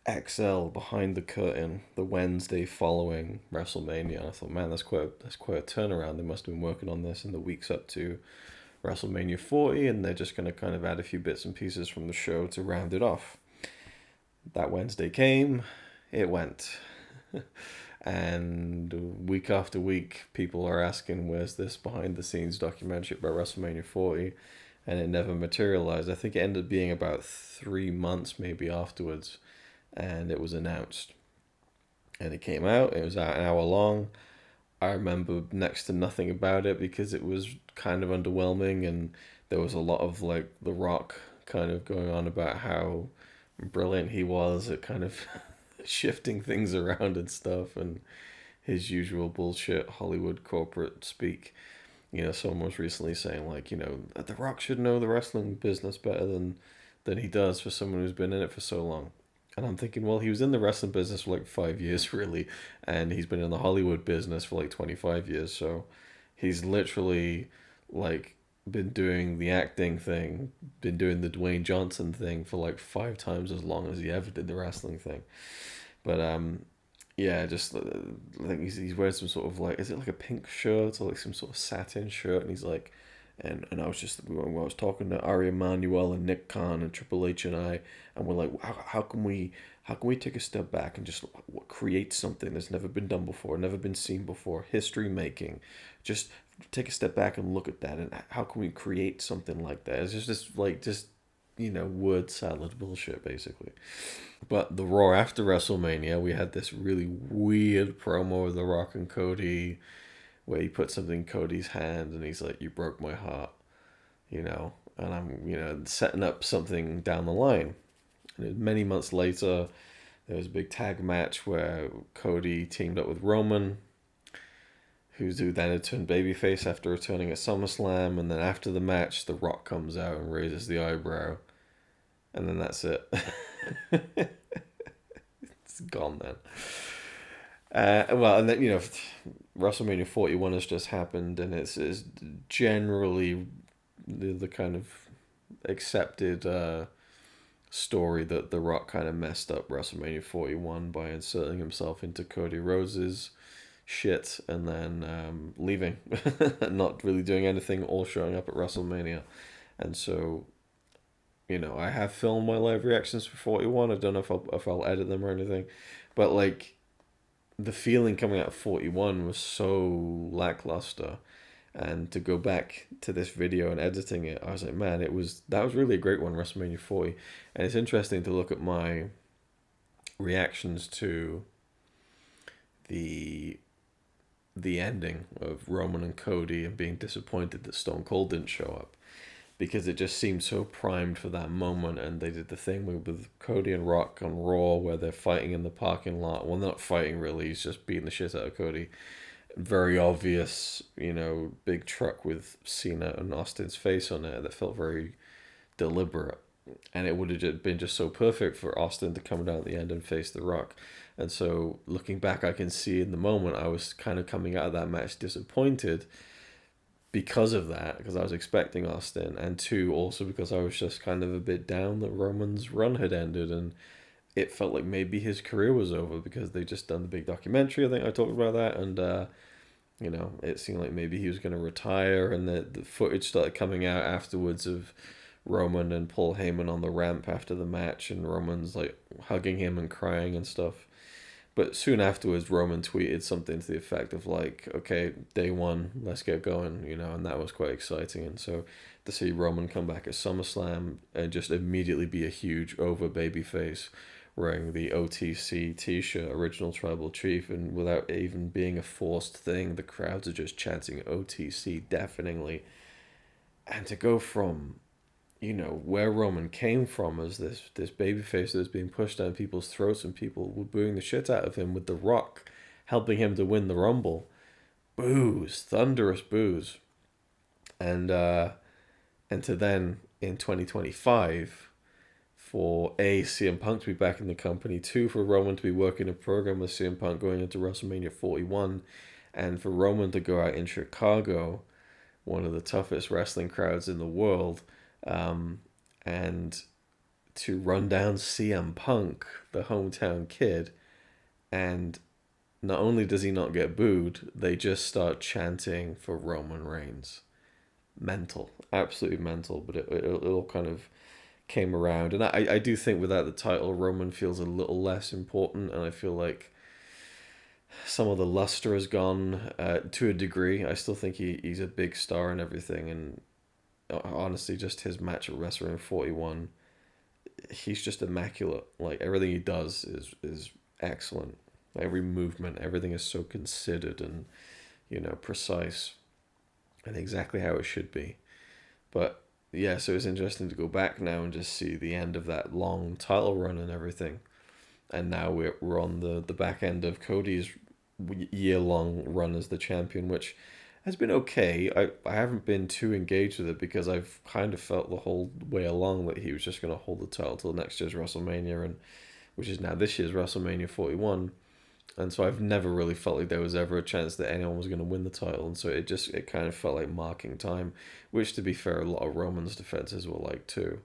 XL behind the curtain the Wednesday following WrestleMania. And I thought, man, that's quite a turnaround. They must have been working on this in the weeks up to WrestleMania 40, and they're just going to kind of add a few bits and pieces from the show to round it off. That Wednesday came, it went. And week after week, people are asking, where's this behind-the-scenes documentary about WrestleMania 40? And it never materialized. I think it ended up being about 3 months maybe afterwards, and it was announced. And it came out, it was an hour long. I remember next to nothing about it because it was kind of underwhelming, and there was a lot of like The Rock kind of going on about how brilliant he was at kind of shifting things around and stuff, and his usual bullshit Hollywood corporate speak. Someone was recently saying like, The Rock should know the wrestling business better than he does for someone who's been in it for so long. And I'm thinking, well, he was in the wrestling business for like 5 years, really, and he's been in the Hollywood business for like 25 years. So he's literally like been doing the acting thing, been doing the Dwayne Johnson thing for like 5 times as long as he ever did the wrestling thing. But just I think he's wearing some sort of like, is it like a pink shirt or like some sort of satin shirt? And he's like, and I was talking to Ari Emanuel and Nick Khan and Triple H and I, and we're like, how can we take a step back and just create something that's never been done before, never been seen before, history making, just take a step back and look at that, and how can we create something like that? It's just word salad bullshit basically. But the Raw after WrestleMania, we had this really weird promo with The Rock and Cody, where he put something in Cody's hand and he's like, you broke my heart, and I'm, setting up something down the line. And many months later, there was a big tag match where Cody teamed up with Roman, who then had turned babyface after returning at SummerSlam, and then after the match, The Rock comes out and raises the eyebrow and then that's it. It's gone then. Well, and then WrestleMania 41 has just happened, and it's generally the kind of accepted story that The Rock kind of messed up WrestleMania 41 by inserting himself into Cody Rhodes's shit and then leaving, not really doing anything or showing up at WrestleMania. And so, I have filmed my live reactions for 41. I don't know if I'll edit them or anything, but like the feeling coming out of 41 was so lackluster. And to go back to this video and editing it, I was like, man, that was really a great one, WrestleMania 40. And it's interesting to look at my reactions to the ending of Roman and Cody and being disappointed that Stone Cold didn't show up, because it just seemed so primed for that moment. And they did the thing with Cody and Rock on Raw where they're fighting in the parking lot. Well, not fighting really, he's just beating the shit out of Cody. Very obvious, big truck with Cena and Austin's face on it that felt very deliberate. And it would have been just so perfect for Austin to come down at the end and face The Rock. And so looking back, I can see in the moment I was kind of coming out of that match disappointed because of that, because I was expecting Austin, and two, also because I was just kind of a bit down that Roman's run had ended, and it felt like maybe his career was over because they just done the big documentary. I think I talked about that, and it seemed like maybe he was going to retire, and the footage started coming out afterwards of Roman and Paul Heyman on the ramp after the match, and Roman's like hugging him and crying and stuff. But soon afterwards, Roman tweeted something to the effect of like, okay, day one, let's get going, and that was quite exciting. And so to see Roman come back at SummerSlam and just immediately be a huge over babyface, wearing the OTC t-shirt, Original Tribal Chief, and without even being a forced thing, the crowds are just chanting OTC deafeningly. And to go from, where Roman came from as this babyface that was being pushed down people's throats and people were booing the shit out of him, with The Rock helping him to win the Rumble. Boos, thunderous boos. And to then in 2025 for CM Punk to be back in the company, two, for Roman to be working a program with CM Punk going into WrestleMania 41, and for Roman to go out in Chicago, one of the toughest wrestling crowds in the world, and to run down CM Punk, the hometown kid, and not only does he not get booed, they just start chanting for Roman Reigns. Mental, absolutely mental, but it all kind of came around. And I do think without the title, Roman feels a little less important, and I feel like some of the luster has gone to a degree. I still think he's a big star and everything, and honestly, just his match at WrestleMania 41, he's just immaculate. Like, everything he does is excellent. Every movement, everything is so considered and, precise and exactly how it should be. But yeah, so it's interesting to go back now and just see the end of that long title run and everything. And now we're on the back end of Cody's year-long run as the champion, which has been okay. I haven't been too engaged with it because I've kind of felt the whole way along that he was just going to hold the title till next year's WrestleMania, and which is now this year's WrestleMania 41. And so I've never really felt like there was ever a chance that anyone was going to win the title. And so it kind of felt like marking time, which, to be fair, a lot of Roman's defenses were like too.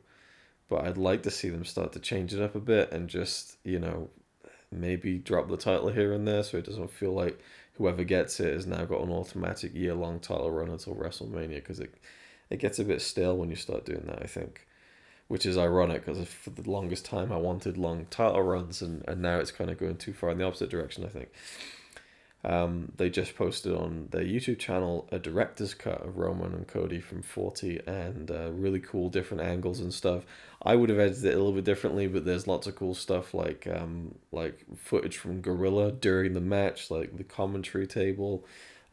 But I'd like to see them start to change it up a bit and just, maybe drop the title here and there so it doesn't feel like whoever gets it has now got an automatic year-long title run until WrestleMania, because it gets a bit stale when you start doing that, I think. Which is ironic, because for the longest time I wanted long title runs, and now it's kind of going too far in the opposite direction, I think. They just posted on their YouTube channel a director's cut of Roman and Cody from 40, and really cool different angles and stuff. I would have edited it a little bit differently, but there's lots of cool stuff like footage from Gorilla during the match, like the commentary table,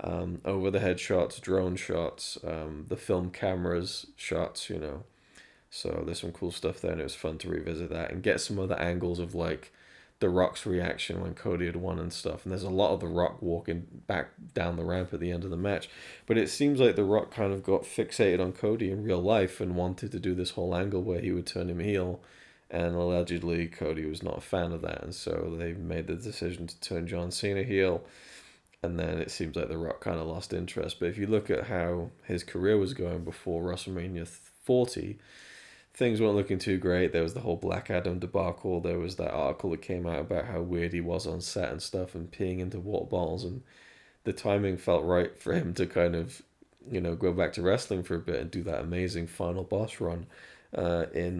over the head shots, drone shots, the film cameras shots, So there's some cool stuff there, and it was fun to revisit that and get some other angles of like The Rock's reaction when Cody had won and stuff. And there's a lot of The Rock walking back down the ramp at the end of the match. But it seems like The Rock kind of got fixated on Cody in real life and wanted to do this whole angle where he would turn him heel And allegedly Cody was not a fan of that, and so they made the decision to turn John Cena heel. And then it seems like The Rock kind of lost interest. But if you look at how his career was going before WrestleMania 40, things weren't looking too great. There was the whole Black Adam debacle. There was that article that came out about how weird he was on set and stuff and peeing into water bottles. And the timing felt right for him to kind of, go back to wrestling for a bit and do that amazing final boss run in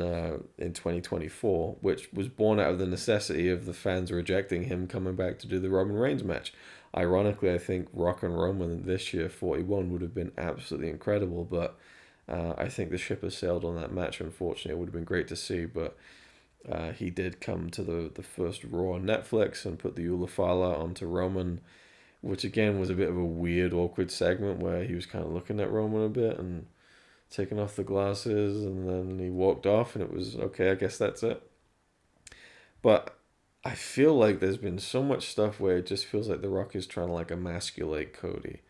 2024, which was born out of the necessity of the fans rejecting him coming back to do the Roman Reigns match. Ironically, I think Rock and Roman this year, 41, would have been absolutely incredible, but I think the ship has sailed on that match, unfortunately. It would have been great to see, but he did come to the first Raw on Netflix and put the Ulafala onto Roman, which again was a bit of a weird, awkward segment where he was kind of looking at Roman a bit and taking off the glasses, and then he walked off, and it was, okay, I guess that's it. But I feel like there's been so much stuff where it just feels like The Rock is trying to like emasculate Cody.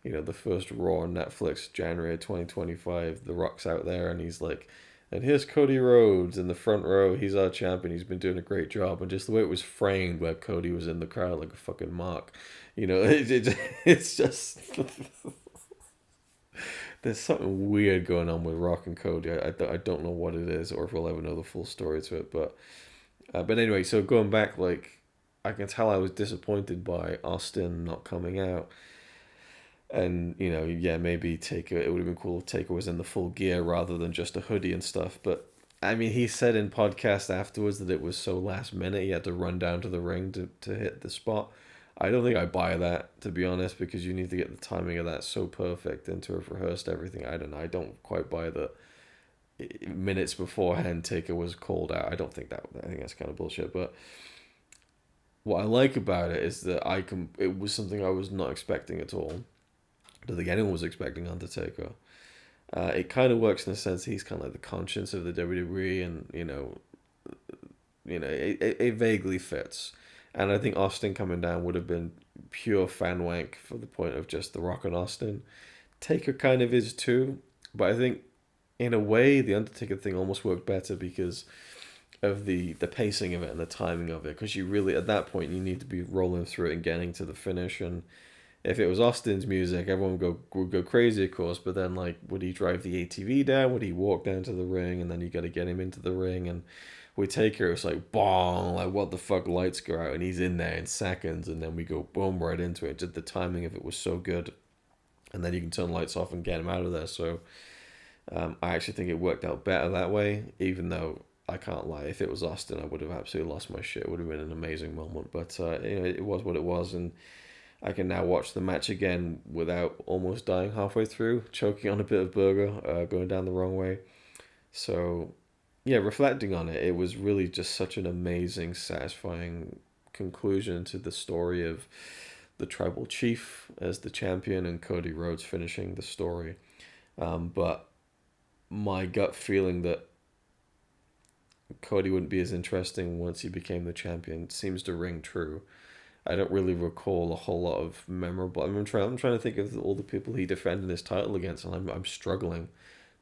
The first Raw on Netflix, January 2025, The Rock's out there and he's like, and here's Cody Rhodes in the front row. He's our champion. He's been doing a great job. And just the way it was framed, where Cody was in the crowd like a fucking mark, it's just there's something weird going on with Rock and Cody. I don't know what it is, or if we'll ever know the full story to it. But anyway, so going back, like, I can tell I was disappointed by Austin not coming out. And, yeah, maybe Taker, it would have been cool if Taker was in the full gear rather than just a hoodie and stuff. But, I mean, he said in podcast afterwards that it was so last minute he had to run down to the ring to hit the spot. I don't think I buy that, to be honest, because you need to get the timing of that so perfect and to have rehearsed everything. I don't know. I don't quite buy that minutes beforehand Taker was called out. I think that's kind of bullshit. But what I like about it is that it was something I was not expecting at all. I don't think anyone was expecting Undertaker. It kind of works in the sense he's kind of like the conscience of the WWE, and it vaguely fits. And I think Austin coming down would have been pure fan wank for the point of just The Rock and Austin. Taker kind of is too, but I think in a way the Undertaker thing almost worked better because of the pacing of it and the timing of it. Because you really, at that point, you need to be rolling through it and getting to the finish. And if it was Austin's music, everyone would go crazy, of course. But then, like, would he drive the ATV down? Would he walk down to the ring? And then you got to get him into the ring. And we take her, it's like, bong, like, what the fuck, lights go out. And he's in there in seconds. And then we go, boom, right into it. Just the timing of it was so good. And then you can turn lights off and get him out of there. So I actually think it worked out better that way, even though I can't lie. If it was Austin, I would have absolutely lost my shit. It would have been an amazing moment. But it was what it was. And I can now watch the match again without almost dying halfway through, choking on a bit of burger, going down the wrong way. So, yeah, reflecting on it, it was really just such an amazing, satisfying conclusion to the story of the Tribal Chief as the champion and Cody Rhodes finishing the story. But my gut feeling that Cody wouldn't be as interesting once he became the champion seems to ring true. I don't really recall a whole lot of memorable. I'm trying to think of all the people he defended his title against, and I'm struggling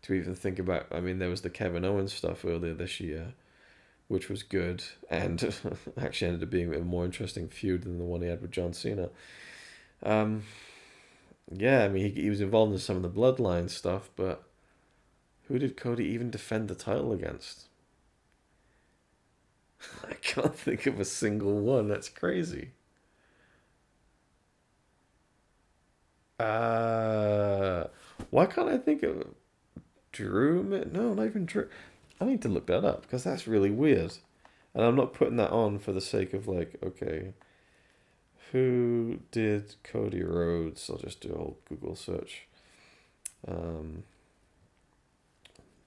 to even think about. I mean, there was the Kevin Owens stuff earlier this year, which was good, and actually ended up being a more interesting feud than the one he had with John Cena. Yeah, I mean, he was involved in some of the Bloodline stuff, but who did Cody even defend the title against? I can't think of a single one. That's crazy. Why can't I think of Drew? No, not even Drew. I need to look that up because that's really weird. And I'm not putting that on for the sake of like, okay, who did Cody Rhodes? I'll just do a whole Google search.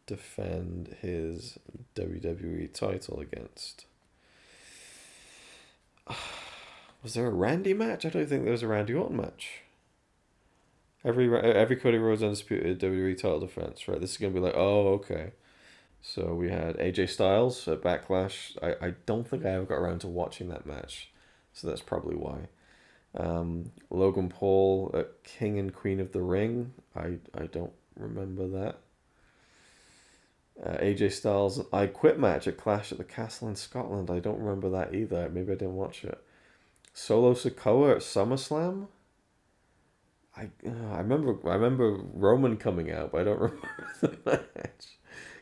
Defend his WWE title against. Was there a Randy match? I don't think there was a Randy Orton match. Every Cody Rhodes undisputed WWE title defense, right? This is gonna be like, oh, okay. So we had AJ Styles at Backlash. I don't think I ever got around to watching that match, so that's probably why. Logan Paul at King and Queen of the Ring. I don't remember that. AJ Styles I Quit match at Clash at the Castle in Scotland. I don't remember that either. Maybe I didn't watch it. Solo Sikoa at SummerSlam. I remember Roman coming out, but I don't remember the match.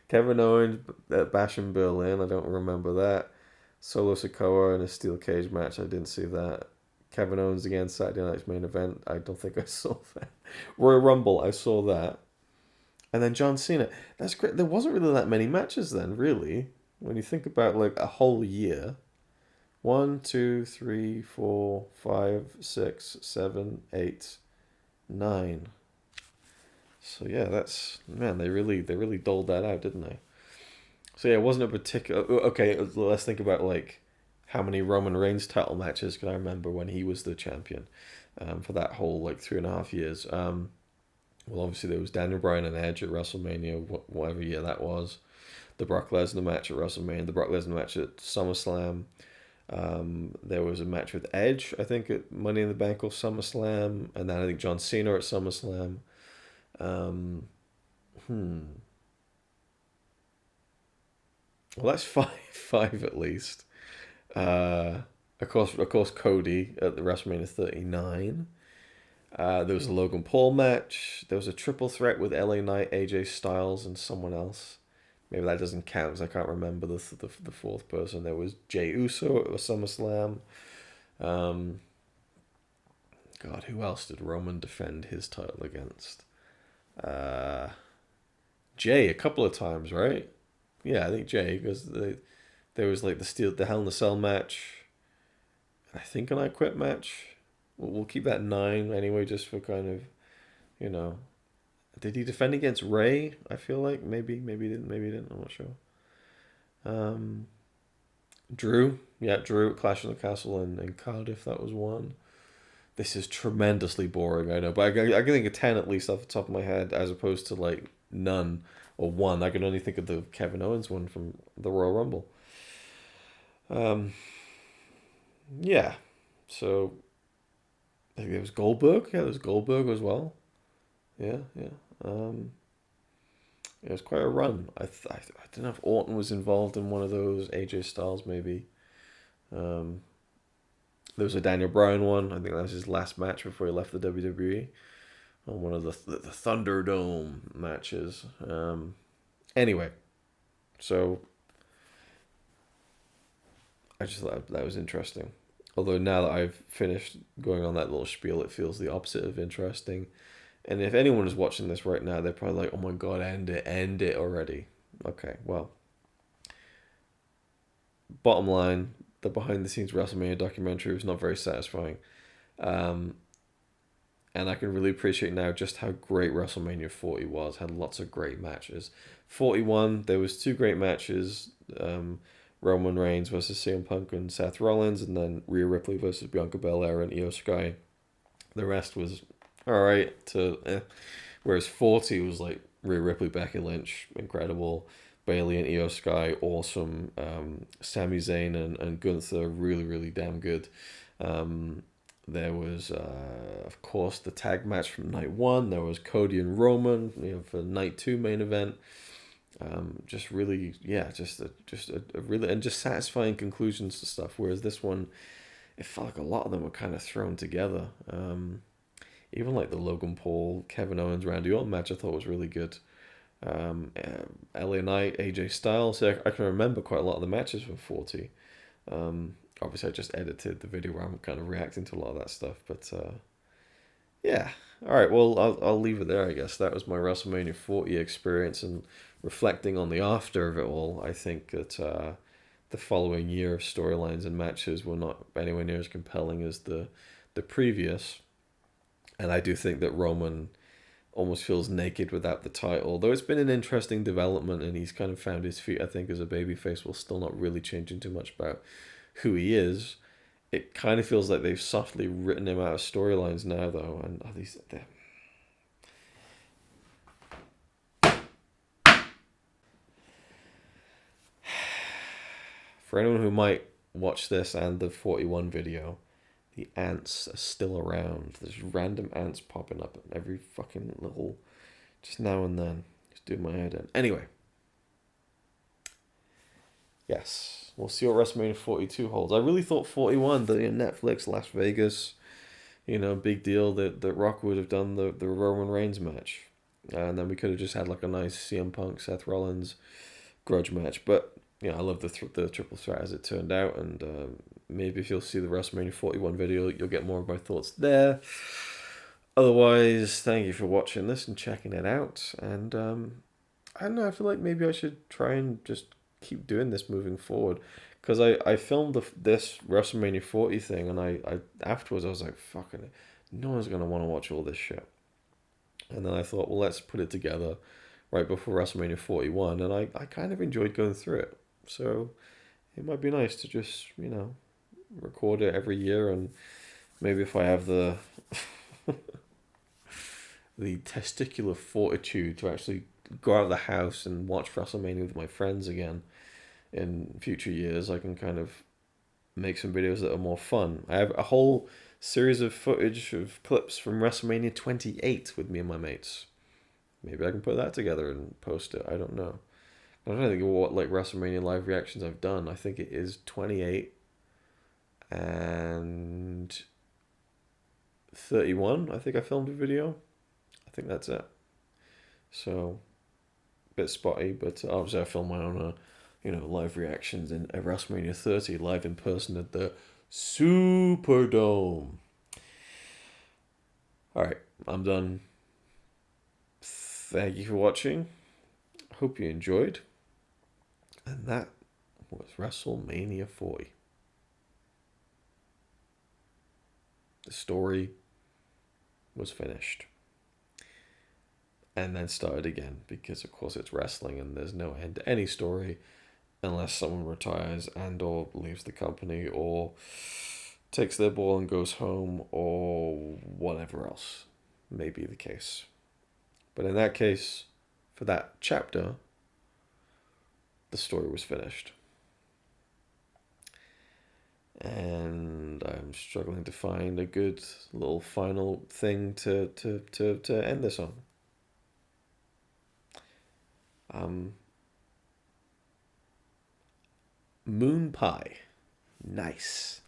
Kevin Owens at Bash in Berlin. I don't remember that. Solo Sikoa in a steel cage match. I didn't see that. Kevin Owens again Saturday Night's main event. I don't think I saw that. Royal Rumble. I saw that. And then John Cena. That's great. There wasn't really that many matches then, really. When you think about like a whole year. 1, 2, 3, 4, 5, 6, 7, 8, 9. So yeah, that's man. They really doled that out, didn't they? So yeah, it wasn't a particular. Okay, let's think about like how many Roman Reigns title matches can I remember when he was the champion, for that whole like 3.5 years. Well, obviously there was Daniel Bryan and Edge at WrestleMania, whatever year that was. The Brock Lesnar match at WrestleMania, the Brock Lesnar match at SummerSlam. There was a match with Edge, I think, at Money in the Bank or SummerSlam, and then I think John Cena at SummerSlam. Um, hmm. Well, that's five, five at least. Uh, of course, Cody at the WrestleMania 39. There was a Logan Paul match. There was a triple threat with LA Knight, AJ Styles, and someone else. Maybe that doesn't count because I can't remember the fourth person. There was Jey Uso at SummerSlam. Um, God, who else did Roman defend his title against? Uh, Jay a couple of times, right? Yeah, I think Jay because there was like the Hell in a Cell match. I think an I Quit match. We'll keep that 9 anyway, just for kind of, you know. Did he defend against Ray? I feel like maybe he didn't, maybe he didn't. I'm not sure. Um, Drew, yeah, Drew at Clash of the Castle in Cardiff. That was one. This is tremendously boring, I know, but I can think of 10 at least off the top of my head, as opposed to like none or one. I can only think of the Kevin Owens one from the Royal Rumble. Um, yeah, so I think there was Goldberg. Yeah, there was Goldberg as well. Yeah, yeah. Um, it was quite a run. I don't know if Orton was involved in one of those. AJ Styles maybe. Um, there was a Daniel Bryan one. I think that was his last match before he left the WWE on one of the Thunderdome matches. Anyway, so I just thought that was interesting. Although now that I've finished going on that little spiel, it feels the opposite of interesting. And if anyone is watching this right now, they're probably like, "Oh my god, end it already." Okay, well, bottom line, the behind the scenes WrestleMania documentary was not very satisfying. Um, and I can really appreciate now just how great WrestleMania 40 was. Had lots of great matches. 41, there was 2 great matches. Roman Reigns versus CM Punk and Seth Rollins, and then Rhea Ripley versus Bianca Belair and Io Sky. The rest was alright to whereas 40 was like Rhea Ripley, Becky Lynch, incredible. Bailey and Io Sky, awesome. Sami Zayn and Gunther, really, really damn good. There was, of course, the tag match from night 1. There was Cody and Roman, for night 2 main event. Just really, yeah, just a really, and just satisfying conclusions to stuff. Whereas this one, it felt like a lot of them were kind of thrown together. Even like the Logan Paul, Kevin Owens, Randy Orton match, I thought was really good. LA Knight, AJ Styles. So I can remember quite a lot of the matches from 40. Obviously, I just edited the video where I'm kind of reacting to a lot of that stuff. But yeah, all right. Well, I'll leave it there. I guess that was my WrestleMania 40 experience, and reflecting on the after of it all. I think that the following year of storylines and matches were not anywhere near as compelling as the previous. And I do think that Roman almost feels naked without the title. Though it's been an interesting development and he's kind of found his feet, I think, as a babyface, while still not really changing too much about who he is. It kind of feels like they've softly written him out of storylines now, though. And for anyone who might watch this and the 41 video, the ants are still around. There's random ants popping up at every fucking little, just now and then. Just doing my head in. Anyway, Yes, we'll see what WrestleMania 42 holds. I really thought 41, the Netflix Las Vegas, big deal that Rock would have done the Roman Reigns match. And then we could have just had like a nice CM Punk, Seth Rollins grudge match. But, I love the triple threat as it turned out. And maybe if you'll see the WrestleMania 41 video, you'll get more of my thoughts there. Otherwise, thank you for watching this and checking it out. And I don't know, I feel like maybe I should try and just keep doing this moving forward. Because I filmed this WrestleMania 40 thing, and I afterwards I was like, fucking it, no one's going to want to watch all this shit. And then I thought, well, let's put it together right before WrestleMania 41, and I kind of enjoyed going through it. So it might be nice to just, record it every year, and maybe if I have the testicular fortitude to actually go out of the house and watch WrestleMania with my friends again in future years, I can kind of make some videos that are more fun. I have a whole series of footage of clips from WrestleMania 28 with me and my mates. Maybe I can put that together and post it. I don't know. I don't think what like WrestleMania live reactions I've done. I think it is 28 and 31. I think I filmed a video. I think that's it. So, a bit spotty, but obviously I filmed my own, live reactions in WrestleMania 30 live in person at the Superdome. All right, I'm done. Thank you for watching. Hope you enjoyed. And that was WrestleMania 40. The story was finished. And then started again because, of course, it's wrestling and there's no end to any story unless someone retires and or leaves the company or takes their ball and goes home or whatever else may be the case. But in that case, for that chapter, the story was finished. And I'm struggling to find a good little final thing to end this on. Moon pie. Nice.